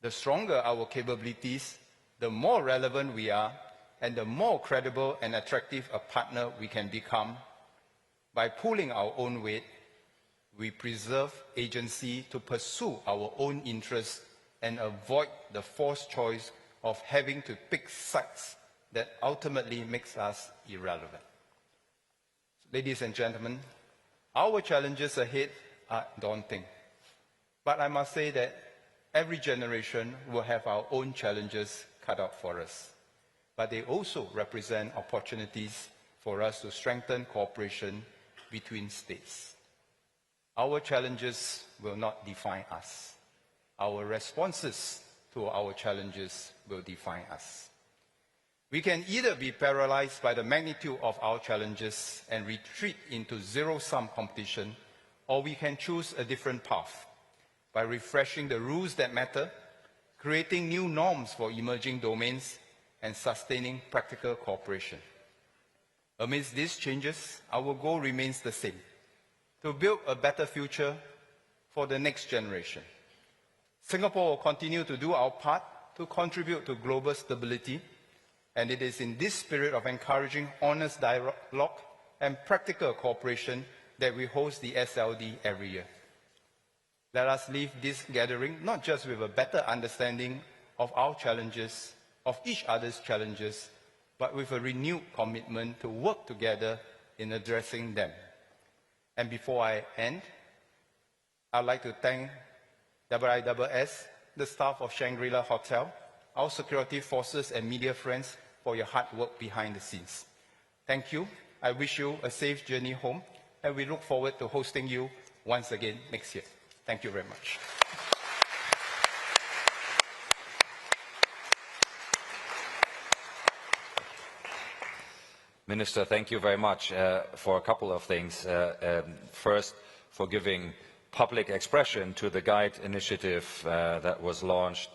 The stronger our capabilities, the more relevant we are, and the more credible and attractive a partner we can become. By pulling our own weight, we preserve agency to pursue our own interests and avoid the forced choice of having to pick sides that ultimately makes us irrelevant. Ladies and gentlemen, our challenges ahead are daunting. But I must say that every generation will have our own challenges cut out for us. But they also represent opportunities for us to strengthen cooperation between states. Our challenges will not define us. Our responses to our challenges will define us. We can either be paralyzed by the magnitude of our challenges and retreat into zero-sum competition, or we can choose a different path by refreshing the rules that matter, creating new norms for emerging domains, and sustaining practical cooperation. Amidst these changes, our goal remains the same: to build a better future for the next generation. Singapore will continue to do our part to contribute to global stability, and it is in this spirit of encouraging honest dialogue and practical cooperation that we host the SLD every year. Let us leave this gathering not just with a better understanding of our challenges, of each other's challenges, but with a renewed commitment to work together in addressing them. And before I end, I'd like to thank IIS, the staff of Shangri-La Hotel, our security forces and media friends for your hard work behind the scenes. Thank you. I wish you a safe journey home, and we look forward to hosting you once again next year. Thank you very much. Minister, thank you very much for a couple of things. First, for giving public expression to the Guide initiative that was launched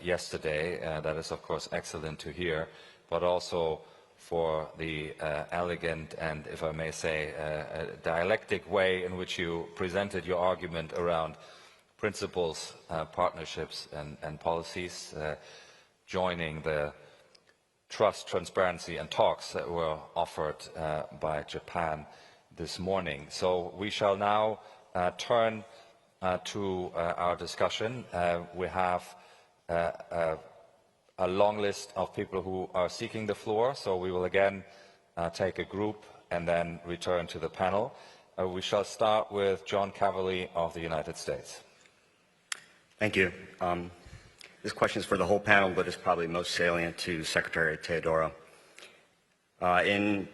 yesterday. That is, of course, excellent to hear, but also for the elegant and, if I may say, dialectic way in which you presented your argument around principles, partnerships and policies, joining the trust, transparency and talks that were offered by Japan this morning. So we shall now turn to our discussion. We have a long list of people who are seeking the floor, so we will again take a group and then return to the panel. We shall start with John Cavalier of the United States. Thank you. This question is for the whole panel, but is probably most salient to Secretary Teodoro. In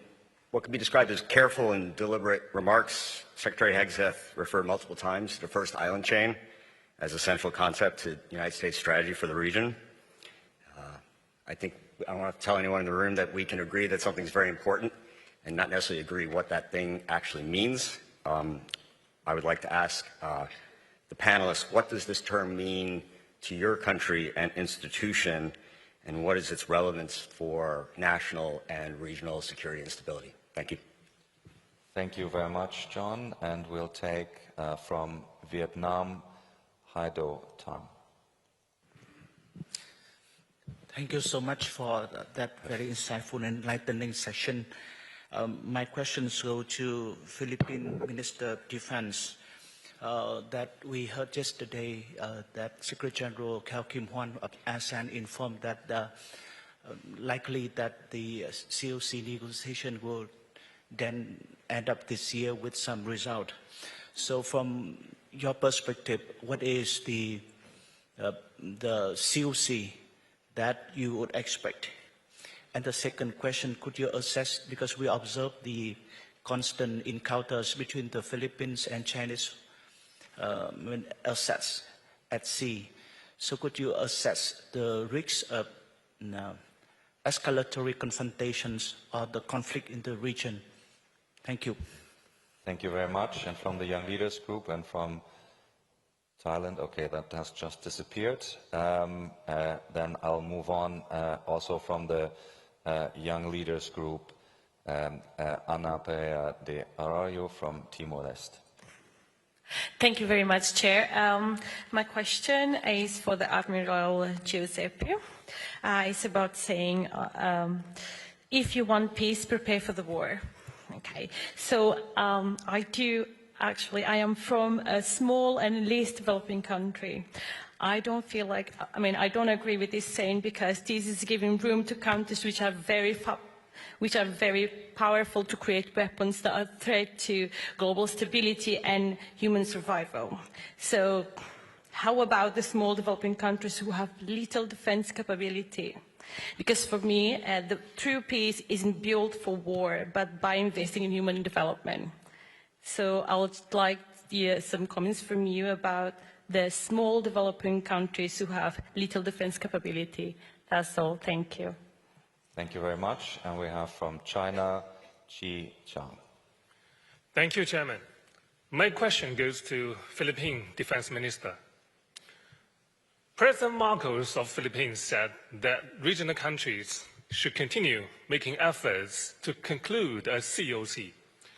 what could be described as careful and deliberate remarks, Secretary Hegseth referred multiple times to the first island chain as a central concept to the United States strategy for the region. I think I don't want to tell anyone in the room that we can agree that something's very important and not necessarily agree what that thing actually means. I would like to ask the panelists, what does this term mean to your country and institution, and what is its relevance for national and regional security and stability? Thank you. Thank you very much, John. And we'll take from Vietnam, Haido Tam. Thank you so much for that very insightful and enlightening session. My questions go to Philippine Minister of Defense. That we heard yesterday that Secretary General Kao Kim Hwan of ASEAN informed that likely that the COC negotiation will then end up this year with some result. So from your perspective, what is the COC that you would expect? And the second question, could you assess, because we observe the constant encounters between the Philippines and Chinese assets at sea. So could you assess the risks of escalatory confrontations or the conflict in the region? Thank you. Thank you very much. And from the Young Leaders Group and from Thailand, okay, that has just disappeared. Then I'll move on also from the Young Leaders Group, Ana Pereira de Arroyo from Timor-Leste. Thank you very much, Chair. My question is for the Admiral Giuseppe. It's about saying, if you want peace, prepare for the war. Okay, so I am from a small and least developing country. I don't feel like, I don't agree with this saying, because this is giving room to countries which are very powerful to create weapons that are a threat to global stability and human survival. So how about the small developing countries who have little defense capability? Because for me, the true peace isn't built for war, but by investing in human development. So I would like to hear some comments from you about the small developing countries who have little defense capability. That's all. Thank you. Thank you very much. And we have from China, Chi Chang. Thank you, Chairman. My question goes to Philippine Defense Minister. President Marcos of Philippines said that regional countries should continue making efforts to conclude a COC,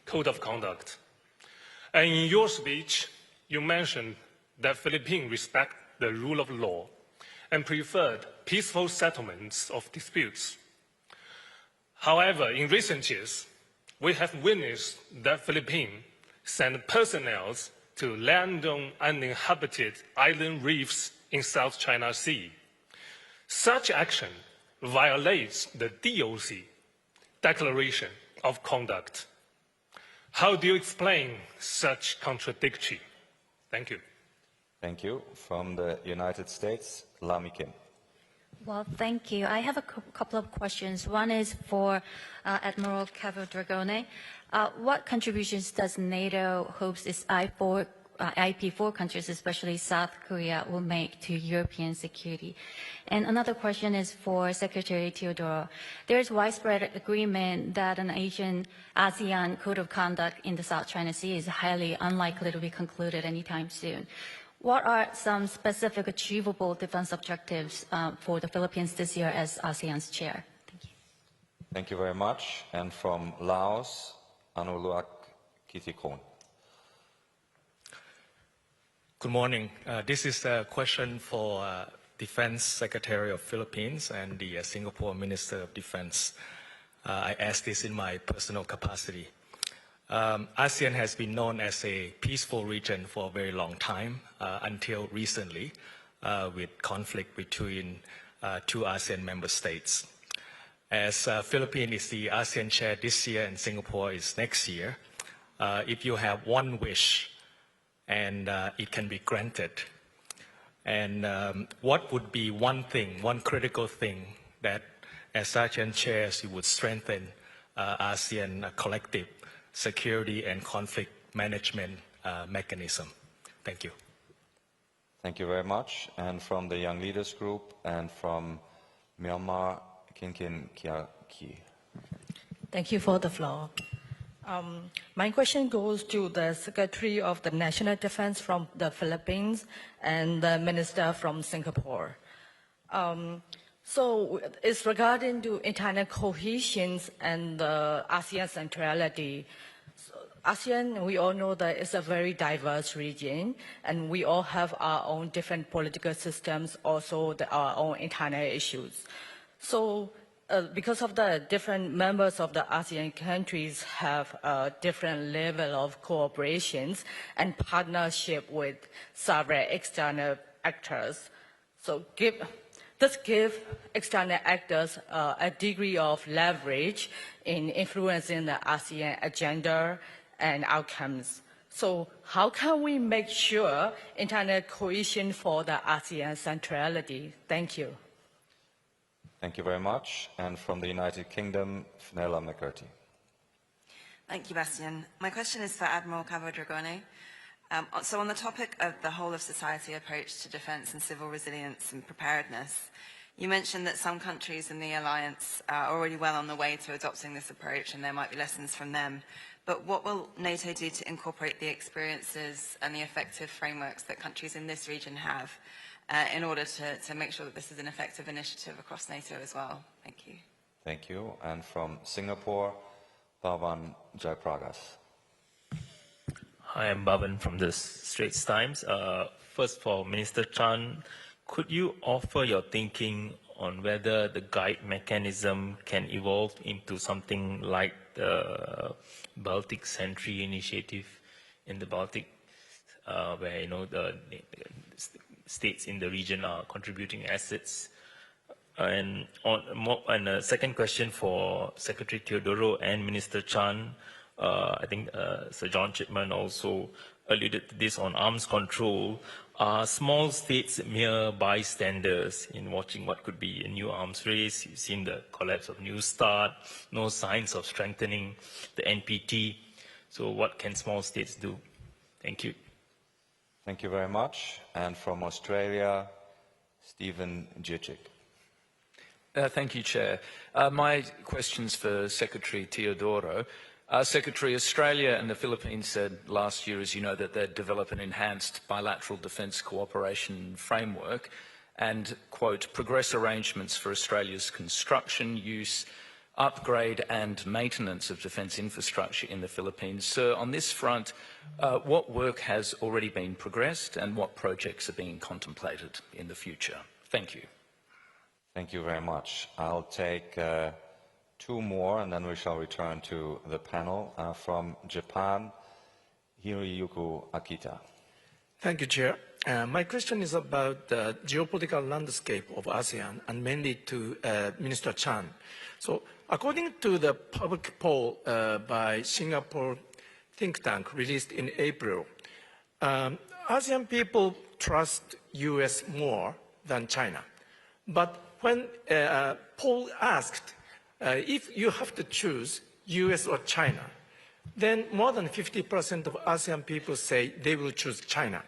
Code of Conduct. And in your speech, you mentioned that Philippines respect the rule of law and preferred peaceful settlements of disputes. However, in recent years, we have witnessed that Philippines send personnel to land on uninhabited island reefs in South China Sea. Such action violates the DOC, Declaration of Conduct. How do you explain such contradiction? Thank you. Thank you. From the United States, Lami Kim. Well, thank you. I have a couple of questions. One is for Admiral Cavadragone. What contributions does NATO hopes its I-4 IP4 countries, especially South Korea, will make to European security? And another question is for Secretary Teodoro. There is widespread agreement that an ASEAN Code of Conduct in the South China Sea is highly unlikely to be concluded anytime soon. What are some specific achievable defense objectives for the Philippines this year as ASEAN's chair? Thank you. Thank you very much. And from Laos, Anuluak Kitikon. Good morning. This is a question for Defense Secretary of Philippines and the Singapore Minister of Defense. I ask this in my personal capacity. ASEAN has been known as a peaceful region for a very long time, until recently, with conflict between two ASEAN member states. As Philippines is the ASEAN chair this year and Singapore is next year, if you have one wish and it can be granted, and what would be one thing, one critical thing that as ASEAN chairs you would strengthen ASEAN collective security and conflict management mechanism? Thank you. Thank you very much. And from the Young Leaders Group and from Myanmar, Kinkin Kiaki. Thank you for the floor. My question goes to the Secretary of the National Defense from the Philippines and the Minister from Singapore. So it's regarding to internal cohesion and the ASEAN centrality. So ASEAN, we all know that it's a very diverse region, and we all have our own different political systems, also our own internal issues. So because of the different members of the ASEAN countries have a different level of cooperations and partnership with several external actors. So this gives external actors a degree of leverage in influencing the ASEAN agenda and outcomes. So how can we make sure internal cohesion for the ASEAN centrality? Thank you. Thank you very much. And from the United Kingdom, Fenella McCarthy. Thank you, Bastian. My question is for Admiral Cabo-Dragone. So on the topic of the whole of society approach to defence and civil resilience and preparedness, you mentioned that some countries in the alliance are already well on the way to adopting this approach and there might be lessons from them. But what will NATO do to incorporate the experiences and the effective frameworks that countries in this region have in order to make sure that this is an effective initiative across NATO as well? Thank you. Thank you. And from Singapore, Bhavan Jayapragas. Hi, I'm Bhavan from the Straits Times. First, for Minister Chan, could you offer your thinking on whether the guide mechanism can evolve into something like the Baltic Sentry initiative in the Baltic, where the states in the region are contributing assets? And a second question for Secretary Teodoro and Minister Chan. I think Sir John Chipman also alluded to this on arms control. Are small states mere bystanders in watching what could be a new arms race? You've seen the collapse of New START, no signs of strengthening the NPT. So what can small states do? Thank you. Thank you very much. And from Australia, Stephen Jicic. Thank you, Chair. My question's for Secretary Teodoro. Secretary, Australia and the Philippines said last year, as you know, that they'd develop an enhanced bilateral defence cooperation framework and, quote, progress arrangements for Australia's construction, use, upgrade and maintenance of defence infrastructure in the Philippines. Sir, on this front, what work has already been progressed and what projects are being contemplated in the future? Thank you. Thank you very much. I'll take two more and then we shall return to the panel. From Japan, Hiroyuki Akita. Thank you, Chair. My question is about the geopolitical landscape of ASEAN and mainly to Minister Chan. So according to the public poll by Singapore think tank released in April, ASEAN people trust US more than China. But when poll asked if you have to choose US or China, then more than 50% of ASEAN people say they will choose China.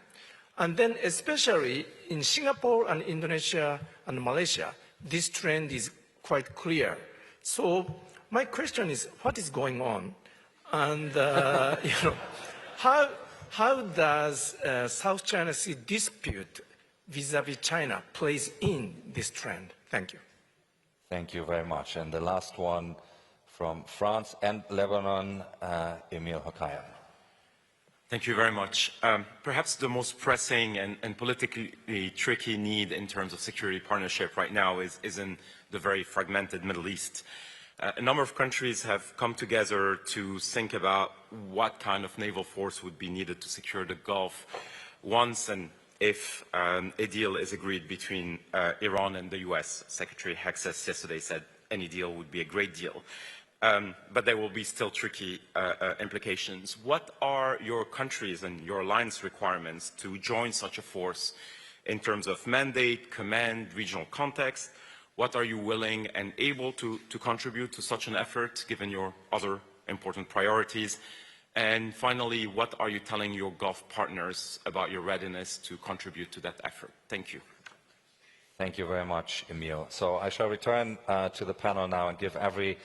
And then especially in Singapore and Indonesia and Malaysia, this trend is quite clear. So my question is, what is going on? And how does South China Sea dispute vis-a-vis China plays in this trend? Thank you. Thank you very much. And the last one from France and Lebanon, Emil Hokayan. Thank you very much. Perhaps the most pressing and politically tricky need in terms of security partnership right now is in the very fragmented Middle East. A number of countries have come together to think about what kind of naval force would be needed to secure the Gulf once and if a deal is agreed between Iran and the US. Secretary Hexas yesterday said any deal would be a great deal. But there will be still tricky implications. What are your countries and your alliance requirements to join such a force in terms of mandate, command, regional context? What are you willing and able to contribute to such an effort, given your other important priorities? And finally, what are you telling your Gulf partners about your readiness to contribute to that effort? Thank you. Thank you very much, Emil. So I shall return to the panel now and give every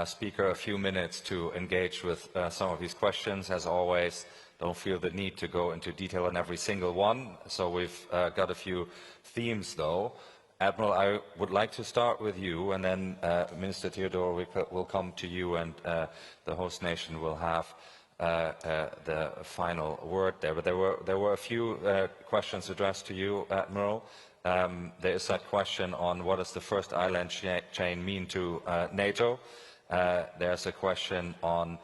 speaker a few minutes to engage with some of these questions. As always, don't feel the need to go into detail on every single one. So we've got a few themes, though. Admiral, I would like to start with you, and then Minister Theodore will come to you, and the host nation will have the final word there. But there were a few questions addressed to you, Admiral. There is that question on what does the first island chain mean to NATO. There's a question on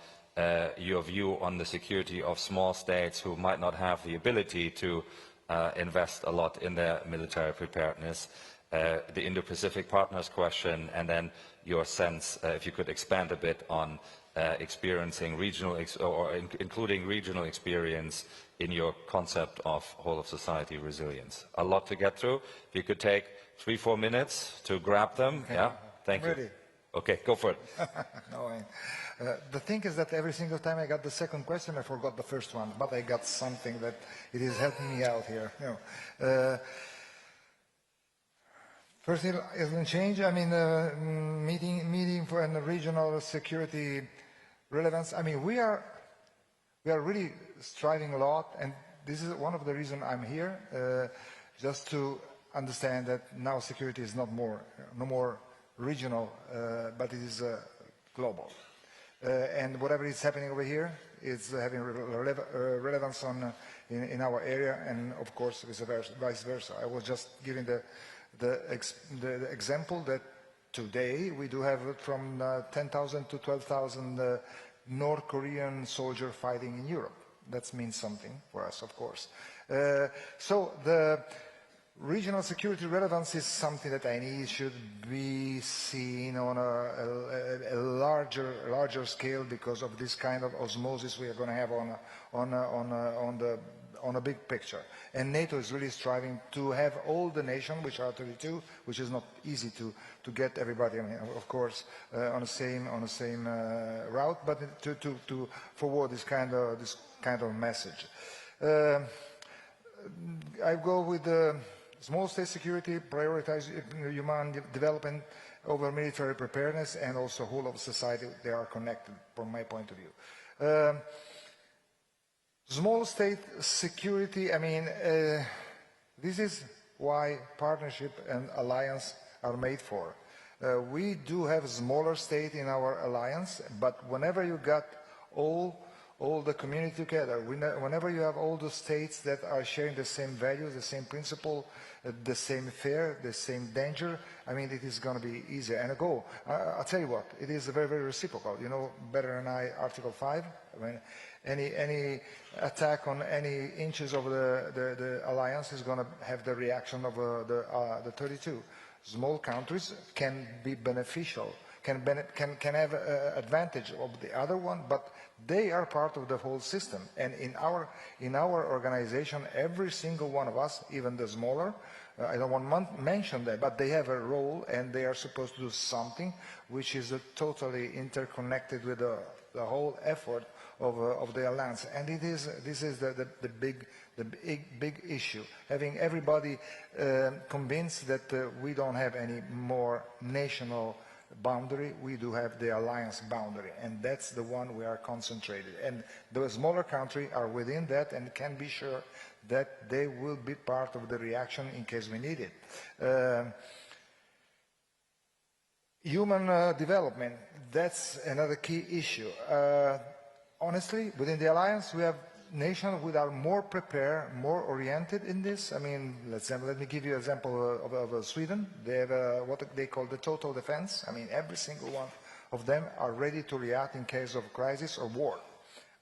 your view on the security of small states who might not have the ability to invest a lot in their military preparedness. The Indo-Pacific partners question, and then your sense, if you could expand a bit on experiencing regional, including regional experience in your concept of whole-of-society resilience. A lot to get through. If you could take 3-4 minutes to grab them. Yeah, thank you. Ready. Okay, go for it. No, the thing is that every single time I got the second question, I forgot the first one, but I got something that it is helping me out here. First island change, I mean, meeting for a regional security relevance. I mean, we are really striving a lot, and this is one of the reasons I'm here, just to understand that now security is no more regional, but it is global. And whatever is happening over here is having relevance in our area, and of course vice versa. I was just giving the example that today we do have from 10,000 to 12,000 North Korean soldiers fighting in Europe. That means something for us, of course. So the regional security relevance is something that I need should be seen on a larger scale because of this kind of osmosis we are going to have on a big picture. And NATO is really striving to have all the nations, which are 32, which is not easy to get everybody, I mean, of course, on the same route, but to forward this kind of message. I go with the small state security, prioritize human development over military preparedness, and also whole of society. They are connected from my point of view. Small state security, I mean, this is why partnership and alliance are made for. We do have smaller state in our alliance, but whenever you got all the community together, whenever you have all the states that are sharing the same values, the same principle, the same fear, the same danger, I mean, it is going to be easier. And I'll tell you what, it is very, very reciprocal. You know better than I, Article 5. I mean, any attack on any inches of the alliance is going to have the reaction of the 32. Small countries can be beneficial, can have advantage of the other one, but they are part of the whole system. And in our organization, every single one of us, even the smaller, I don't want to mention that, but they have a role and they are supposed to do something which is totally interconnected with the whole effort of the alliance. And this is the big issue, having everybody convinced that we don't have any more national boundary, we do have the alliance boundary, and that's the one we are concentrated. And the smaller countries are within that and can be sure that they will be part of the reaction in case we need it. Human development, that's another key issue. Honestly, within the alliance, we have nations that are more prepared, more oriented in this. I mean, let me give you an example of Sweden. They have what they call the total defense. I mean, every single one of them are ready to react in case of crisis or war.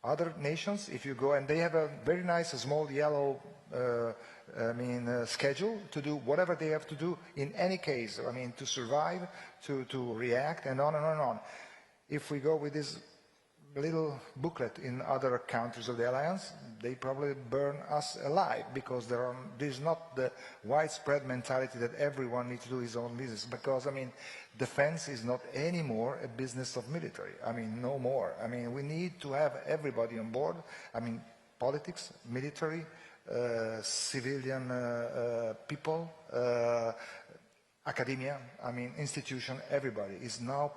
Other nations, if you go, and they have a very nice small yellow schedule to do whatever they have to do in any case, I mean, to survive, to react, and on and on and on. If we go with this little booklet in other countries of the alliance, they probably burn us alive, because there is not the widespread mentality that everyone needs to do his own business, because, I mean, defense is not anymore a business of military. I mean, no more. I mean, we need to have everybody on board. I mean, politics, military, civilian people, academia, I mean, institution, everybody is now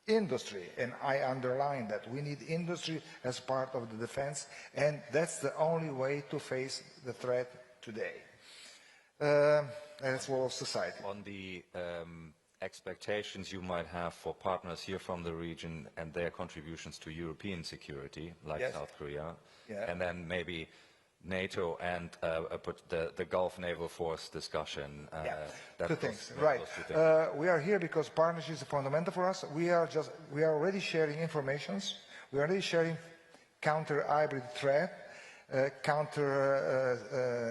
industry, and I underline that. We need industry as part of the defense, and that's the only way to face the threat today. And it's all of society. On the expectations you might have for partners here from the region and their contributions to European security, like South Korea, and then maybe NATO and the Gulf Naval Force discussion. Two things, right. We are here because partnership is fundamental for us. We are already sharing informations. We are already sharing counter-hybrid threat, counter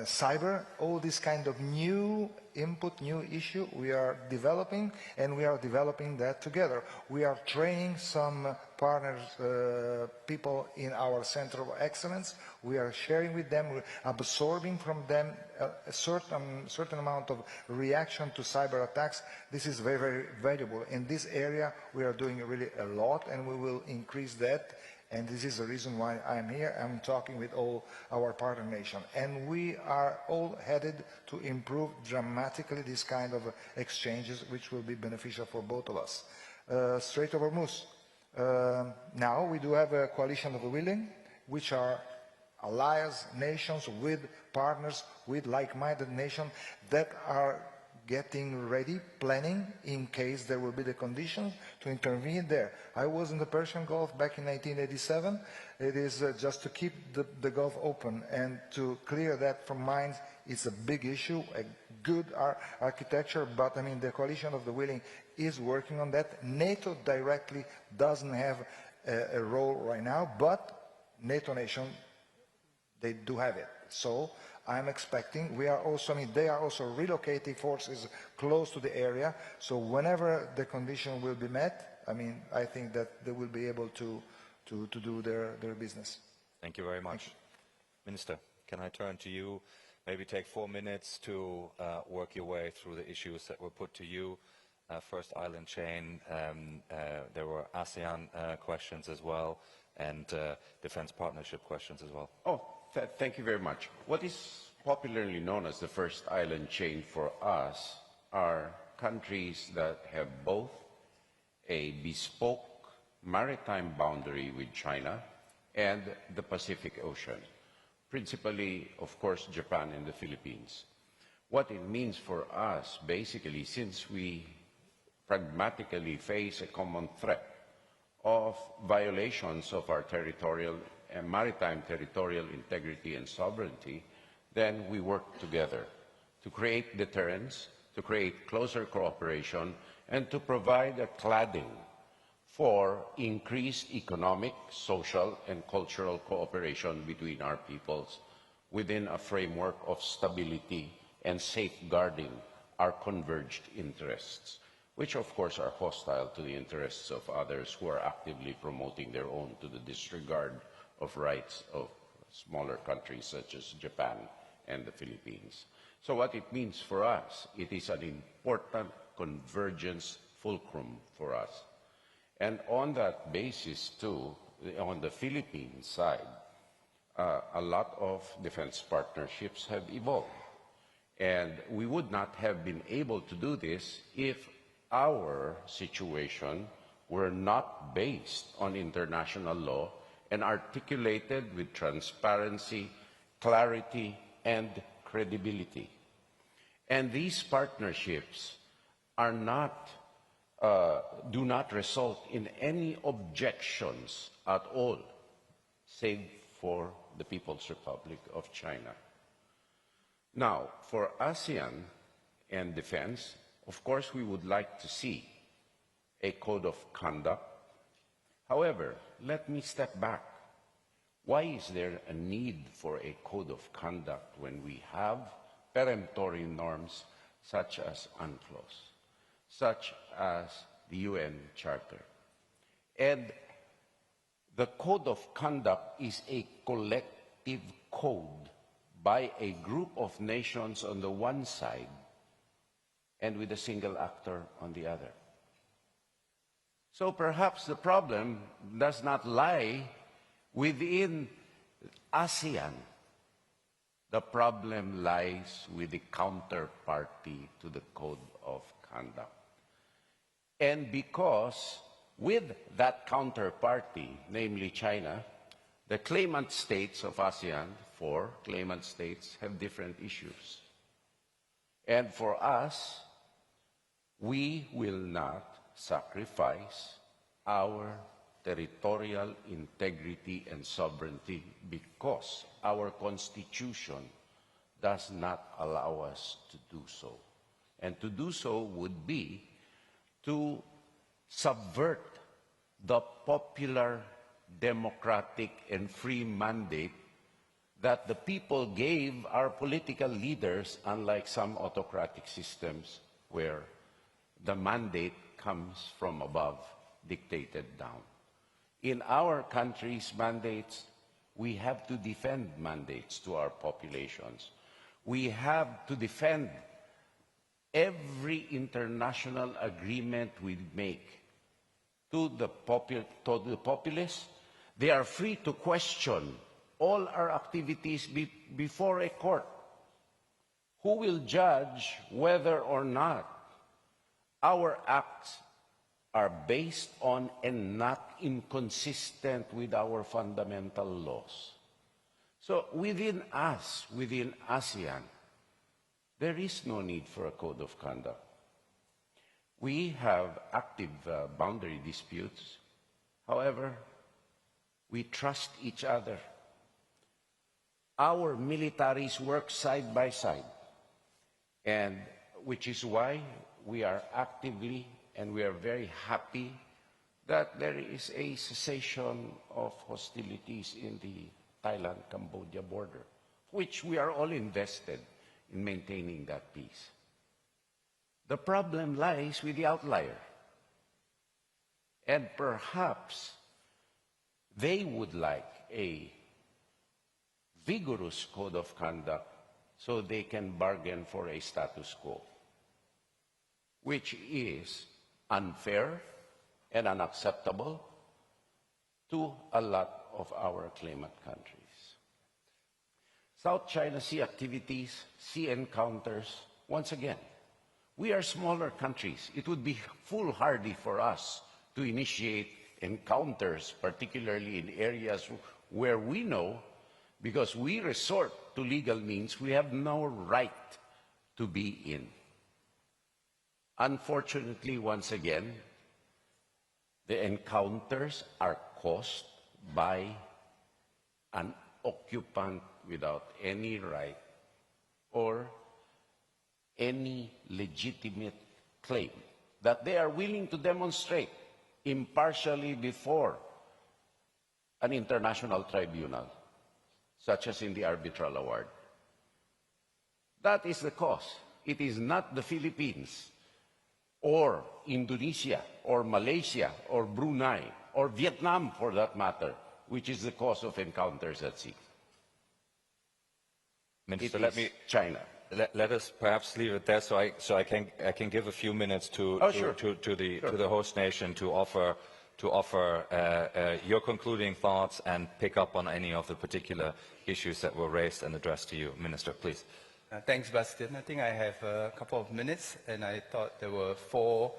cyber, all this kind of new input, new issue we are developing, and we are developing that together. We are training some partners, people in our Center of Excellence. We are sharing with them, we're absorbing from them a certain amount of reaction to cyber attacks. This is very, very valuable. In this area, we are doing really a lot, and we will increase that. And this is the reason why I'm here. I'm talking with all our partner nations. And we are all headed to improve dramatically this kind of exchanges, which will be beneficial for both of us. Strait of Hormuz. Now we do have a coalition of the willing, which are allies, nations with partners, with like-minded nations that are getting ready, planning in case there will be the conditions to intervene there. I was in the Persian Gulf back in 1987. It is just to keep the Gulf open and to clear that from minds. It's a big issue, a good architecture, but I mean the coalition of the willing is working on that. NATO directly doesn't have a role right now, but NATO nations, they do have it. So I'm expecting, we are also, I mean, they are also relocating forces close to the area. So whenever the condition will be met, I mean, I think that they will be able to do their business. Thank you very much. Minister, can I turn to you? Maybe take 4 minutes to work your way through the issues that were put to you. First island chain, there were ASEAN questions as well, and defense partnership questions as well. Oh, thank you very much. What is popularly known as the first island chain for us are countries that have both a bespoke maritime boundary with China and the Pacific Ocean, principally, of course, Japan and the Philippines. What it means for us, basically, since we pragmatically face a common threat of violations of our territorial and maritime territorial integrity and sovereignty, then we work together to create deterrence, to create closer cooperation, and to provide a cladding for increased economic, social, and cultural cooperation between our peoples within a framework of stability and safeguarding our converged interests, which of course are hostile to the interests of others who are actively promoting their own to the disregard of rights of smaller countries such as Japan and the Philippines. So what it means for us, it is an important convergence fulcrum for us. And on that basis too, on the Philippine side, a lot of defense partnerships have evolved. And we would not have been able to do this if our situation were not based on international law and articulated with transparency, clarity, and credibility. And these partnerships are not, do not result in any objections at all, save for the People's Republic of China. Now, for ASEAN and defense, of course, we would like to see a code of conduct. However, let me step back. Why is there a need for a code of conduct when we have peremptory norms such as UNCLOS, such as the UN Charter? And the code of conduct is a collective code by a group of nations on the one side and with a single actor on the other. So perhaps the problem does not lie within ASEAN. The problem lies with the counterparty to the code of conduct. And because with that counterparty, namely China, the claimant states of ASEAN, 4 claimant states, have different issues. And for us, we will not sacrifice our territorial integrity and sovereignty because our Constitution does not allow us to do so. And to do so would be to subvert the popular, democratic, and free mandate that the people gave our political leaders, unlike some autocratic systems where the mandate comes from above, dictated down. In our country's mandates, we have to defend mandates to our populations. We have to defend every international agreement we make to the populace. They are free to question all our activities before a court, who will judge whether or not our acts are based on and not inconsistent with our fundamental laws. So within us, within ASEAN, there is no need for a code of conduct. We have active boundary disputes. However, we trust each other. Our militaries work side by side, and which is why we are actively and we are very happy that there is a cessation of hostilities in the Thailand-Cambodia border, which we are all invested in maintaining that peace. The problem lies with the outlier. And perhaps they would like a vigorous code of conduct so they can bargain for a status quo, which is unfair and unacceptable to a lot of our claimant countries. South China Sea activities, sea encounters, once again, we are smaller countries. It would be foolhardy for us to initiate encounters, particularly in areas where we know, because we resort to legal means, we have no right to be in. Unfortunately, once again, the encounters are caused by an occupant without any right or any legitimate claim that they are willing to demonstrate impartially before an international tribunal, such as in the arbitral award. That is the cause. It is not the Philippines or Indonesia or Malaysia or Brunei or Vietnam, for that matter, which is the cause of encounters at sea. Minister, it is China. Let us perhaps leave it there, so I can give a few minutes to the host nation to offer to offer your concluding thoughts and pick up on any of the particular issues that were raised and addressed to you. Minister, please. Thanks, Bastian. I think I have a couple of minutes, and I thought there were 4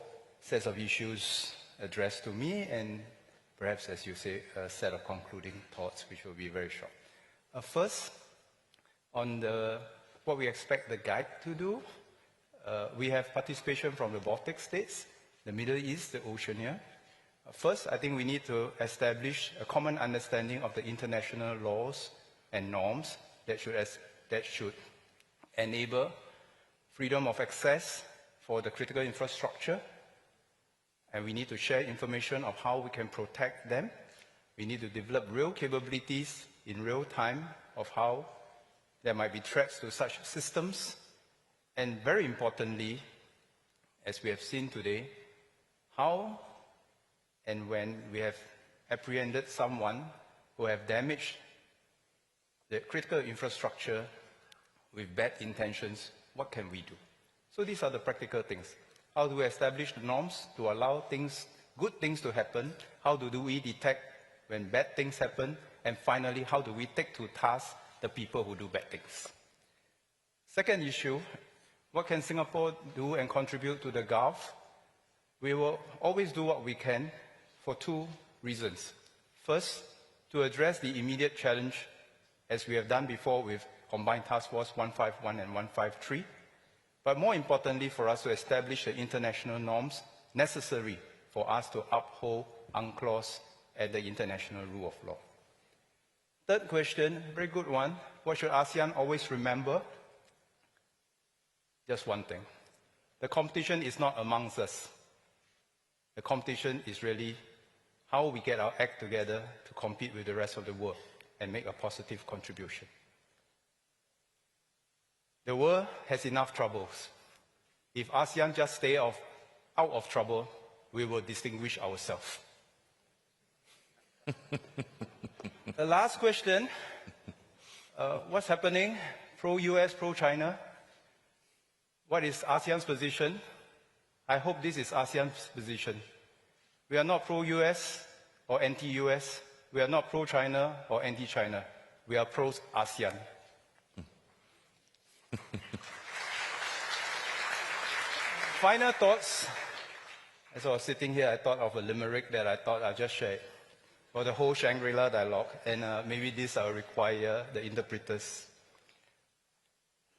sets of issues addressed to me, and perhaps, as you say, a set of concluding thoughts, which will be very short. First, on what we expect the guide to do, we have participation from the Baltic states, the Middle East, the Oceania. First, I think we need to establish a common understanding of the international laws and norms that should enable freedom of access for the critical infrastructure, and we need to share information of how we can protect them. We need to develop real capabilities in real time of how there might be threats to such systems, and very importantly, as we have seen today, how and when we have apprehended someone who have damaged the critical infrastructure with bad intentions, what can we do? So these are the practical things. How do we establish the norms to allow good things to happen? How do we detect when bad things happen? And finally, how do we take to task the people who do bad things? Second issue, what can Singapore do and contribute to the Gulf? We will always do what we can for 2 reasons. First, to address the immediate challenge, as we have done before with Combined Task Force 151 and 153, but more importantly for us to establish the international norms necessary for us to uphold UNCLOS and the international rule of law. Third question, very good one. What should ASEAN always remember? Just one thing. The competition is not amongst us. The competition is really how we get our act together to compete with the rest of the world and make a positive contribution. The world has enough troubles. If ASEAN just stay out of trouble, we will distinguish ourselves. The last question, what's happening? Pro-US, pro-China? What is ASEAN's position? I hope this is ASEAN's position. We are not pro-US or anti-US. We are not pro-China or anti-China. We are pro-ASEAN. Final thoughts. As I was sitting here, I thought of a limerick that I thought I'd just share for the whole Shangri-La dialogue, and maybe this will require the interpreters.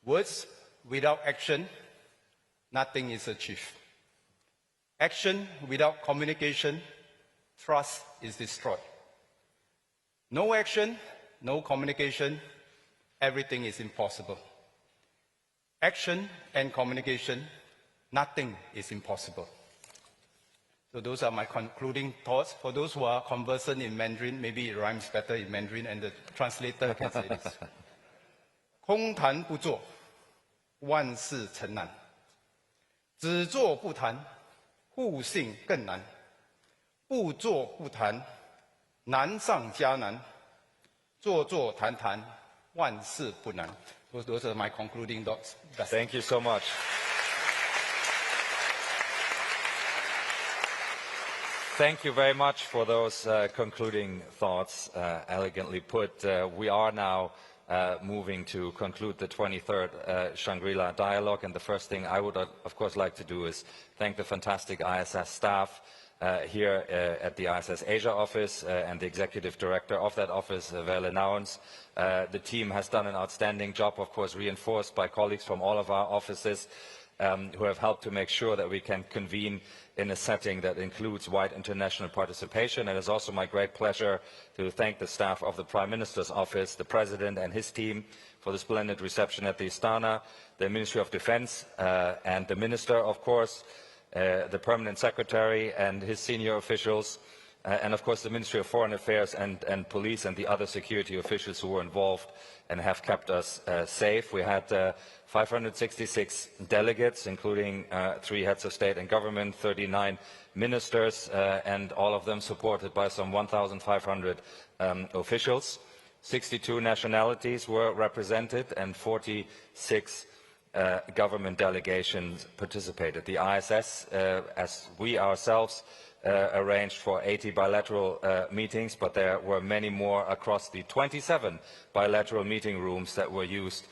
Words without action, nothing is achieved. Action without communication, trust is destroyed. No action, no communication, everything is impossible. Action and communication, nothing is impossible. So those are my concluding thoughts. For those who are conversant in Mandarin, maybe it rhymes better in Mandarin and the translator can say this. 空谈不做，万事成难；只做不谈，互信更难；不做不谈，难上加难；做做谈谈，万事不难。Those are my concluding thoughts. Thank you so much. Thank you very much for those concluding thoughts, elegantly put. We are now moving to conclude the 23rd Shangri-La dialogue, and the first thing I would, of course, like to do is thank the fantastic ISS staff here at the ISS Asia office and the executive director of that office, Welle Nauens. The team has done an outstanding job, of course, reinforced by colleagues from all of our offices who have helped to make sure that we can convene in a setting that includes wide international participation. And it's also my great pleasure to thank the staff of the Prime Minister's office, the President and his team for the splendid reception at the Istana, the Ministry of Defense and the Minister, of course, the Permanent Secretary and his senior officials, and of course the Ministry of Foreign Affairs and Police and the other security officials who were involved and have kept us safe. We had 566 delegates, including 3 heads of state and government, 39 ministers, and all of them supported by some 1,500 officials. 62 nationalities were represented and 46 government delegations participated. The ISS, as we ourselves arranged for 80 bilateral meetings, but there were many more across the 27 bilateral meeting rooms that were used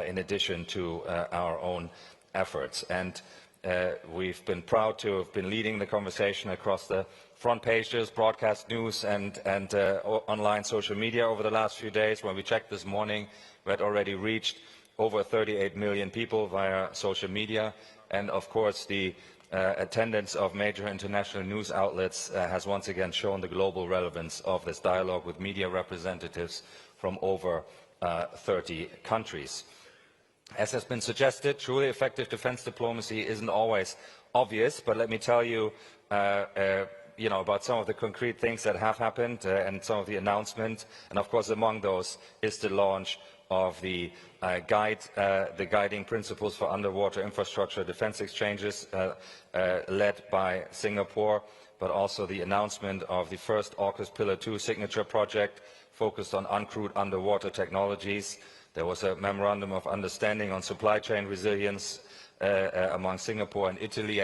in addition to our own efforts. And we've been proud to have been leading the conversation across the front pages, broadcast news and online social media over the last few days. When we checked this morning, we had already reached over 38 million people via social media. And of course, the attendance of major international news outlets has once again shown the global relevance of this dialogue with media representatives from over 30 countries. As has been suggested, truly effective defense diplomacy isn't always obvious, but let me tell you, about some of the concrete things that have happened and some of the announcements. And of course, among those is the launch of the guiding principles for underwater infrastructure defense exchanges led by Singapore, but also the announcement of the first AUKUS Pillar 2 signature project focused on uncrewed underwater technologies. There was a memorandum of understanding on supply chain resilience among Singapore and Italy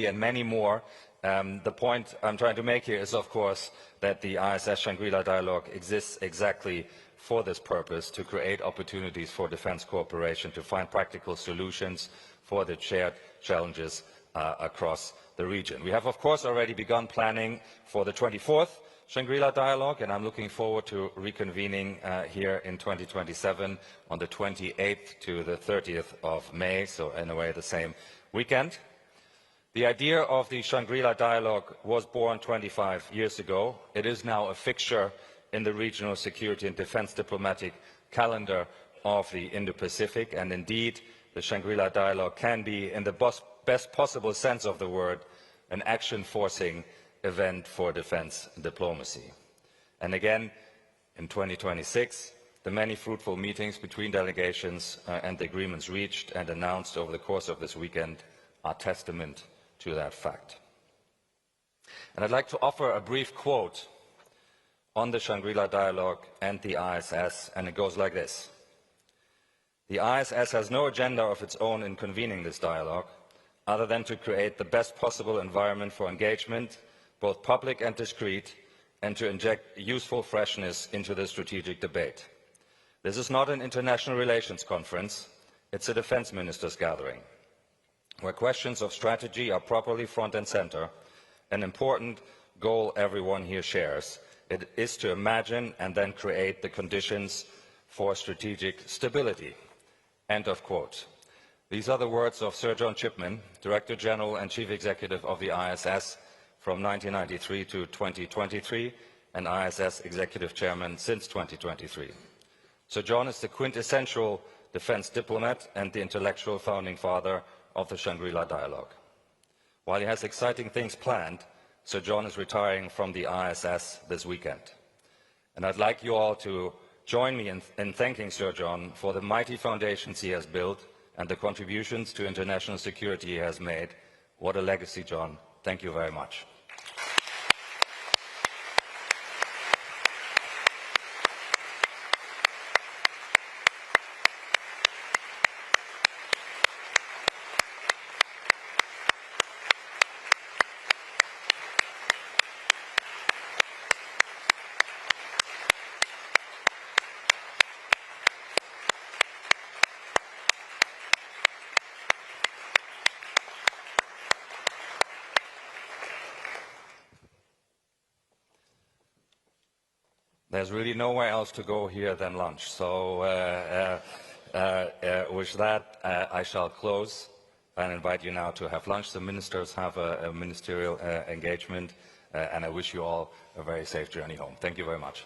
and many more. The point I'm trying to make here is, of course, that the ISS Shangri-La dialogue exists exactly for this purpose, to create opportunities for defense cooperation, to find practical solutions for the shared challenges across the region. We have, of course, already begun planning for the 24th Shangri-La dialogue, and I'm looking forward to reconvening here in 2027 on the 28th to the 30th of May, so in a way the same weekend. The idea of the Shangri-La dialogue was born 25 years ago. It is now a fixture in the regional security and defense diplomatic calendar of the Indo-Pacific, and indeed the Shangri-La dialogue can be, in the best possible sense of the word, an action-forcing event for defense diplomacy. And again, in 2026, the many fruitful meetings between delegations and the agreements reached and announced over the course of this weekend are testament to that fact. And I'd like to offer a brief quote on the Shangri-La dialogue and the ISS, and it goes like this. The ISS has no agenda of its own in convening this dialogue, other than to create the best possible environment for engagement, both public and discreet, and to inject useful freshness into the strategic debate. This is not an international relations conference, it's a defense ministers' gathering, where questions of strategy are properly front and center. An important goal everyone here shares. It is to imagine and then create the conditions for strategic stability. End of quote. These are the words of Sir John Chipman, Director General and Chief Executive of the ISS from 1993 to 2023, and ISS Executive Chairman since 2023. Sir John is the quintessential defense diplomat and the intellectual founding father of the Shangri-La dialogue. While he has exciting things planned, Sir John is retiring from the ISS this weekend. And I'd like you all to join me in thanking Sir John for the mighty foundations he has built and the contributions to international security he has made. What a legacy, John. Thank you very much. There's really nowhere else to go here than lunch. So with that, I shall close and invite you now to have lunch. The ministers have a ministerial engagement, and I wish you all a very safe journey home. Thank you very much.